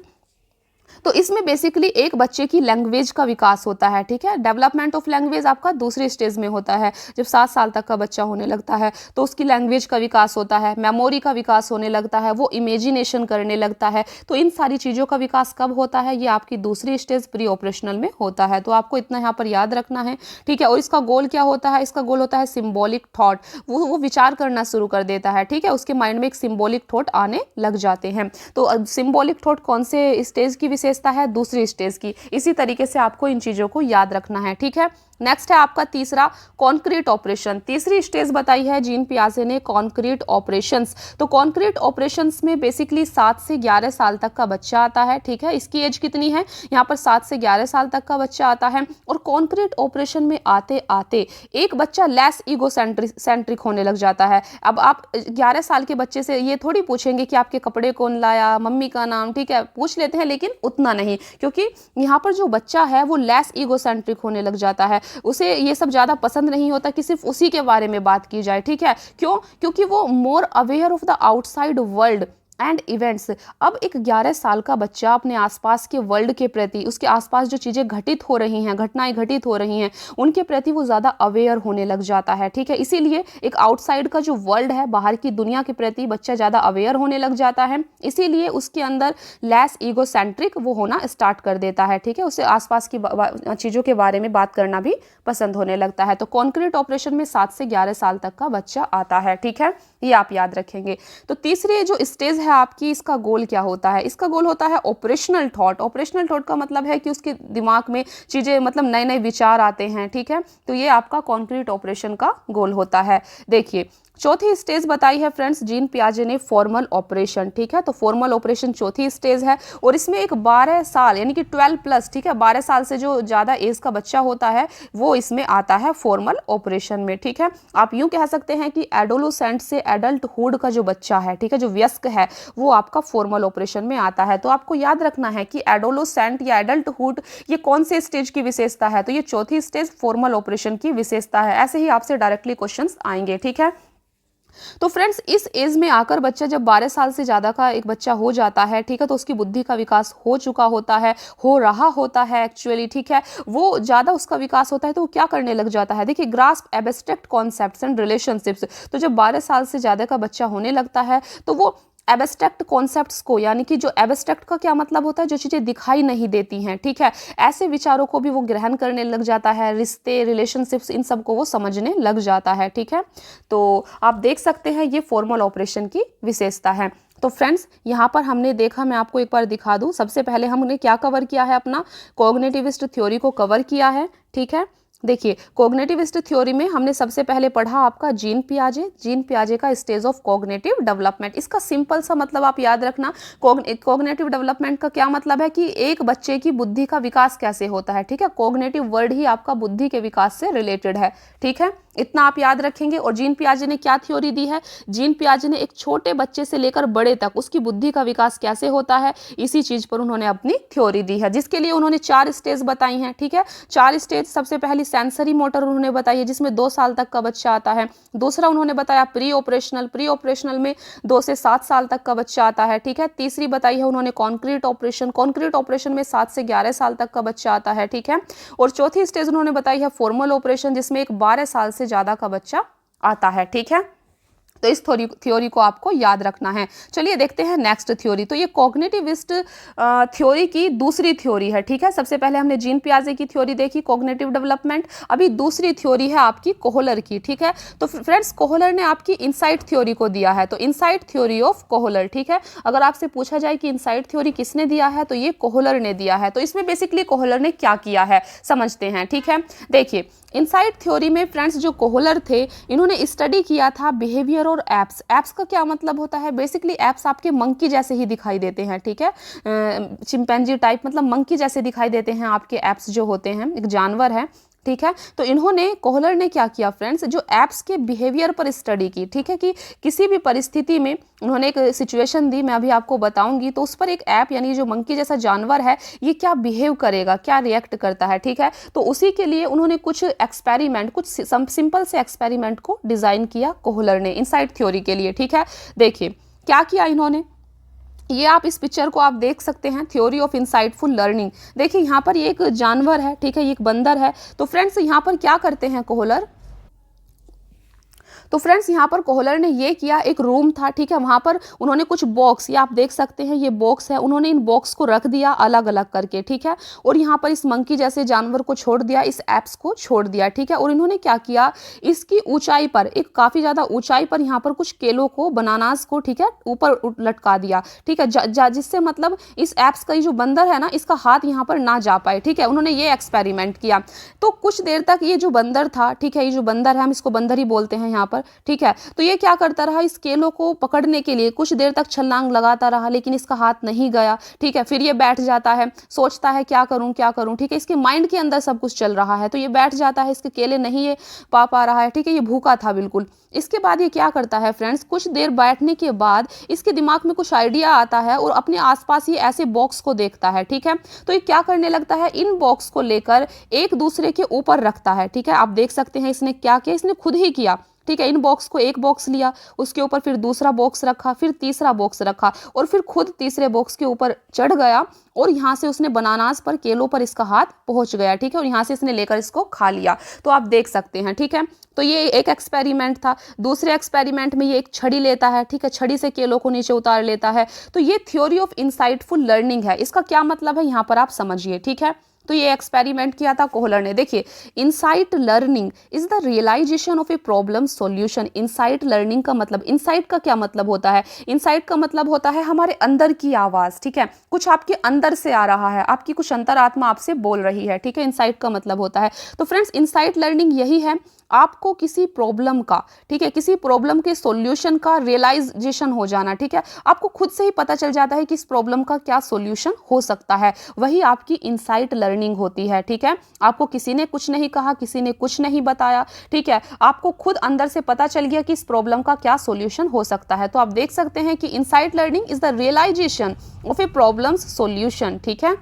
तो इसमें बेसिकली एक बच्चे की लैंग्वेज का विकास होता है, ठीक है। डेवलपमेंट ऑफ लैंग्वेज आपका दूसरी स्टेज में होता है। जब 7 साल तक का बच्चा होने लगता है तो उसकी लैंग्वेज का विकास होता है, मेमोरी का विकास होने लगता है, वो इमेजिनेशन करने लगता है। तो इन सारी चीज़ों का विकास कब होता है? ये आपकी दूसरी स्टेज प्री ऑपरेशनल में होता है। तो आपको इतना यहाँ पर याद रखना है, ठीक है। और इसका गोल क्या होता है? इसका गोल होता है सिम्बॉलिक थॉट। वो विचार करना शुरू कर देता है, ठीक है, उसके माइंड में एक सिम्बॉलिक थॉट आने लग जाते हैं। तो सिम्बॉलिक थॉट कौन से स्टेज की विशेषता है? दूसरी स्टेज की। इसी तरीके से आपको इन चीजों को याद रखना है, ठीक है। नेक्स्ट है आपका तीसरा कॉन्क्रीट ऑपरेशन। तीसरी स्टेज बताई है जीन पियाजे ने कॉन्क्रीट ऑपरेशंस। तो कॉन्क्रीट ऑपरेशंस में बेसिकली 7 से 11 साल तक का बच्चा आता है, ठीक है। इसकी एज कितनी है? यहाँ पर 7 से 11 साल तक का बच्चा आता है। और कॉन्क्रीट ऑपरेशन में आते आते एक बच्चा लेस ईगोसेंट्रिक होने लग जाता है। अब आप 11 साल के बच्चे से ये थोड़ी पूछेंगे कि आपके कपड़े कौन लाया, मम्मी का नाम, ठीक है, पूछ लेते हैं, लेकिन उतना नहीं, क्योंकि यहाँ पर जो बच्चा है वो लेस ईगोसेंट्रिक होने लग जाता है। उसे ये सब ज़्यादा पसंद नहीं होता कि सिर्फ उसी के बारे में बात की जाए, ठीक है। क्यों? क्योंकि वो more aware of the outside world and events. अब एक 11 साल का बच्चा अपने आसपास के वर्ल्ड के प्रति, उसके आसपास जो चीज़ें घटित हो रही हैं, घटनाएं घटित हो रही हैं, उनके प्रति वो ज़्यादा अवेयर होने लग जाता है, ठीक है। इसीलिए एक आउटसाइड का जो वर्ल्ड है, बाहर की दुनिया के प्रति बच्चा ज़्यादा अवेयर होने लग जाता है। इसीलिए उसके अंदर लेस ईगोसेंट्रिक वो होना स्टार्ट कर देता है, ठीक है। उसे आसपास की चीज़ों के बारे में बात करना भी पसंद होने लगता है। तो कॉन्क्रीट ऑपरेशन में 7 से 11 साल तक का बच्चा आता है, ठीक है, ये आप याद रखेंगे। तो तीसरी जो स्टेज है आपकी, इसका गोल क्या होता है? इसका गोल होता है ऑपरेशनल थॉट। ऑपरेशनल थॉट का मतलब है कि उसके दिमाग में चीज़ें, मतलब नए नए विचार आते हैं, ठीक है। तो ये आपका कॉन्क्रीट ऑपरेशन का गोल होता है। देखिए, चौथी स्टेज बताई है फ्रेंड्स जीन पियाजे ने फॉर्मल ऑपरेशन, ठीक है। तो फॉर्मल ऑपरेशन चौथी स्टेज है और इसमें एक 12 साल यानी कि 12+, ठीक है, 12 साल से जो ज़्यादा एज का बच्चा होता है वो इसमें आता है फॉर्मल ऑपरेशन में, ठीक है। आप यूँ कह सकते हैं कि एडोलोसेंट से एडल्टहुड का जो बच्चा है, ठीक है, जो वयस्क है, वो आपका फॉर्मल ऑपरेशन में आता है। तो आपको याद रखना है कि एडोलोसेंट या एडल्टहुड ये कौन से स्टेज की विशेषता है? तो ये चौथी स्टेज फॉर्मल ऑपरेशन की विशेषता है। ऐसे ही आपसे डायरेक्टली क्वेश्चंस आएंगे, ठीक है। तो फ्रेंड्स, इस एज में आकर बच्चा जब 12 साल से ज़्यादा का एक बच्चा हो जाता है, ठीक है, तो उसकी बुद्धि का विकास हो चुका होता है, हो रहा होता है एक्चुअली, ठीक है। वो ज़्यादा उसका विकास होता है तो वो क्या करने लग जाता है? देखिए, grasp abstract concepts and relationships. तो जब 12 साल से ज़्यादा का बच्चा होने लगता है तो वो एब्स्ट्रैक्ट कॉन्सेप्ट्स को, यानी कि जो एब्स्ट्रैक्ट का क्या मतलब होता है? जो चीज़ें दिखाई नहीं देती हैं, ठीक है, ऐसे विचारों को भी वो ग्रहण करने लग जाता है। रिश्ते, रिलेशनशिप्स, इन सब को वो समझने लग जाता है, ठीक है। तो आप देख सकते हैं ये फॉर्मल ऑपरेशन की विशेषता है। तो फ्रेंड्स, यहाँ पर हमने देखा, मैं आपको एक बार दिखा दूँ। सबसे पहले हमने क्या कवर किया है? अपना कॉग्निटिविस्ट थ्योरी को कवर किया है, ठीक है। देखिए, कॉग्निटिविस्ट थ्योरी में हमने सबसे पहले पढ़ा आपका जीन पियाजे का स्टेज ऑफ कॉग्निटिव डेवलपमेंट। इसका सिंपल सा मतलब आप याद रखना, कॉग्निटिव डेवलपमेंट का क्या मतलब है कि एक बच्चे की बुद्धि का विकास कैसे होता है, ठीक है। कॉग्निटिव वर्ड ही आपका बुद्धि के विकास से रिलेटेड है, ठीक है, इतना आप याद रखेंगे। और जीन पियाजे ने क्या थ्योरी दी है, जीन पियाजे ने एक छोटे बच्चे से लेकर बड़े तक उसकी बुद्धि का विकास कैसे होता है, इसी चीज पर उन्होंने अपनी थ्योरी दी है, जिसके लिए उन्होंने 4 स्टेज बताई हैं, ठीक है। 4 स्टेज, सबसे पहली सेंसरी मोटर उन्होंने बताई है जिसमें 2 साल तक का बच्चा आता है। दूसरा उन्होंने बताया प्री ऑपरेशनल में 2 से 7 साल तक का बच्चा आता है, ठीक है। तीसरी बताई है उन्होंने कॉन्क्रीट ऑपरेशन में 7 से 11 साल तक का बच्चा आता है, ठीक है। और चौथी स्टेज उन्होंने बताई है फॉर्मल ऑपरेशन, जिसमें एक 12 साल से ज्यादा का बच्चा आता है, ठीक है। तो इस थ्योरी को आपको याद रखना है। चलिए देखते हैं नेक्स्ट थ्योरी। तो ये कॉग्निटिविस्ट थ्योरी की दूसरी थ्योरी है, ठीक है। सबसे पहले हमने जीन पियाजे की थ्योरी देखी कॉग्निटिव डेवलपमेंट, अभी दूसरी थ्योरी है आपकी कोहलर की, ठीक है। तो फ्रेंड्स, कोहलर ने आपकी इनसाइट थ्योरी को दिया है, तो इनसाइट थ्योरी ऑफ कोहलर, ठीक है। अगर आपसे पूछा जाए कि इनसाइट थ्योरी किसने दिया है, तो ये कोहलर ने दिया है। तो इसमें बेसिकली कोहलर ने क्या किया है समझते हैं, ठीक है। देखिए, इनसाइट थ्योरी में फ्रेंड्स जो कोहलर थे, इन्होंने स्टडी किया था बिहेवियर और एप्स का क्या मतलब होता है, बेसिकली एप्स आपके मंकी जैसे ही दिखाई देते हैं, ठीक है। चिंपैंजी टाइप, मतलब मंकी जैसे दिखाई देते हैं आपके एप्स जो होते हैं, एक जानवर है, ठीक है। तो कोहलर ने क्या किया फ्रेंड्स, जो एप्स के बिहेवियर पर स्टडी की, ठीक है, कि किसी भी परिस्थिति में उन्होंने एक सिचुएशन दी, मैं अभी आपको बताऊंगी, तो उस पर एक ऐप यानी जो मंकी जैसा जानवर है ये क्या बिहेव करेगा, क्या रिएक्ट करता है, ठीक है। तो उसी के लिए उन्होंने कुछ एक्सपेरिमेंट, कुछ सिंपल से एक्सपेरिमेंट को डिजाइन किया कोहलर ने इनसाइट थ्योरी के लिए, ठीक है। देखिए क्या किया इन्होंने, ये आप इस पिक्चर को आप देख सकते हैं, थ्योरी ऑफ इनसाइटफुल लर्निंग। देखिए यहाँ पर ये एक जानवर है, ठीक है, ये एक बंदर है। तो फ्रेंड्स यहाँ पर क्या करते हैं कोहलर, तो फ्रेंड्स यहाँ पर कोहलर ने ये किया, एक रूम था, ठीक है, वहाँ पर उन्होंने कुछ बॉक्स, ये आप देख सकते हैं, ये बॉक्स है, उन्होंने इन बॉक्स को रख दिया अलग अलग करके, ठीक है। और यहाँ पर इस मंकी जैसे जानवर को छोड़ दिया, इस एप्स को छोड़ दिया, ठीक है। और इन्होंने क्या किया, इसकी ऊंचाई पर, एक काफ़ी ज़्यादा ऊंचाई पर यहाँ पर कुछ केलों को, बनानास को, ठीक है, ऊपर लटका दिया, ठीक है, जिससे मतलब इस एप्स का जो बंदर है ना, इसका हाथ यहाँ पर ना जा पाए, ठीक है। उन्होंने ये एक्सपेरिमेंट किया। तो कुछ देर तक ये जो बंदर था, ठीक है, ये जो बंदर है, हम इसको बंदर ही बोलते हैं यहाँ पर, ठीक है। तो ये क्या करता रहा, इस केलों को पकड़ने के लिए कुछ देर तक छलांग लगाता रहा, लेकिन इसका हाथ नहीं गया, ठीक है। फिर ये बैठ जाता है, सोचता है क्या करूं, ठीक है, इसके माइंड के अंदर सब कुछ चल रहा है। तो ये बैठ जाता है, इसके केले नहीं ये पा रहा है, ठीक है, ये भूखा था बिल्कुल। इसके बाद ये क्या करता है फ्रेंड्स, कुछ देर बैठने के बाद इसके दिमाग में कुछ आइडिया आता है और अपने आसपास ये ऐसे बॉक्स को देखता है, ठीक है। तो ये क्या करने लगता है, इन बॉक्स को लेकर एक दूसरे के ऊपर रखता है, ठीक है। आप देख सकते हैं इसने क्या किया, इसने खुद ही किया, ठीक है। इन बॉक्स को, एक बॉक्स लिया, उसके ऊपर फिर दूसरा बॉक्स रखा, फिर तीसरा बॉक्स रखा, और फिर खुद तीसरे बॉक्स के ऊपर चढ़ गया, और यहाँ से उसने बनानास पर, केलों पर इसका हाथ पहुंच गया, ठीक है। और यहाँ से इसने लेकर इसको खा लिया। तो आप देख सकते हैं, ठीक है। तो ये एक एक्सपेरिमेंट था। दूसरे एक्सपेरिमेंट में ये एक छड़ी लेता है, ठीक है, छड़ी से केलों को नीचे उतार लेता है। तो ये थ्योरी ऑफ इनसाइटफुल लर्निंग है। इसका क्या मतलब है यहाँ पर आप समझिए, ठीक है। तो ये एक्सपेरिमेंट किया था कोहलर ने। देखिए, insight learning is the realisation of a problem solution. Insight learning का मतलब, इनसाइट का क्या मतलब होता है, इनसाइट का मतलब होता है हमारे अंदर की आवाज, ठीक है, कुछ आपके अंदर से आ रहा है, आपकी कुछ अंतरात्मा आपसे बोल रही है, ठीक है, इनसाइट का मतलब होता है। तो फ्रेंड्स, इनसाइट लर्निंग यही है, आपको किसी प्रॉब्लम का, ठीक है, किसी प्रॉब्लम के सॉल्यूशन का रियलाइजेशन हो जाना, ठीक है, आपको खुद से ही पता चल जाता है कि इस प्रॉब्लम का क्या सॉल्यूशन हो सकता है, वही आपकी इनसाइट लर्निंग होती है, ठीक है। आपको किसी ने कुछ नहीं कहा, किसी ने कुछ नहीं बताया, ठीक है, आपको खुद अंदर से पता चल गया कि इस प्रॉब्लम का क्या सॉल्यूशन हो सकता है। तो आप देख सकते हैं कि insight learning is the realisation of a problems solution, ठीक है।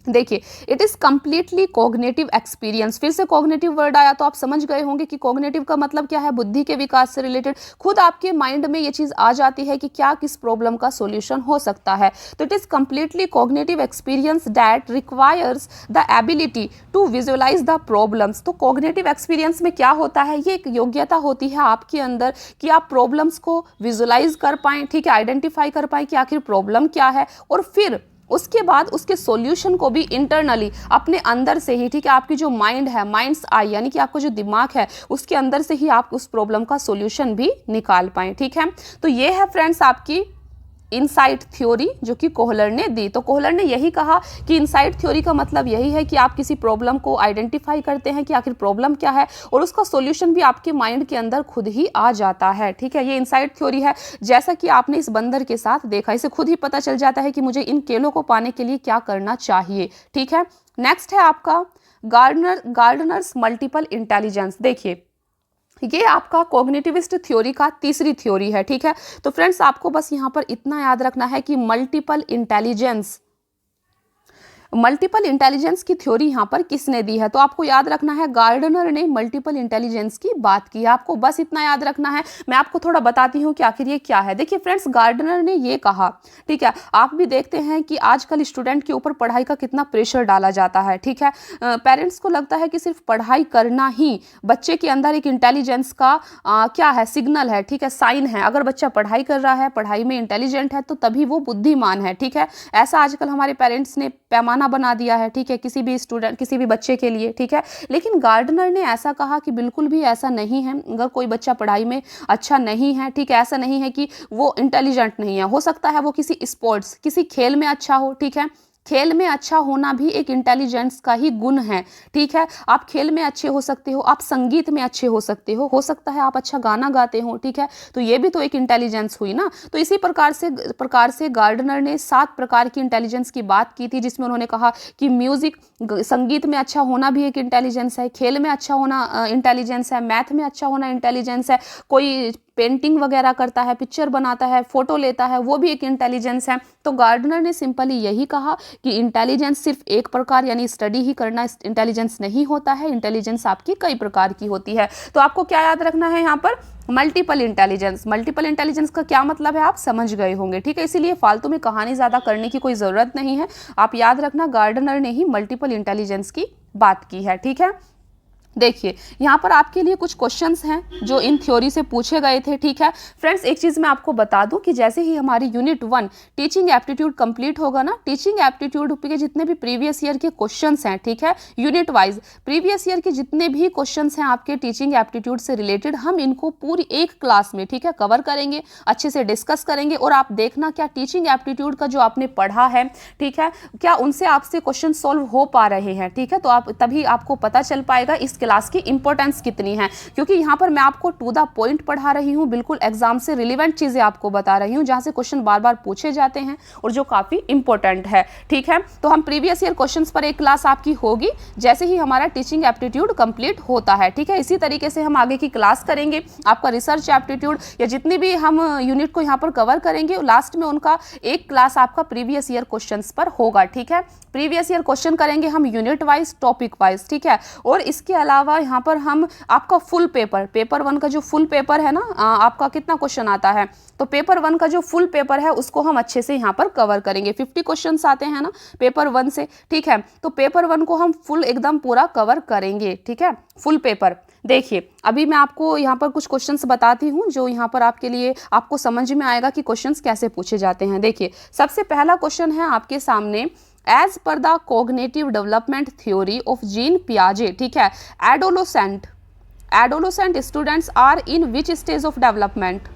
देखिए, it is completely cognitive experience. फिर से कॉग्निटिव वर्ड आया, तो आप समझ गए होंगे कि कॉग्निटिव का मतलब क्या है, बुद्धि के विकास से रिलेटेड। खुद आपके माइंड में ये चीज आ जाती है कि क्या किस प्रॉब्लम का सॉल्यूशन हो सकता है। तो it is completely cognitive experience that requires the ability to visualise the problems. तो कॉग्निटिव एक्सपीरियंस में क्या होता है, ये एक योग्यता होती है आपके अंदर कि आप प्रॉब्लम्स को विजुअलाइज कर पाएं, ठीक है, आइडेंटिफाई कर पाएं कि आखिर प्रॉब्लम क्या है, और फिर उसके बाद उसके सॉल्यूशन को भी इंटरनली अपने अंदर से ही, ठीक है, आपकी जो माइंड है, माइंड्स आई, यानी कि आपका जो दिमाग है, उसके अंदर से ही आप उस प्रॉब्लम का सॉल्यूशन भी निकाल पाएं, ठीक है। तो ये है फ्रेंड्स आपकी इनसाइट थ्योरी जो कि कोहलर ने दी। तो कोहलर ने यही कहा कि इनसाइट थ्योरी का मतलब यही है कि आप किसी प्रॉब्लम को आइडेंटिफाई करते हैं कि आखिर प्रॉब्लम क्या है और उसका सॉल्यूशन भी आपके माइंड के अंदर खुद ही आ जाता है। ठीक है, ये इनसाइट थ्योरी है। जैसा कि आपने इस बंदर के साथ देखा, इसे खुद ही पता चल जाता है कि मुझे इन केलों को पाने के लिए क्या करना चाहिए। ठीक है, नेक्स्ट है आपका गार्डनर्स मल्टीपल इंटेलिजेंस। देखिए, ये आपका कॉग्निटिविस्ट थ्योरी का तीसरी थ्योरी है। ठीक है, तो फ्रेंड्स आपको बस यहां पर इतना याद रखना है कि मल्टीपल इंटेलिजेंस की थ्योरी यहां पर किसने दी है। तो आपको याद रखना है गार्डनर ने मल्टीपल इंटेलिजेंस की बात की है। आपको बस इतना याद रखना है। मैं आपको थोड़ा बताती हूं कि आखिर ये क्या है। देखिए फ्रेंड्स, गार्डनर ने ये कहा, ठीक है, आप भी देखते हैं कि आजकल स्टूडेंट के ऊपर पढ़ाई का कितना प्रेशर डाला जाता है। ठीक है, पेरेंट्स को लगता है कि सिर्फ पढ़ाई करना ही बच्चे के अंदर एक इंटेलिजेंस का क्या है, सिग्नल है। ठीक है, साइन है। अगर बच्चा पढ़ाई कर रहा है, पढ़ाई में इंटेलिजेंट है, तो तभी वो बुद्धिमान है। ठीक है, ऐसा आजकल हमारे पेरेंट्स ने पैमाना बना दिया है। ठीक है, किसी भी स्टूडेंट, किसी भी बच्चे के लिए। ठीक है, लेकिन गार्डनर ने ऐसा कहा कि बिल्कुल भी ऐसा नहीं है। अगर कोई बच्चा पढ़ाई में अच्छा नहीं है, ठीक है, ऐसा नहीं है कि वो इंटेलिजेंट नहीं है। हो सकता है वो किसी स्पोर्ट्स, किसी खेल में अच्छा हो। ठीक है, खेल में अच्छा होना भी एक इंटेलिजेंस का ही गुण है। ठीक है, आप खेल में अच्छे हो सकते हो, आप संगीत में अच्छे हो सकते हो सकता है आप अच्छा गाना गाते हो। ठीक है, तो ये भी तो एक इंटेलिजेंस हुई ना। तो इसी प्रकार से गार्डनर ने 7 प्रकार की इंटेलिजेंस की बात की थी, जिसमें उन्होंने कहा कि म्यूजिक, संगीत में अच्छा होना भी एक इंटेलिजेंस है, खेल में अच्छा होना इंटेलिजेंस है, मैथ में अच्छा होना इंटेलिजेंस है, कोई पेंटिंग वगैरह करता है, पिक्चर बनाता है, फोटो लेता है, वो भी एक इंटेलिजेंस है। तो गार्डनर ने सिंपली यही कहा कि इंटेलिजेंस सिर्फ एक प्रकार यानी स्टडी ही करना इंटेलिजेंस नहीं होता है। इंटेलिजेंस आपकी कई प्रकार की होती है। तो आपको क्या याद रखना है यहाँ पर, मल्टीपल इंटेलिजेंस। मल्टीपल इंटेलिजेंस का क्या मतलब है आप समझ गए होंगे। ठीक है, इसीलिए फालतू में कहानी ज्यादा करने की कोई जरूरत नहीं है। आप याद रखना, गार्डनर ने ही मल्टीपल इंटेलिजेंस की बात की है। ठीक है, देखिए यहाँ पर आपके लिए कुछ क्वेश्चंस हैं जो इन थ्योरी से पूछे गए थे। ठीक है फ्रेंड्स, एक चीज़ मैं आपको बता दूं कि जैसे ही हमारी यूनिट 1 टीचिंग एप्टीट्यूड कंप्लीट होगा ना, टीचिंग एप्टीट्यूड के जितने भी प्रीवियस ईयर के क्वेश्चंस हैं, ठीक है, यूनिट वाइज प्रीवियस ईयर के जितने भी क्वेश्चंस हैं आपके टीचिंग एप्टीट्यूड से रिलेटेड, हम इनको पूरी एक क्लास में, ठीक है, कवर करेंगे, अच्छे से डिस्कस करेंगे। और आप देखना क्या टीचिंग एप्टीट्यूड का जो आपने पढ़ा है, ठीक है, क्या उनसे आपसे क्वेश्चन सॉल्व हो पा रहे हैं। ठीक है, तो आप तभी आपको पता चल पाएगा इस क्लास की इंपॉर्टेंस कितनी है, क्योंकि यहां पर मैं आपको टू द पॉइंट पढ़ा रही हूं, बिल्कुल एग्जाम से रिलेवेंट चीजें आपको बता रही हूं, जहां से क्वेश्चन बार बार पूछे जाते हैं और जो काफी इंपॉर्टेंट है। ठीक है, तो हम प्रीवियस ईयर क्वेश्चंस पर एक क्लास आपकी होगी जैसे ही हमारा टीचिंग एप्टीट्यूड कंप्लीट होता है। ठीक है, इसी तरीके से हम आगे की क्लास करेंगे। आपका रिसर्च एप्टीट्यूड या जितनी भी हम यूनिट को यहाँ पर कवर करेंगे, लास्ट में उनका एक क्लास आपका प्रीवियस ईयर क्वेश्चंस पर होगा। ठीक है, प्रीवियस ईयर क्वेश्चन करेंगे हम यूनिट वाइज, टॉपिक वाइज। ठीक है, और इसके अलावा यहाँ पर हम आपका फुल पेपर 1 का जो फुल पेपर है ना, आपका कितना क्वेश्चन आता है, तो पेपर 1 का जो फुल पेपर है उसको हम अच्छे से यहाँ पर कवर करेंगे। 50 क्वेश्चंस आते हैं ना पेपर 1 से। ठीक है, तो पेपर 1 को हम फुल एकदम पूरा कवर करेंगे। ठीक है, फुल पेपर। देखिए अभी मैं आपको यहाँ पर कुछ क्वेश्चंस बताती हूँ जो यहाँ पर आपके लिए आपको समझ में आएगा कि क्वेश्चंस कैसे पूछे जाते हैं। देखिए सबसे पहला क्वेश्चन है आपके सामने, as per the cognitive development theory of Jean पियाजे, ठीक है, adolescent students are in which stage of development.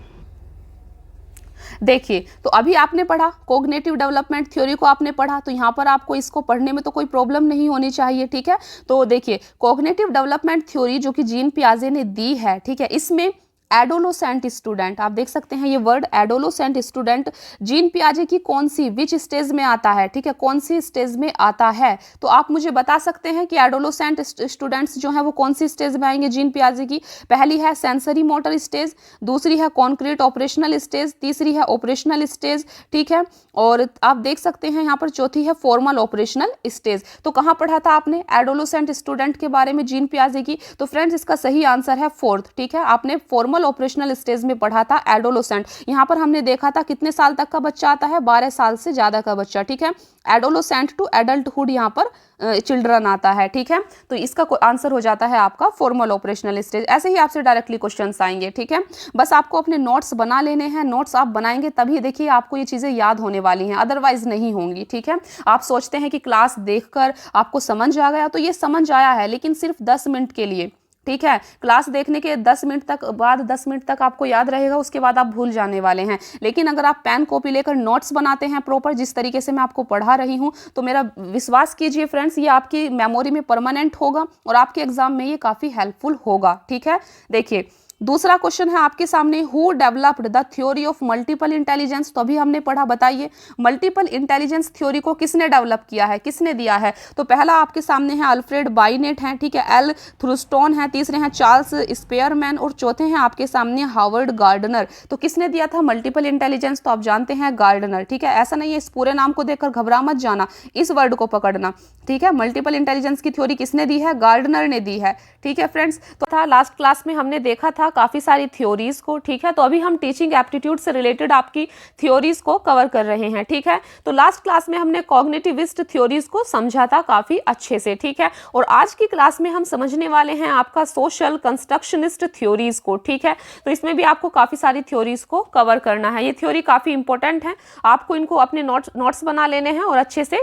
देखिए तो अभी आपने पढ़ा कॉग्निटिव डेवलपमेंट थ्योरी को, आपने पढ़ा, तो यहाँ पर आपको इसको पढ़ने में तो कोई प्रॉब्लम नहीं होनी चाहिए। ठीक है, तो देखिए कॉग्निटिव डेवलपमेंट थ्योरी जो कि जीन पियाजे ने दी है, ठीक है, इसमें एडोलोसेंट स्टूडेंट, आप देख सकते हैं ये वर्ड एडोलोसेंट स्टूडेंट जीन पियाजे की कौन सी, विच स्टेज में आता है, ठीक है, कौन सी स्टेज में आता है। तो आप मुझे बता सकते हैं कि एडोलोसेंट स्टूडेंट्स जो हैं वो कौन सी स्टेज में आएंगे जीन पियाजे की। पहली है सेंसरी मोटर स्टेज, दूसरी है कॉन्क्रीट ऑपरेशनल स्टेज, तीसरी है ऑपरेशनल स्टेज, ठीक है, और आप देख सकते हैं यहाँ पर चौथी है फॉर्मल ऑपरेशनल स्टेज। तो कहाँ पढ़ा था आपने एडोलोसेंट स्टूडेंट के बारे में जीन पियाजे की, तो फ्रेंड्स इसका सही आंसर है 4th। ठीक है, आपने फॉर्मल ऑपरेशनल स्टेज में पढ़ा था एडोलोसेंट। यहां पर हमने देखा था कितने साल तक का बच्चा आता है, 12 साल से ज्यादा का बच्चा। ठीक है, एडोलोसेंट टू एडल्टहुड यहां पर चिल्ड्रन आता है। ठीक है, तो इसका आंसर हो जाता है आपका फॉर्मल ऑपरेशनल स्टेज। ऐसे ही आपसे डायरेक्टली क्वेश्चंस आएंगे। ठीक है, बस आपको अपने नोट्स बना लेने हैं, नोट्स आप बनाएंगे तभी देखिए आपको ये चीजें याद होने वाली हैं, अदरवाइज नहीं होंगी। ठीक है, आप सोचते हैं कि क्लास देखकर आपको समझ आ गया, तो ये समझ आया है लेकिन सिर्फ 10 मिनट के लिए, ठीक है। क्लास देखने के 10 मिनट तक बाद 10 मिनट तक आपको याद रहेगा, उसके बाद आप भूल जाने वाले हैं। लेकिन अगर आप पेन कॉपी लेकर नोट्स बनाते हैं प्रॉपर जिस तरीके से मैं आपको पढ़ा रही हूँ, तो मेरा विश्वास कीजिए फ्रेंड्स, ये आपकी मेमोरी में परमानेंट होगा और आपके एग्जाम में ये काफ़ी हेल्पफुल होगा। ठीक है, देखिए दूसरा क्वेश्चन है आपके सामने, who developed the theory of multiple intelligence. तो अभी हमने पढ़ा, बताइए मल्टीपल इंटेलिजेंस थ्योरी को किसने डेवलप किया है, किसने दिया है। तो पहला आपके सामने है अल्फ्रेड बाइनेट है, ठीक है, एल थ्रूस्टोन है, तीसरे हैं चार्ल्स स्पेयरमैन और चौथे हैं आपके सामने हार्वर्ड गार्डनर। तो किसने दिया था मल्टीपल इंटेलिजेंस, तो आप जानते हैं गार्डनर। ठीक है, ऐसा नहीं है इस पूरे नाम को देखकर घबरा मत जाना, इस वर्ड को पकड़ना। ठीक है, मल्टीपल इंटेलिजेंस की थ्योरी किसने दी है, गार्डनर ने दी है। ठीक है फ्रेंड्स, तो था लास्ट क्लास में हमने देखा था काफ़ी सारी थ्योरीज को। ठीक है, तो अभी हम टीचिंग एप्टीट्यूड से रिलेटेड आपकी थ्योरीज को कवर कर रहे हैं। ठीक है, तो लास्ट क्लास में हमने कॉग्निटिविस्ट थ्योरीज को समझा था काफ़ी अच्छे से। ठीक है, और आज की क्लास में हम समझने वाले हैं आपका सोशल कंस्ट्रक्शनिस्ट थ्योरीज को। ठीक है, तो इसमें भी आपको काफ़ी सारी थ्योरीज को कवर करना है। ये थ्योरी काफ़ी इंपॉर्टेंट है, आपको इनको अपने नोट्स बना लेने हैं और अच्छे से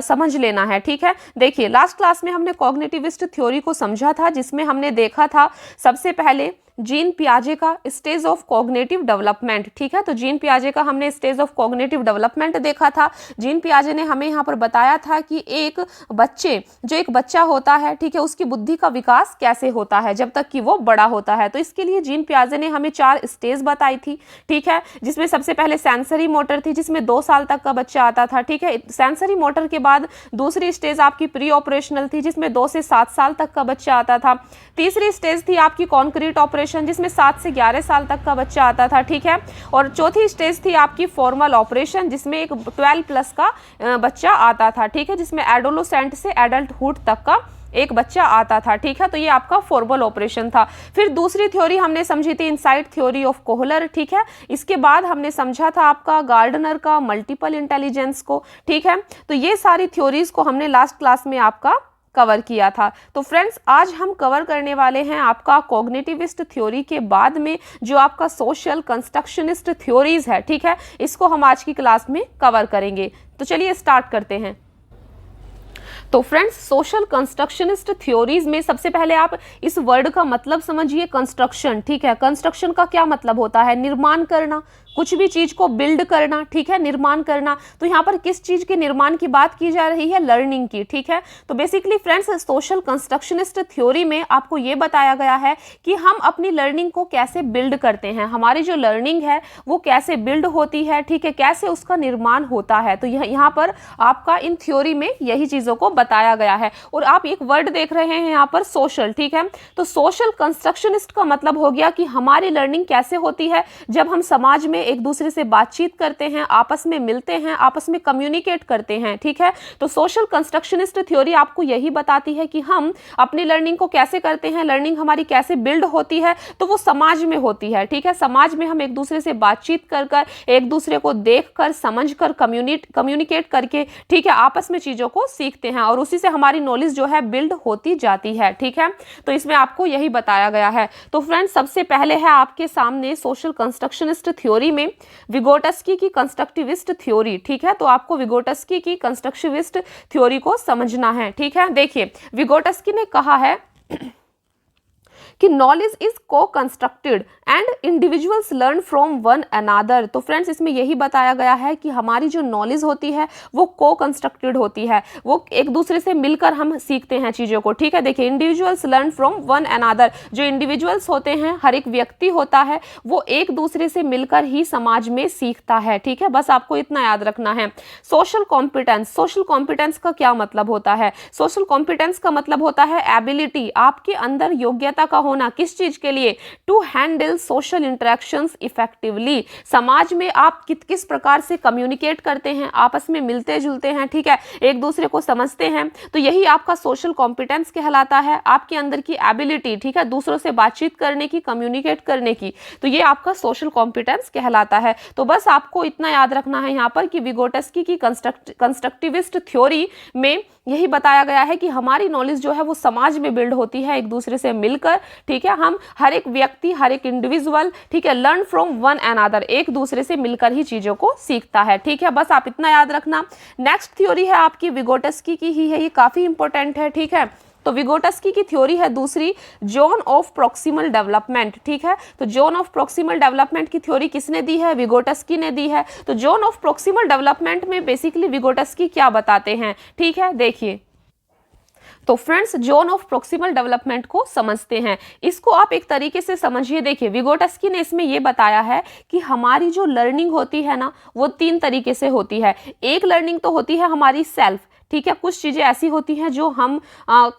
समझ लेना है। ठीक है, देखिए लास्ट क्लास में हमने कॉग्निटिविस्ट थ्योरी को समझा था, जिसमें हमने देखा था सबसे पहले जीन पियाजे का स्टेज ऑफ कॉग्निटिव डेवलपमेंट। ठीक है, तो जीन पियाजे का हमने स्टेज ऑफ कॉग्निटिव डेवलपमेंट देखा था। जीन पियाजे ने हमें यहाँ पर बताया था कि एक बच्चा होता है, ठीक है, उसकी बुद्धि का विकास कैसे होता है जब तक कि वो बड़ा होता है। तो इसके लिए जीन पियाजे ने हमें 4 स्टेज बताई थी। ठीक है, जिसमें सबसे पहले सेंसरी मोटर थी, जिसमें 2 साल तक का बच्चा आता था। ठीक है, सेंसरी मोटर के बाद दूसरी स्टेज आपकी प्री ऑपरेशनल थी, जिसमें 2 से 7 साल तक का बच्चा आता था। तीसरी स्टेज थी आपकी कॉन्क्रीट ऑपरेशन, जिसमें 7 से 11 साल तक का बच्चा आता था। ठीक है, और चौथी स्टेज थी आपकी फॉर्मल ऑपरेशन, जिसमें एक 12 प्लस का बच्चा आता था। ठीक है, जिसमें एडोलोसेंट से एडल्टहुड तक का एक बच्चा आता था। ठीक है, तो ये आपका फॉर्मल ऑपरेशन था। फिर दूसरी थ्योरी हमने समझी थी इनसाइट थ्योरी ऑफ कोहलर। ठीक है, इसके बाद हमने समझा था आपका गार्डनर का मल्टीपल इंटेलिजेंस को। ठीक है, तो ये सारी थ्योरीज को हमने लास्ट क्लास में आपका कवर किया था। तो फ्रेंड्स, आज हम कवर करने वाले हैं आपका कॉग्निटिविस्ट थ्योरी के बाद में जो आपका सोशल कंस्ट्रक्शनिस्ट थ्योरीज है। ठीक है, इसको हम आज की क्लास में कवर करेंगे। तो चलिए स्टार्ट करते हैं। तो फ्रेंड्स, सोशल कंस्ट्रक्शनिस्ट थ्योरीज में सबसे पहले आप इस वर्ड का मतलब समझिए, कंस्ट्रक्शन। ठीक है, कंस्ट्रक्शन का क्या मतलब होता है, निर्माण करना, कुछ भी चीज को बिल्ड करना। ठीक है, निर्माण करना। तो यहाँ पर किस चीज के निर्माण की बात की जा रही है, लर्निंग की। ठीक है, तो बेसिकली फ्रेंड्स, सोशल कंस्ट्रक्शनिस्ट थ्योरी में आपको ये बताया गया है कि हम अपनी लर्निंग को कैसे बिल्ड करते हैं, हमारी जो लर्निंग है वो कैसे बिल्ड होती है। ठीक है, कैसे उसका निर्माण होता है। तो यहाँ पर आपका इन थ्योरी में यही चीजों को बताया गया है। और आप एक वर्ड देख रहे हैं यहाँ पर, सोशल। ठीक है, तो सोशल कंस्ट्रक्शनिस्ट का मतलब हो गया कि हमारी लर्निंग कैसे होती है जब हम समाज में एक दूसरे से बातचीत करते हैं, आपस में मिलते हैं, आपस में कम्युनिकेट करते हैं। ठीक है, तो सोशल कंस्ट्रक्शनिस्ट थ्योरी आपको यही बताती है कि हम अपनी लर्निंग को कैसे करते हैं, लर्निंग हमारी कैसे बिल्ड होती है, तो वो समाज में होती है। ठीक है, समाज में हम एक दूसरे से बातचीत कर कर, एक दूसरे को देख कर, समझ कर, कम्युनिकेट करके, ठीक है, आपस में चीजों को सीखते हैं और उसी से हमारी नॉलेज जो है बिल्ड होती जाती है। ठीक है, तो इसमें आपको यही बताया गया है। तो फ्रेंड्स, सबसे पहले है आपके सामने सोशल कंस्ट्रक्शनिस्ट थ्योरी में विगोटस्की की कंस्ट्रक्टिविस्ट थ्योरी। ठीक है, तो आपको विगोटस्की की कंस्ट्रक्टिविस्ट थ्योरी को समझना है। ठीक है, देखिए विगोटस्की ने कहा है कि नॉलेज इज को constructed and individuals learn from one another. तो फ्रेंड्स, इसमें यही बताया गया है कि हमारी जो नॉलेज होती है वो को कंस्ट्रक्टेड होती है, वो एक दूसरे से मिलकर हम सीखते हैं चीज़ों को। ठीक है, देखिए individuals learn from one another, जो इंडिविजुअल्स होते हैं, हर एक व्यक्ति होता है, वो एक दूसरे से मिलकर ही समाज में सीखता है। ठीक है, बस आपको इतना याद रखना है। सोशल कॉम्पिटेंस, सोशल कॉम्पिटेंस का क्या मतलब होता है, सोशल कॉम्पिटेंस का मतलब होता है एबिलिटी, आपके अंदर योग्यता का होना, किस चीज के लिए, to handle social interactions effectively, समाज में आप किस प्रकार से कम्युनिकेट करते हैं, आपस में मिलते जुलते हैं, ठीक है, एक दूसरे को समझते हैं, तो यही आपका सोशल कॉम्पिटेंस कहलाता है, आपके अंदर की एबिलिटी, ठीक है, दूसरों से बातचीत करने की, कम्युनिकेट करने की, तो ये आपका सोशल कॉम्पिटेंस कहलाता है। तो बस आपको इतना याद रखना है यहाँ पर कि विगोटस्की की कंस्ट्रक्टिविस्ट थ्योरी में यही बताया गया है कि हमारी नॉलेज जो है वो समाज में बिल्ड होती है, एक दूसरे से मिलकर। ठीक है, हम हर एक व्यक्ति, हर एक इंडिविजुअल, ठीक है, लर्न फ्रॉम वन अनदर, एक दूसरे से मिलकर ही चीजों को सीखता है। ठीक है, बस आप इतना याद रखना। नेक्स्ट थ्योरी है आपकी विगोटस्की की ही है, ये काफी इंपॉर्टेंट है। ठीक है, तो विगोटस्की की थ्योरी है दूसरी जोन ऑफ प्रॉक्सिमल डेवलपमेंट, ठीक है। तो जोन ऑफ प्रॉक्सिमल डेवलपमेंट की थ्योरी किसने दी है? विगोटस्की ने दी है। तो जोन ऑफ प्रॉक्सिमल डेवलपमेंट में बेसिकली विगोटस्की क्या बताते हैं, ठीक है, देखिए। तो friends zone of proximal development को समझते हैं, इसको आप एक तरीके से समझिए। देखिए विगोटस्की ने इसमें यह बताया है कि हमारी जो लर्निंग होती है ना वो 3 तरीके से होती है। एक लर्निंग तो होती है हमारी सेल्फ, ठीक है, कुछ चीज़ें ऐसी होती हैं जो हम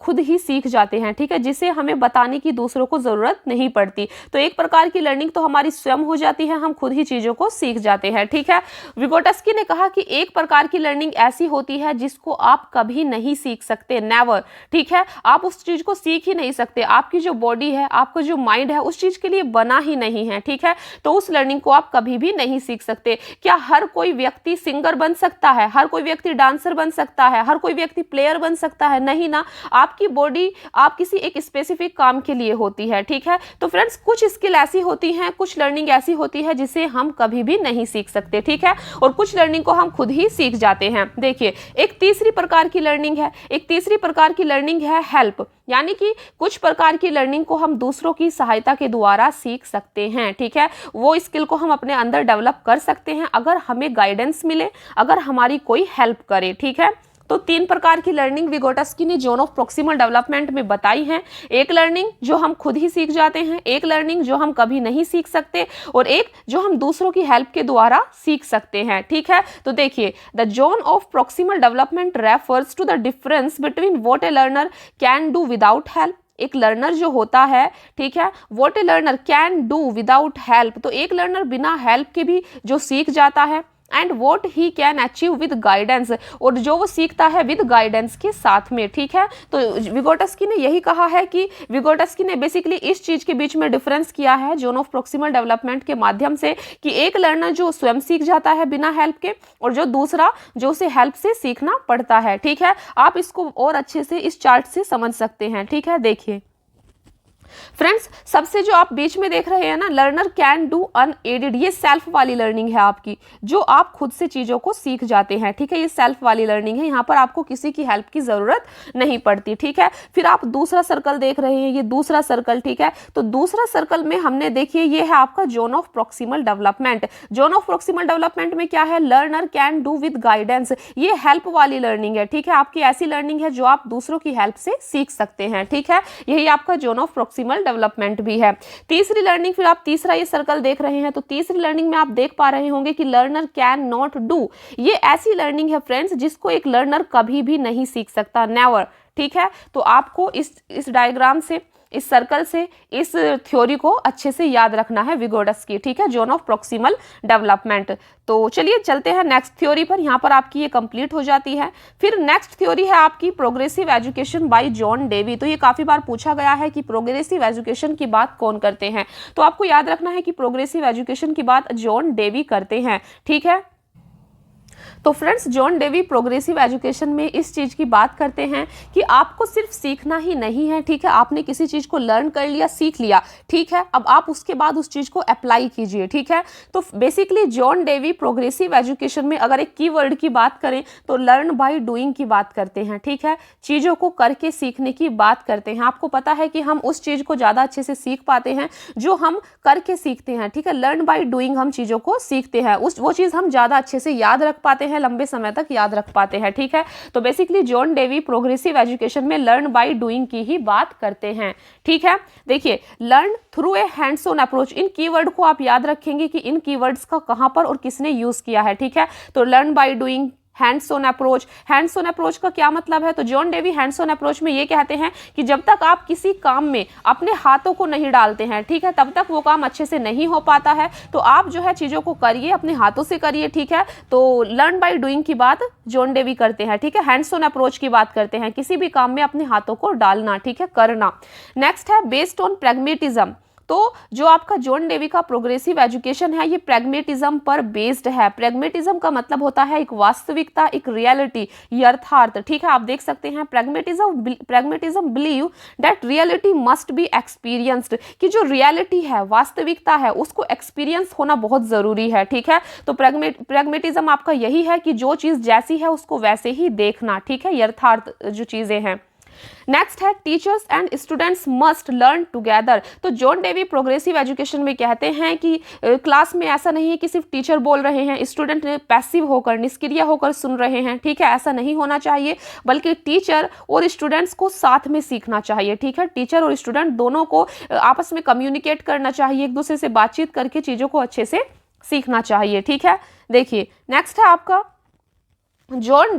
खुद ही सीख जाते हैं, ठीक है, जिसे हमें बताने की दूसरों को ज़रूरत नहीं पड़ती। तो एक प्रकार की लर्निंग तो हमारी स्वयं हो जाती है, हम खुद ही चीज़ों को सीख जाते हैं, ठीक है। विगोटस्की ने कहा कि एक प्रकार की लर्निंग ऐसी होती है जिसको आप कभी नहीं सीख सकते, नेवर, ठीक है, आप उस चीज़ को सीख ही नहीं सकते। आपकी जो बॉडी है, आपका जो माइंड है उस चीज़ के लिए बना ही नहीं है, ठीक है। तो उस लर्निंग को आप कभी भी नहीं सीख सकते। क्या हर कोई व्यक्ति सिंगर बन सकता है? हर कोई व्यक्ति डांसर बन सकता है? हर कोई व्यक्ति प्लेयर बन सकता है? नहीं ना। आपकी बॉडी आप किसी एक स्पेसिफिक काम के लिए होती है, ठीक है। तो फ्रेंड्स कुछ स्किल ऐसी होती हैं, कुछ लर्निंग ऐसी होती है जिसे हम कभी भी नहीं सीख सकते, ठीक है, और कुछ लर्निंग को हम खुद ही सीख जाते हैं। देखिए एक तीसरी प्रकार की लर्निंग है, एक तीसरी प्रकार की लर्निंग है हेल्प, यानी कि कुछ प्रकार की लर्निंग को हम दूसरों की सहायता के द्वारा सीख सकते हैं, ठीक है। वो स्किल को हम अपने अंदर डेवलप कर सकते हैं अगर हमें गाइडेंस मिले, अगर हमारी कोई हेल्प करे, ठीक है। तो 3 प्रकार की लर्निंग विगोटस्की ने जोन ऑफ प्रॉक्सिमल डेवलपमेंट में बताई हैं। एक लर्निंग जो हम खुद ही सीख जाते हैं, एक लर्निंग जो हम कभी नहीं सीख सकते, और एक जो हम दूसरों की हेल्प के द्वारा सीख सकते हैं, ठीक है। तो देखिए the zone of proximal development refers to the difference between what a learner can do without help. एक लर्नर जो होता है, ठीक है, what a learner can do without help, तो एक लर्नर बिना हेल्प के भी जो सीख जाता है, and what he can achieve with guidance, और जो वो सीखता है विद गाइडेंस के साथ में, ठीक है। तो विगोटस्की ने यही कहा है कि विगोटस्की ने बेसिकली इस चीज के बीच में डिफरेंस किया है जोन ऑफ प्रॉक्सिमल डेवलपमेंट के माध्यम से, कि एक लर्नर जो स्वयं सीख जाता है बिना हेल्प के, और जो दूसरा जो उसे हेल्प से सीखना पड़ता है, ठीक है। आप इसको और अच्छे से इस चार्ट से समझ सकते हैं, ठीक है। देखिए फ्रेंड्स सबसे जो आप बीच में देख रहे हैं ना, लर्नर कैन डू अनएडेड, ये सेल्फ वाली लर्निंग है आपकी, जो आप खुद से चीजों को सीख जाते हैं, ठीक है, ये सेल्फ वाली लर्निंग है, यहाँ पर आपको किसी की हेल्प की जरूरत नहीं पड़ती, ठीक है। फिर आप दूसरा सर्कल देख रहे हैं, ये दूसरा सर्कल, ठीक है। तो दूसरा सर्कल में हमने देखिए ये है आपका zone of proximal development. Zone of proximal development में क्या है? Learner can do with guidance, ये हेल्प वाली लर्निंग है, ठीक है, आपकी ऐसी लर्निंग है जो आप दूसरों की हेल्प से सीख सकते हैं, ठीक है, यही आपका जोन ऑफ प्रॉक्सिमल डेवलपमेंट भी है। तीसरी लर्निंग, फिर आप तीसरा ये सर्कल देख रहे हैं, तो तीसरी लर्निंग में आप देख पा रहे होंगे कि लर्नर कैन नॉट डू, ये ऐसी लर्निंग है फ्रेंड्स जिसको एक लर्नर कभी भी नहीं सीख सकता, नेवर, ठीक है। तो आपको इस डायग्राम से, इस सर्कल से इस थ्योरी को अच्छे से याद रखना है विगोटस्की, ठीक है, जोन ऑफ प्रॉक्सिमल डेवलपमेंट। तो चलिए चलते हैं नेक्स्ट थ्योरी पर, यहाँ पर आपकी ये कंप्लीट हो जाती है। फिर नेक्स्ट थ्योरी है आपकी progressive education by John Dewey. तो ये काफी बार पूछा गया है कि प्रोग्रेसिव एजुकेशन की बात कौन करते हैं, तो आपको याद रखना है कि प्रोग्रेसिव एजुकेशन की बात जॉन डेवी करते हैं, ठीक है। तो friends John Dewey progressive education में इस चीज़ की बात करते हैं कि आपको सिर्फ सीखना ही नहीं है, ठीक है, आपने किसी चीज़ को लर्न कर लिया, सीख लिया, ठीक है, अब आप उसके बाद उस चीज़ को अप्लाई कीजिए, ठीक है। तो basically John Dewey progressive education में अगर एक कीवर्ड की बात करें तो लर्न बाय डूइंग की बात करते हैं, ठीक है, चीज़ों को करके सीखने की बात करते हैं। आपको पता है कि हम उस चीज़ को ज़्यादा अच्छे से सीख पाते हैं जो हम करके सीखते हैं, ठीक है, लर्न बाय डूइंग हम चीज़ों को सीखते हैं, वो चीज़ हम ज़्यादा अच्छे से याद रख पाते हैं, लंबे समय तक याद रख पाते हैं, ठीक है। तो basically John Dewey progressive education में लर्न बाय डूइंग की ही बात करते हैं, ठीक है। देखिए learn through a hands on approach, in keyword को आप याद रखेंगे कि इन कीवर्ड्स का कहां पर और किसने यूज किया है, ठीक है। तो learn by doing, hands on approach, hands on approach का क्या मतलब है? तो John Dewey hands on approach में ये कहते हैं कि जब तक आप किसी काम में अपने हाथों को नहीं डालते हैं, ठीक है, तब तक वो काम अच्छे से नहीं हो पाता है। तो आप जो है चीज़ों को करिए, अपने हाथों से करिए, ठीक है। तो लर्न बाय डूइंग की बात जॉन डेवी करते हैं, ठीक है, हैंड्स ऑन अप्रोच की बात करते हैं, किसी भी काम में अपने हाथों को डालना, ठीक है, करना। नेक्स्ट है बेस्ड ऑन प्रैग्मेटिज्म। तो जो आपका जॉन डेवी का प्रोग्रेसिव एजुकेशन है ये प्रैग्मेटिज्म पर बेस्ड है। प्रैग्मेटिज्म का मतलब होता है एक वास्तविकता, एक रियलिटी, यथार्थ, ठीक है। आप देख सकते हैं pragmatism believe that reality must be experienced, कि जो रियलिटी है, वास्तविकता है, उसको एक्सपीरियंस होना बहुत जरूरी है, ठीक है। तो प्रैग्मेटिज्म आपका यही है कि जो चीज जैसी है उसको वैसे ही देखना, ठीक है, यथार्थ जो चीजें हैं। नेक्स्ट है teachers and students must learn together. तो जॉन डेवी प्रोग्रेसिव एजुकेशन में कहते हैं कि क्लास में ऐसा नहीं है कि सिर्फ टीचर बोल रहे हैं, स्टूडेंट पैसिव होकर, निष्क्रिय होकर सुन रहे हैं, ठीक है, ऐसा नहीं होना चाहिए, बल्कि टीचर और स्टूडेंट्स को साथ में सीखना चाहिए, ठीक है, टीचर और स्टूडेंट दोनों को आपस में कम्युनिकेट करना चाहिए, एक दूसरे से बातचीत करके चीज़ों को अच्छे से सीखना चाहिए, ठीक है। देखिए नेक्स्ट है आपका जॉन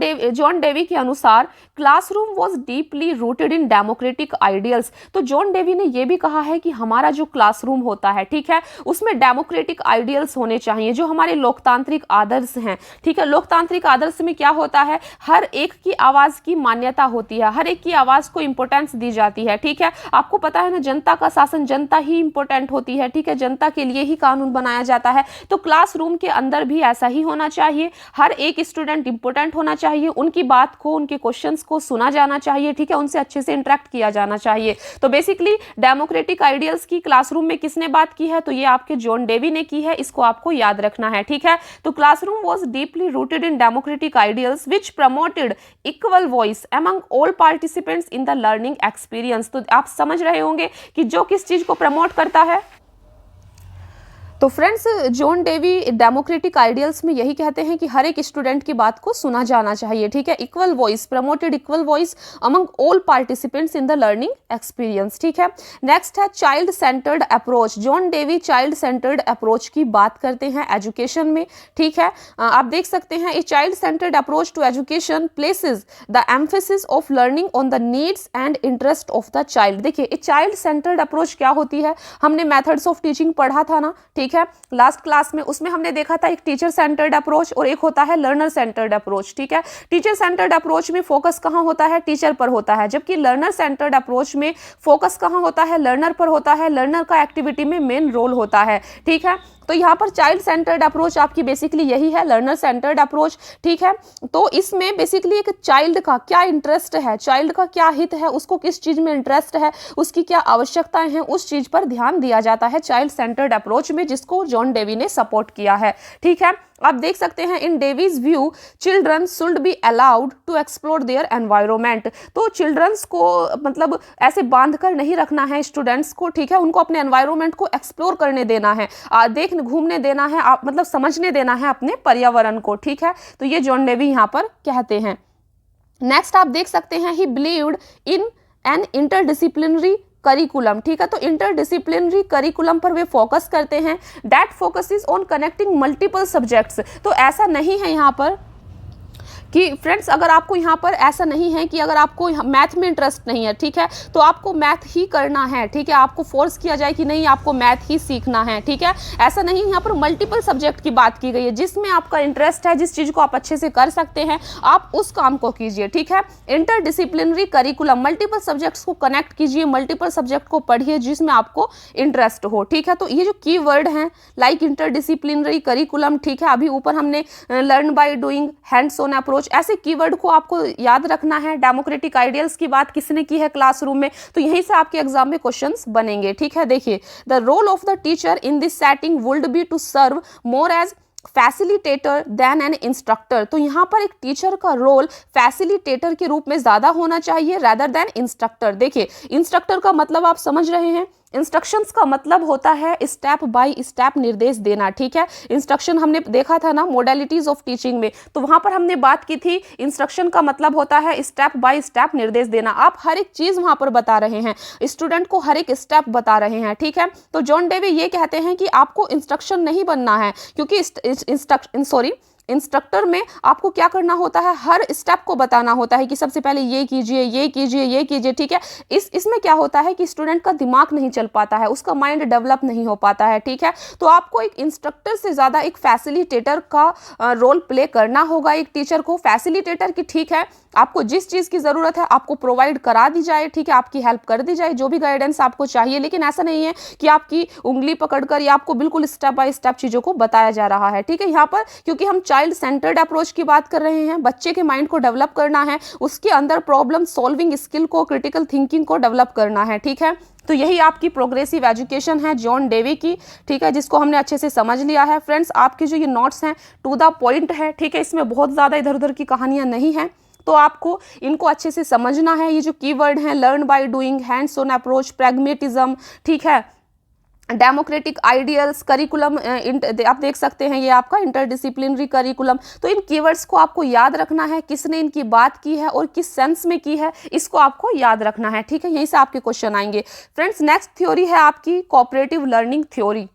डेवी के अनुसार classroom was deeply rooted in democratic ideals. तो जॉन डेवी ने यह भी कहा है कि हमारा जो क्लासरूम होता है, ठीक है, उसमें डेमोक्रेटिक आइडियल्स होने चाहिए, जो हमारे लोकतांत्रिक आदर्श हैं, ठीक है। लोकतांत्रिक आदर्श में क्या होता है, हर एक की आवाज़ की मान्यता होती है, हर एक की आवाज़ को इंपॉर्टेंस दी जाती है, ठीक है। आपको पता है ना, जनता का शासन, जनता ही इंपॉर्टेंट होती है, ठीक है, जनता के लिए ही कानून बनाया जाता है। तो क्लासरूम के अंदर भी ऐसा ही होना चाहिए, हर एक स्टूडेंट इंपॉर्टेंट होना चाहिए, उनकी बात को, उनके क्वेश्चंस को सुना जाना चाहिए, ठीक है, उनसे अच्छे से इंटरेक्ट किया जाना चाहिए। तो बेसिकली डेमोक्रेटिक आइडियल्स की क्लासरूम में किसने बात की है, तो ये आपके जॉन डेवी ने की है, इसको आपको याद रखना है, ठीक है। तो classroom was deeply rooted in democratic ideals which promoted equal voice among all participants in the learning experience. तो आप समझ रहे होंगे कि जो किस चीज को प्रमोट करता है। तो friends, John Dewey democratic ideals में यही कहते हैं कि हर एक स्टूडेंट की बात को सुना जाना चाहिए, ठीक है, equal voice, promoted equal voice among all participants in the learning experience, ठीक है। नेक्स्ट है child centred approach. John Dewey child centred approach की बात करते हैं एजुकेशन में, ठीक है। आप देख सकते हैं a child centred approach to education places the emphasis of learning on the needs and interest of the child. देखिए ए चाइल्ड सेंटर्ड अप्रोच क्या होती है, हमने मेथड्स ऑफ टीचिंग पढ़ा था ना, ठीक है, लास्ट क्लास में, उसमें हमने देखा था एक टीचर सेंटर्ड अप्रोच और एक होता है लर्नर सेंटर्ड अप्रोच, ठीक है। टीचर सेंटर्ड अप्रोच में फोकस कहाँ होता है, टीचर पर होता है, जबकि लर्नर सेंटर्ड अप्रोच में फोकस कहाँ होता है, लर्नर पर होता है, लर्नर का एक्टिविटी में मेन रोल होता है, ठीक है। तो यहाँ पर चाइल्ड सेंटर्ड अप्रोच आपकी बेसिकली यही है, लर्नर सेंटर्ड अप्रोच, ठीक है। तो इसमें बेसिकली एक चाइल्ड का क्या इंटरेस्ट है, चाइल्ड का क्या हित है, उसको किस चीज में इंटरेस्ट है, उसकी क्या आवश्यकताएं हैं, उस चीज पर ध्यान दिया जाता है चाइल्ड सेंटर्ड अप्रोच में, जिसको जॉन डेवी ने सपोर्ट किया है, ठीक है। आप देख सकते हैं in Dewey's view children should be allowed to explore their environment. तो चिल्ड्रंस को मतलब ऐसे बांध कर नहीं रखना है स्टूडेंट्स को, ठीक है, उनको अपने एनवायरमेंट को एक्सप्लोर करने देना है, घूमने देना है, आप मतलब समझने देना है अपने पर्यावरण को, ठीक है। तो ये जॉन डेवी यहाँ पर कहते हैं। नेक्स्ट आप देख सकते हैं ही believed in an interdisciplinary curriculum, ठीक है। तो इंटरडिसिप्लिनरी करिकुलम पर वे फोकस करते हैं, that focuses on connecting multiple subjects. तो ऐसा नहीं है यहाँ पर कि फ्रेंड्स, अगर आपको यहाँ पर ऐसा नहीं है कि अगर आपको मैथ में इंटरेस्ट नहीं है, ठीक है, तो आपको मैथ ही करना है, ठीक है, आपको फोर्स किया जाए कि नहीं आपको मैथ ही सीखना है, ठीक है, ऐसा नहीं। यहाँ पर मल्टीपल सब्जेक्ट की बात की गई है, जिसमें आपका इंटरेस्ट है, जिस चीज़ को आप अच्छे से कर सकते हैं, आप उस काम को कीजिए, ठीक है। इंटरडिसिप्लिनरी करिकुलम, मल्टीपल सब्जेक्ट्स को कनेक्ट कीजिए, मल्टीपल सब्जेक्ट को पढ़िए जिसमें आपको इंटरेस्ट हो, ठीक है। तो ये जो की वर्ड हैं लाइक इंटरडिसिप्लिनरी करिकुलम, ठीक है, अभी ऊपर हमने learn by doing, hands on approach, ऐसे कीवर्ड को आपको याद रखना है। डेमोक्रेटिक आइडियल्स की बात किसने की है क्लासरूम में, तो यहीं से आपके एग्जाम में क्वेश्चंस बनेंगे, ठीक है। देखिए the role of the teacher in this setting would be to serve more as facilitator than an instructor. तो यहाँ पर एक टीचर का रोल फैसिलिटेटर के रूप में ज्यादा होना चाहिए रेदर देन इंस्ट्रक्टर। देखिए इंस्ट्रक्टर का मतलब आप समझ रहे हैं, इंस्ट्रक्शंस का मतलब होता है स्टेप बाय स्टेप निर्देश देना, ठीक है। इंस्ट्रक्शन हमने देखा था ना मोडेलिटीज ऑफ टीचिंग में, तो वहां पर हमने बात की थी इंस्ट्रक्शन का मतलब होता है स्टेप बाय स्टेप निर्देश देना। आप हर एक चीज वहां पर बता रहे हैं, स्टूडेंट को हर एक स्टेप बता रहे हैं, ठीक है। तो जॉन डेवी ये कहते हैं कि आपको इंस्ट्रक्शन नहीं बनना है, क्योंकि इंस्ट्रक्टर में आपको क्या करना होता है, हर स्टेप को बताना होता है कि सबसे पहले ये कीजिए, ये कीजिए, ये कीजिए, ठीक है। इसमें क्या होता है कि स्टूडेंट का दिमाग नहीं चल पाता है, उसका माइंड डेवलप नहीं हो पाता है, ठीक है। तो आपको एक इंस्ट्रक्टर से ज़्यादा एक फैसिलिटेटर का रोल प्ले करना होगा। एक टीचर को फैसिलिटेटर की, ठीक है, आपको जिस चीज़ की ज़रूरत है आपको प्रोवाइड करा दी जाए, ठीक है, आपकी हेल्प कर दी जाए, जो भी गाइडेंस आपको चाहिए, लेकिन ऐसा नहीं है कि आपकी उंगली पकड़कर या आपको बिल्कुल स्टेप बाय स्टेप चीज़ों को बताया जा रहा है, ठीक है। यहाँ पर क्योंकि हम चाइल्ड सेंटर्ड अप्रोच की बात कर रहे हैं, बच्चे के माइंड को डेवलप करना है, उसके अंदर प्रॉब्लम सॉल्विंग स्किल को, क्रिटिकल थिंकिंग को डेवलप करना है, ठीक है। तो यही आपकी प्रोग्रेसिव एजुकेशन है जॉन डेवी की, ठीक है, जिसको हमने अच्छे से समझ लिया है। फ्रेंड्स, आपके जो ये नोट्स हैं टू द पॉइंट है, ठीक है, इसमें बहुत ज़्यादा इधर उधर की कहानियाँ नहीं हैं, तो आपको इनको अच्छे से समझना है। ये जो कीवर्ड हैं, learn by doing, hands on approach, pragmatism, ठीक है, डेमोक्रेटिक आइडियल्स, करिकुलम, आप देख सकते हैं ये आपका इंटरडिसिप्लिनरी करिकुलम। तो इन कीवर्ड्स को आपको याद रखना है, किसने इनकी बात की है और किस सेंस में की है, इसको आपको याद रखना है, ठीक है। यहीं से आपके क्वेश्चन आएंगे। फ्रेंड्स, नेक्स्ट थ्योरी है आपकी कोऑपरेटिव लर्निंग थ्योरी।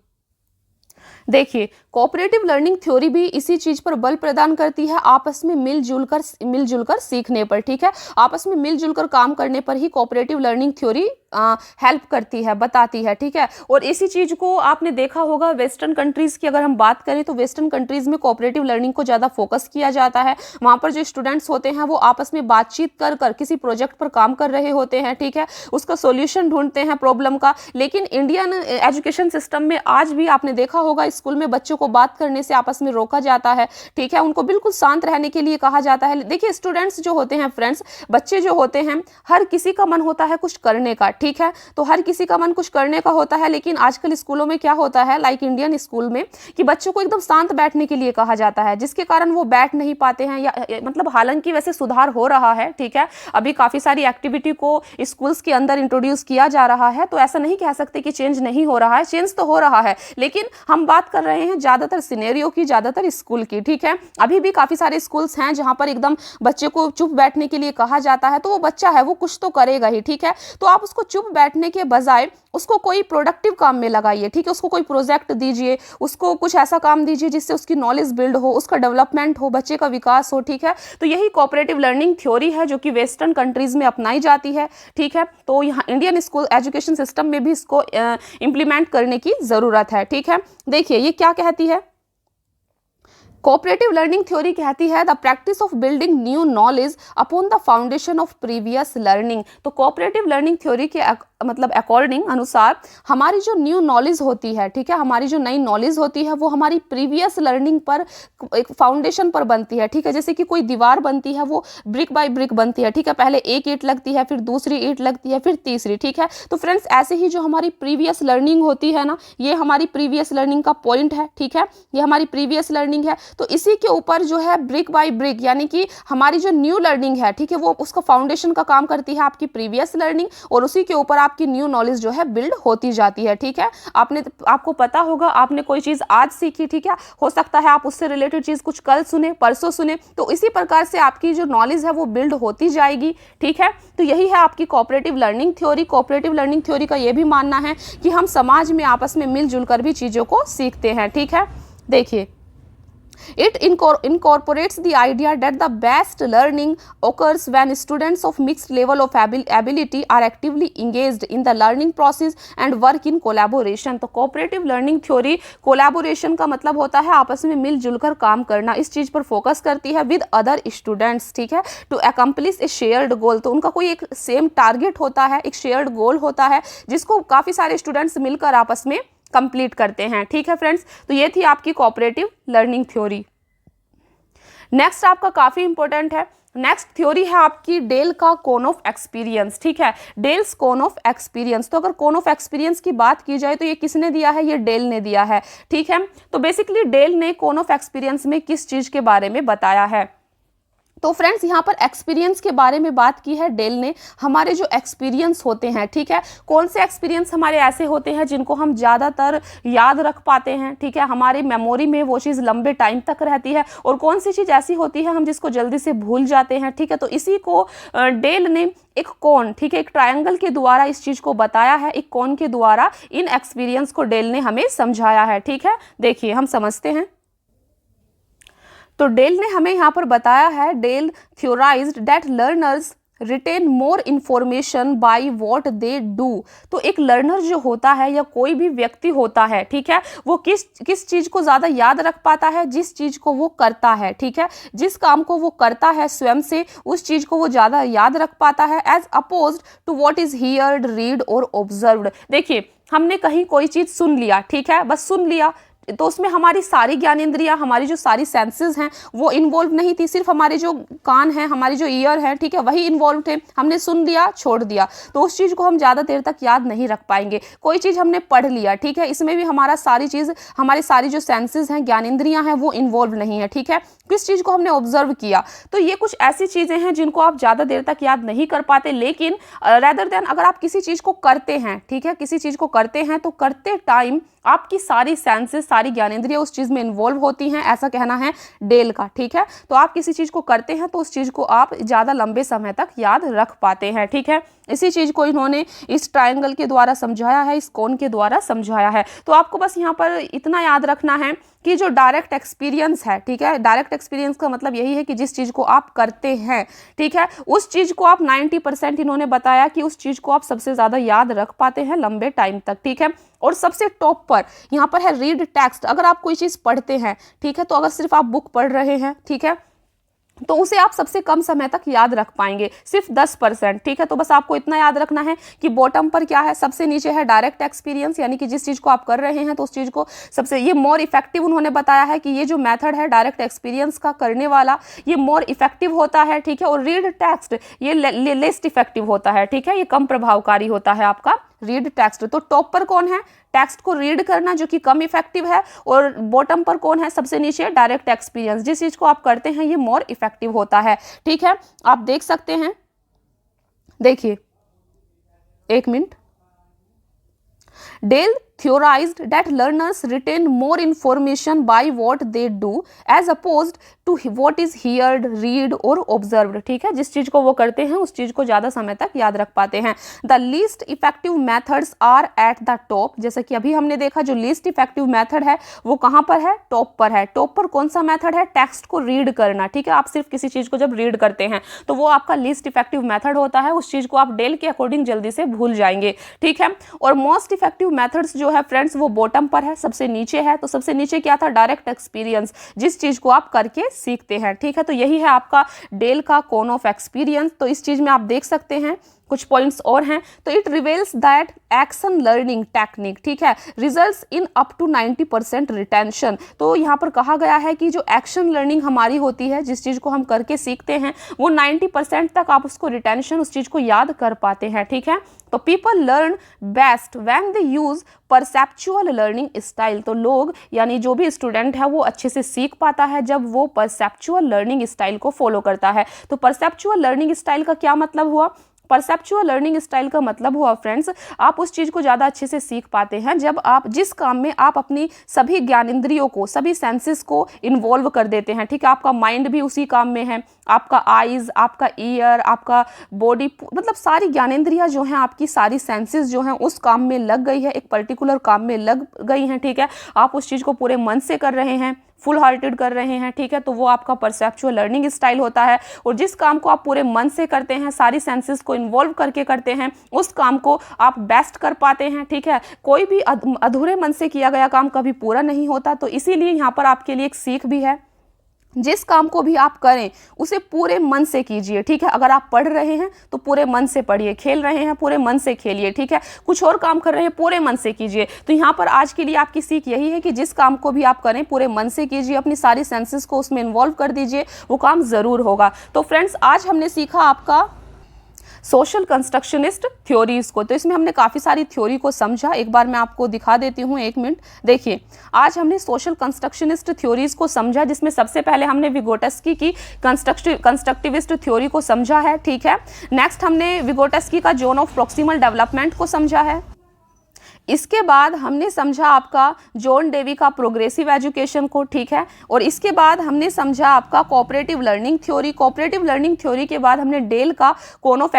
देखिए, कोऑपरेटिव लर्निंग थ्योरी भी इसी चीज पर बल प्रदान करती है, आपस में मिलजुल कर सीखने पर, ठीक है। आपस में मिलजुल कर काम करने पर ही कोऑपरेटिव लर्निंग थ्योरी हेल्प करती है, बताती है, ठीक है। और इसी चीज को आपने देखा होगा वेस्टर्न कंट्रीज की अगर हम बात करें तो वेस्टर्न कंट्रीज में कोऑपरेटिव लर्निंग को ज्यादा फोकस किया जाता है। वहां पर जो स्टूडेंट्स होते हैं वो आपस में बातचीत कर कर किसी प्रोजेक्ट पर काम कर रहे होते हैं, ठीक है, उसका सोल्यूशन ढूंढते हैं प्रॉब्लम का। लेकिन इंडियन एजुकेशन सिस्टम में आज भी आपने देखा होगा स्कूल में बच्चों को बात करने से आपस में रोका जाता है, ठीक है, उनको बिल्कुल शांत रहने के लिए कहा जाता है। देखिए, स्टूडेंट्स जो होते हैं फ्रेंड्स, बच्चे जो होते हैं, हर किसी का मन होता है कुछ करने का, ठीक है, तो हर किसी का मन कुछ करने का होता है। लेकिन आजकल स्कूलों में क्या होता है, लाइक इंडियन स्कूल में, कि बच्चों को एकदम शांत बैठने के लिए कहा जाता है, जिसके कारण वो बैठ नहीं पाते हैं, या मतलब हालांकि वैसे सुधार हो रहा है, ठीक है, अभी काफी सारी एक्टिविटी को स्कूल्स के अंदर इंट्रोड्यूस किया जा रहा है, तो ऐसा नहीं कह सकते कि चेंज नहीं हो रहा है, चेंज तो हो रहा है। लेकिन हम बात कर रहे हैं ज्यादातर सिनेरियो की, ज्यादातर स्कूल की, ठीक है। अभी भी काफी सारे स्कूल्स हैं जहां पर एकदम बच्चे को चुप बैठने के लिए कहा जाता है, तो वो बच्चा है वो कुछ तो करेगा ही, ठीक है। तो आप उसको चुप बैठने के बजाय उसको कोई प्रोडक्टिव काम में लगाइए, ठीक है, उसको कोई प्रोजेक्ट दीजिए, उसको कुछ ऐसा काम दीजिए जिससे उसकी नॉलेज बिल्ड हो, उसका डेवलपमेंट हो, बच्चे का विकास हो, ठीक है। तो यही कोऑपरेटिव लर्निंग थ्योरी है जो कि वेस्टर्न कंट्रीज में अपनाई जाती है, ठीक है। तो यहाँ इंडियन स्कूल एजुकेशन सिस्टम में भी इसको इंप्लीमेंट करने की जरूरत है, ठीक है। देखिए ये क्या कहती है, कोऑपरेटिव लर्निंग थ्योरी कहती है the practice of building new knowledge upon the foundation of previous learning. तो कोऑपरेटिव लर्निंग थ्योरी के मतलब अकॉर्डिंग, अनुसार, हमारी जो न्यू नॉलेज होती है, ठीक है, हमारी जो नई नॉलेज होती है वो हमारी प्रीवियस लर्निंग पर एक फाउंडेशन पर बनती है, ठीक है। जैसे कि कोई दीवार बनती है वो ब्रिक बाय ब्रिक बनती है, ठीक है, पहले एक ईंट लगती है, फिर दूसरी ईंट लगती है, फिर तीसरी, ठीक है। तो फ्रेंड्स, ऐसे ही जो हमारी प्रीवियस लर्निंग होती है ना, ये हमारी प्रीवियस लर्निंग का पॉइंट है, ठीक है, ये हमारी प्रीवियस लर्निंग है। तो इसी के ऊपर जो है ब्रिक बाय ब्रिक, यानी कि हमारी जो न्यू लर्निंग है, ठीक है, वो उसका फाउंडेशन का काम करती है आपकी प्रीवियस लर्निंग, और उसी के ऊपर आपकी न्यू नॉलेज जो है बिल्ड होती जाती है, ठीक है। आपको पता होगा, आपने कोई चीज आज सीखी, ठीक है, हो सकता है आप उससे रिलेटेड चीज कुछ कल सुने, परसों सुने, तो इसी प्रकार से आपकी जो नॉलेज है वो बिल्ड होती जाएगी, ठीक है। तो यही है आपकी cooperative learning theory. Cooperative learning theory का ये भी मानना है कि हम समाज में आपस में मिलजुल कर भी चीजों को सीखते हैं, ठीक है। देखिए, it incorporates the idea that the best learning occurs when students of mixed level of ability are actively engaged in the learning process and work in collaboration। तो cooperative learning theory collaboration का मतलब होता है आपस में मिलजुल कर काम करना, इस चीज पर फोकस करती है with other students, ठीक है, to accomplish a shared goal। तो उनका कोई एक सेम टारगेट होता है, एक शेयर्ड गोल होता है जिसको काफी सारे स्टूडेंट्स मिलकर आपस में कंप्लीट करते हैं, ठीक है फ्रेंड्स। तो ये थी आपकी कोऑपरेटिव लर्निंग थ्योरी। नेक्स्ट आपका काफी इंपॉर्टेंट है, नेक्स्ट थ्योरी है आपकी डेल का कोन ऑफ एक्सपीरियंस, ठीक है, डेल्स कोन ऑफ एक्सपीरियंस। तो अगर कोन ऑफ एक्सपीरियंस की बात की जाए तो ये किसने दिया है, ये डेल ने दिया है, ठीक है। तो बेसिकली डेल ने कोन ऑफ एक्सपीरियंस में किस चीज के बारे में बताया है, तो फ्रेंड्स यहाँ पर एक्सपीरियंस के बारे में बात की है डेल ने। हमारे जो एक्सपीरियंस होते हैं, ठीक है, कौन से एक्सपीरियंस हमारे ऐसे होते हैं जिनको हम ज़्यादातर याद रख पाते हैं, ठीक है, हमारी मेमोरी में वो चीज़ लंबे टाइम तक रहती है, और कौन सी चीज़ ऐसी होती है हम जिसको जल्दी से भूल जाते हैं, ठीक है। तो इसी को डेल ने एक कोन, ठीक है, एक ट्रायंगल के द्वारा इस चीज़ को बताया है, एक कोन के द्वारा इन एक्सपीरियंस को डेल ने हमें समझाया है, ठीक है। देखिए हम समझते हैं। तो डेल ने हमें यहाँ पर बताया है, Dale theorized that learners retain more information by what they do. तो एक लर्नर जो होता है या कोई भी व्यक्ति होता है, ठीक है, वो किस चीज को ज्यादा याद रख पाता है, जिस चीज को वो करता है, ठीक है, जिस काम को वो करता है स्वयं से, उस चीज को वो ज्यादा याद रख पाता है, as opposed to what is heard, read और ऑब्जर्व्ड। देखिए, हमने कहीं कोई चीज सुन लिया, ठीक है, बस सुन लिया, तो उसमें हमारी सारी ज्ञानेंद्रियां, हमारी जो सारी सेंसेस हैं वो इन्वॉल्व नहीं थी, सिर्फ हमारे जो कान हैं, हमारी जो ईयर है, ठीक है, वही इन्वॉल्व थे। हमने सुन लिया, छोड़ दिया, तो उस चीज़ को हम ज़्यादा देर तक याद नहीं रख पाएंगे। कोई चीज़ हमने पढ़ लिया, ठीक है, इसमें भी हमारा सारी चीज़, हमारी सारी जो सेंसेस हैं, ज्ञानेंद्रियां हैं, वो इन्वॉल्व नहीं है, ठीक है। किस चीज़ को हमने ऑब्जर्व किया। तो ये कुछ ऐसी चीज़ें हैं जिनको आप ज़्यादा देर तक याद नहीं कर पाते, लेकिन रेदर देन अगर आप किसी चीज़ को करते हैं, ठीक है, किसी चीज़ को करते हैं तो करते टाइम आपकी सारी सेंसेस, सारी ज्ञानेंद्रियां उस चीज़ में इन्वॉल्व होती हैं, ऐसा कहना है डेल का, ठीक है। तो आप किसी चीज़ को करते हैं तो उस चीज़ को आप ज़्यादा लंबे समय तक याद रख पाते हैं, ठीक है। इसी चीज़ को इन्होंने इस ट्रायंगल के द्वारा समझाया है, इस कोन के द्वारा समझाया है। तो आपको बस यहाँ पर इतना याद रखना है कि जो डायरेक्ट एक्सपीरियंस है, ठीक है, डायरेक्ट एक्सपीरियंस का मतलब यही है कि जिस चीज़ को आप करते हैं, ठीक है, उस चीज़ को आप 90% इन्होंने बताया कि उस चीज़ को आप सबसे ज़्यादा याद रख पाते हैं लंबे टाइम तक, ठीक है। और सबसे टॉप पर यहाँ पर है रीड टेक्स्ट। अगर आप कोई चीज़ पढ़ते हैं, ठीक है, तो अगर सिर्फ आप बुक पढ़ रहे हैं, ठीक है, तो उसे आप सबसे कम समय तक याद रख पाएंगे, सिर्फ 10%, ठीक है। तो बस आपको इतना याद रखना है कि बॉटम पर क्या है, सबसे नीचे है डायरेक्ट एक्सपीरियंस, यानी कि जिस चीज़ को आप कर रहे हैं तो उस चीज़ को सबसे, ये मोर इफेक्टिव उन्होंने बताया है कि ये जो मेथड है डायरेक्ट एक्सपीरियंस का करने वाला, ये मोर इफेक्टिव होता है, ठीक है। और रीड टेक्स्ट ये लेस्ट इफेक्टिव होता है, ठीक है, ये कम प्रभावकारी होता है आपका रीड टेक्स्ट। तो टॉप पर कौन है, टेक्स्ट को रीड करना, जो कि कम इफेक्टिव है, और बॉटम पर कौन है, सबसे नीचे डायरेक्ट एक्सपीरियंस, जिस चीज को आप करते हैं ये मोर इफेक्टिव होता है, ठीक है। आप देख सकते हैं, देखिए एक minute. Dale theorized that learners retain more information by what they do as opposed to what is heard, read और observed, ठीक है। जिस चीज को वो करते हैं उस चीज को ज्यादा समय तक याद रख पाते हैं। The least effective methods are at the top, जैसे कि अभी हमने देखा जो least effective method है वो कहाँ पर है, टॉप पर है। टॉप पर कौन सा मेथड है, टेक्स्ट को रीड करना, ठीक है। आप सिर्फ किसी चीज को जब रीड करते हैं तो वो आपका लीस्ट इफेक्टिव मेथड होता है, उस चीज को आप डेल के अकॉर्डिंग जल्दी से भूल जाएंगे, ठीक है। और मोस्ट इफेक्टिव मेथड्स जो है फ्रेंड्स वो बॉटम पर है, सबसे नीचे है। तो सबसे नीचे क्या था, डायरेक्ट एक्सपीरियंस, जिस चीज को आप करके सीखते हैं, ठीक है। तो यही है आपका डेल का कोन ऑफ एक्सपीरियंस। तो इस चीज में आप देख सकते हैं कुछ पॉइंट्स और हैं। तो it reveals that action learning technique, ठीक है, results in up to 90% retention. तो यहाँ पर कहा गया है कि जो एक्शन लर्निंग हमारी होती है, जिस चीज़ को हम करके सीखते हैं, वो 90% तक आप उसको रिटेंशन, उस चीज़ को याद कर पाते हैं, ठीक है। तो people learn best when they use perceptual learning style. तो लोग, यानी जो भी स्टूडेंट है, वो अच्छे से सीख पाता है जब वो परसेप्चुअल लर्निंग स्टाइल को फॉलो करता है। तो परसेप्चुअल लर्निंग स्टाइल का क्या मतलब हुआ, परसेप्चुअल लर्निंग स्टाइल का मतलब हुआ फ्रेंड्स, आप उस चीज़ को ज़्यादा अच्छे से सीख पाते हैं जब आप जिस काम में आप अपनी सभी ज्ञानेंद्रियों को, सभी सेंसेस को इन्वॉल्व कर देते हैं, ठीक है। आपका माइंड भी उसी काम में है, आपका आईज, आपका ईयर, आपका बॉडी, मतलब सारी ज्ञानेंद्रियां जो हैं, आपकी सारी सेंसेस जो हैं उस काम में लग गई है, एक पर्टिकुलर काम में लग गई हैं, ठीक है। आप उस चीज़ को पूरे मन से कर रहे हैं, फुल हार्टेड कर रहे हैं, ठीक है। तो वो आपका परसेप्चुअल लर्निंग स्टाइल होता है। और जिस काम को आप पूरे मन से करते हैं, सारी सेंसेस को इन्वॉल्व करके करते हैं, उस काम को आप बेस्ट कर पाते हैं, ठीक है। कोई भी अधूरे मन से किया गया काम कभी पूरा नहीं होता। तो इसीलिए यहाँ पर आपके लिए एक सीख भी है, जिस काम को भी आप करें उसे पूरे मन से कीजिए, ठीक है। अगर आप पढ़ रहे हैं तो पूरे मन से पढ़िए, खेल रहे हैं पूरे मन से खेलिए, ठीक है। कुछ और काम कर रहे हैं पूरे मन से कीजिए। तो यहाँ पर आज के लिए आपकी सीख यही है कि जिस काम को भी आप करें पूरे मन से कीजिए, अपनी सारी सेंसेस को उसमें इन्वॉल्व कर दीजिए, वो काम ज़रूर होगा। तो फ्रेंड्स, आज हमने सीखा आपका सोशल कंस्ट्रक्शनिस्ट थ्योरीज को। तो इसमें हमने काफ़ी सारी थ्योरी को समझा। एक बार मैं आपको दिखा देती हूँ, एक मिनट। देखिए, आज हमने सोशल कंस्ट्रक्शनिस्ट थ्योरीज को समझा, जिसमें सबसे पहले हमने विगोटस्की की कंस्ट्रक्टिविस्ट थ्योरी को समझा है, ठीक है। नेक्स्ट हमने विगोटस्की का जोन ऑफ प्रॉक्सिमल डेवलपमेंट को समझा है। इसके बाद हमने समझा आपका जॉन डेवी का प्रोग्रेसिव एजुकेशन को, ठीक है। और इसके बाद हमने समझा आपका cooperative learning theory. Cooperative learning theory के बाद हमने डेल का कोन ऑफ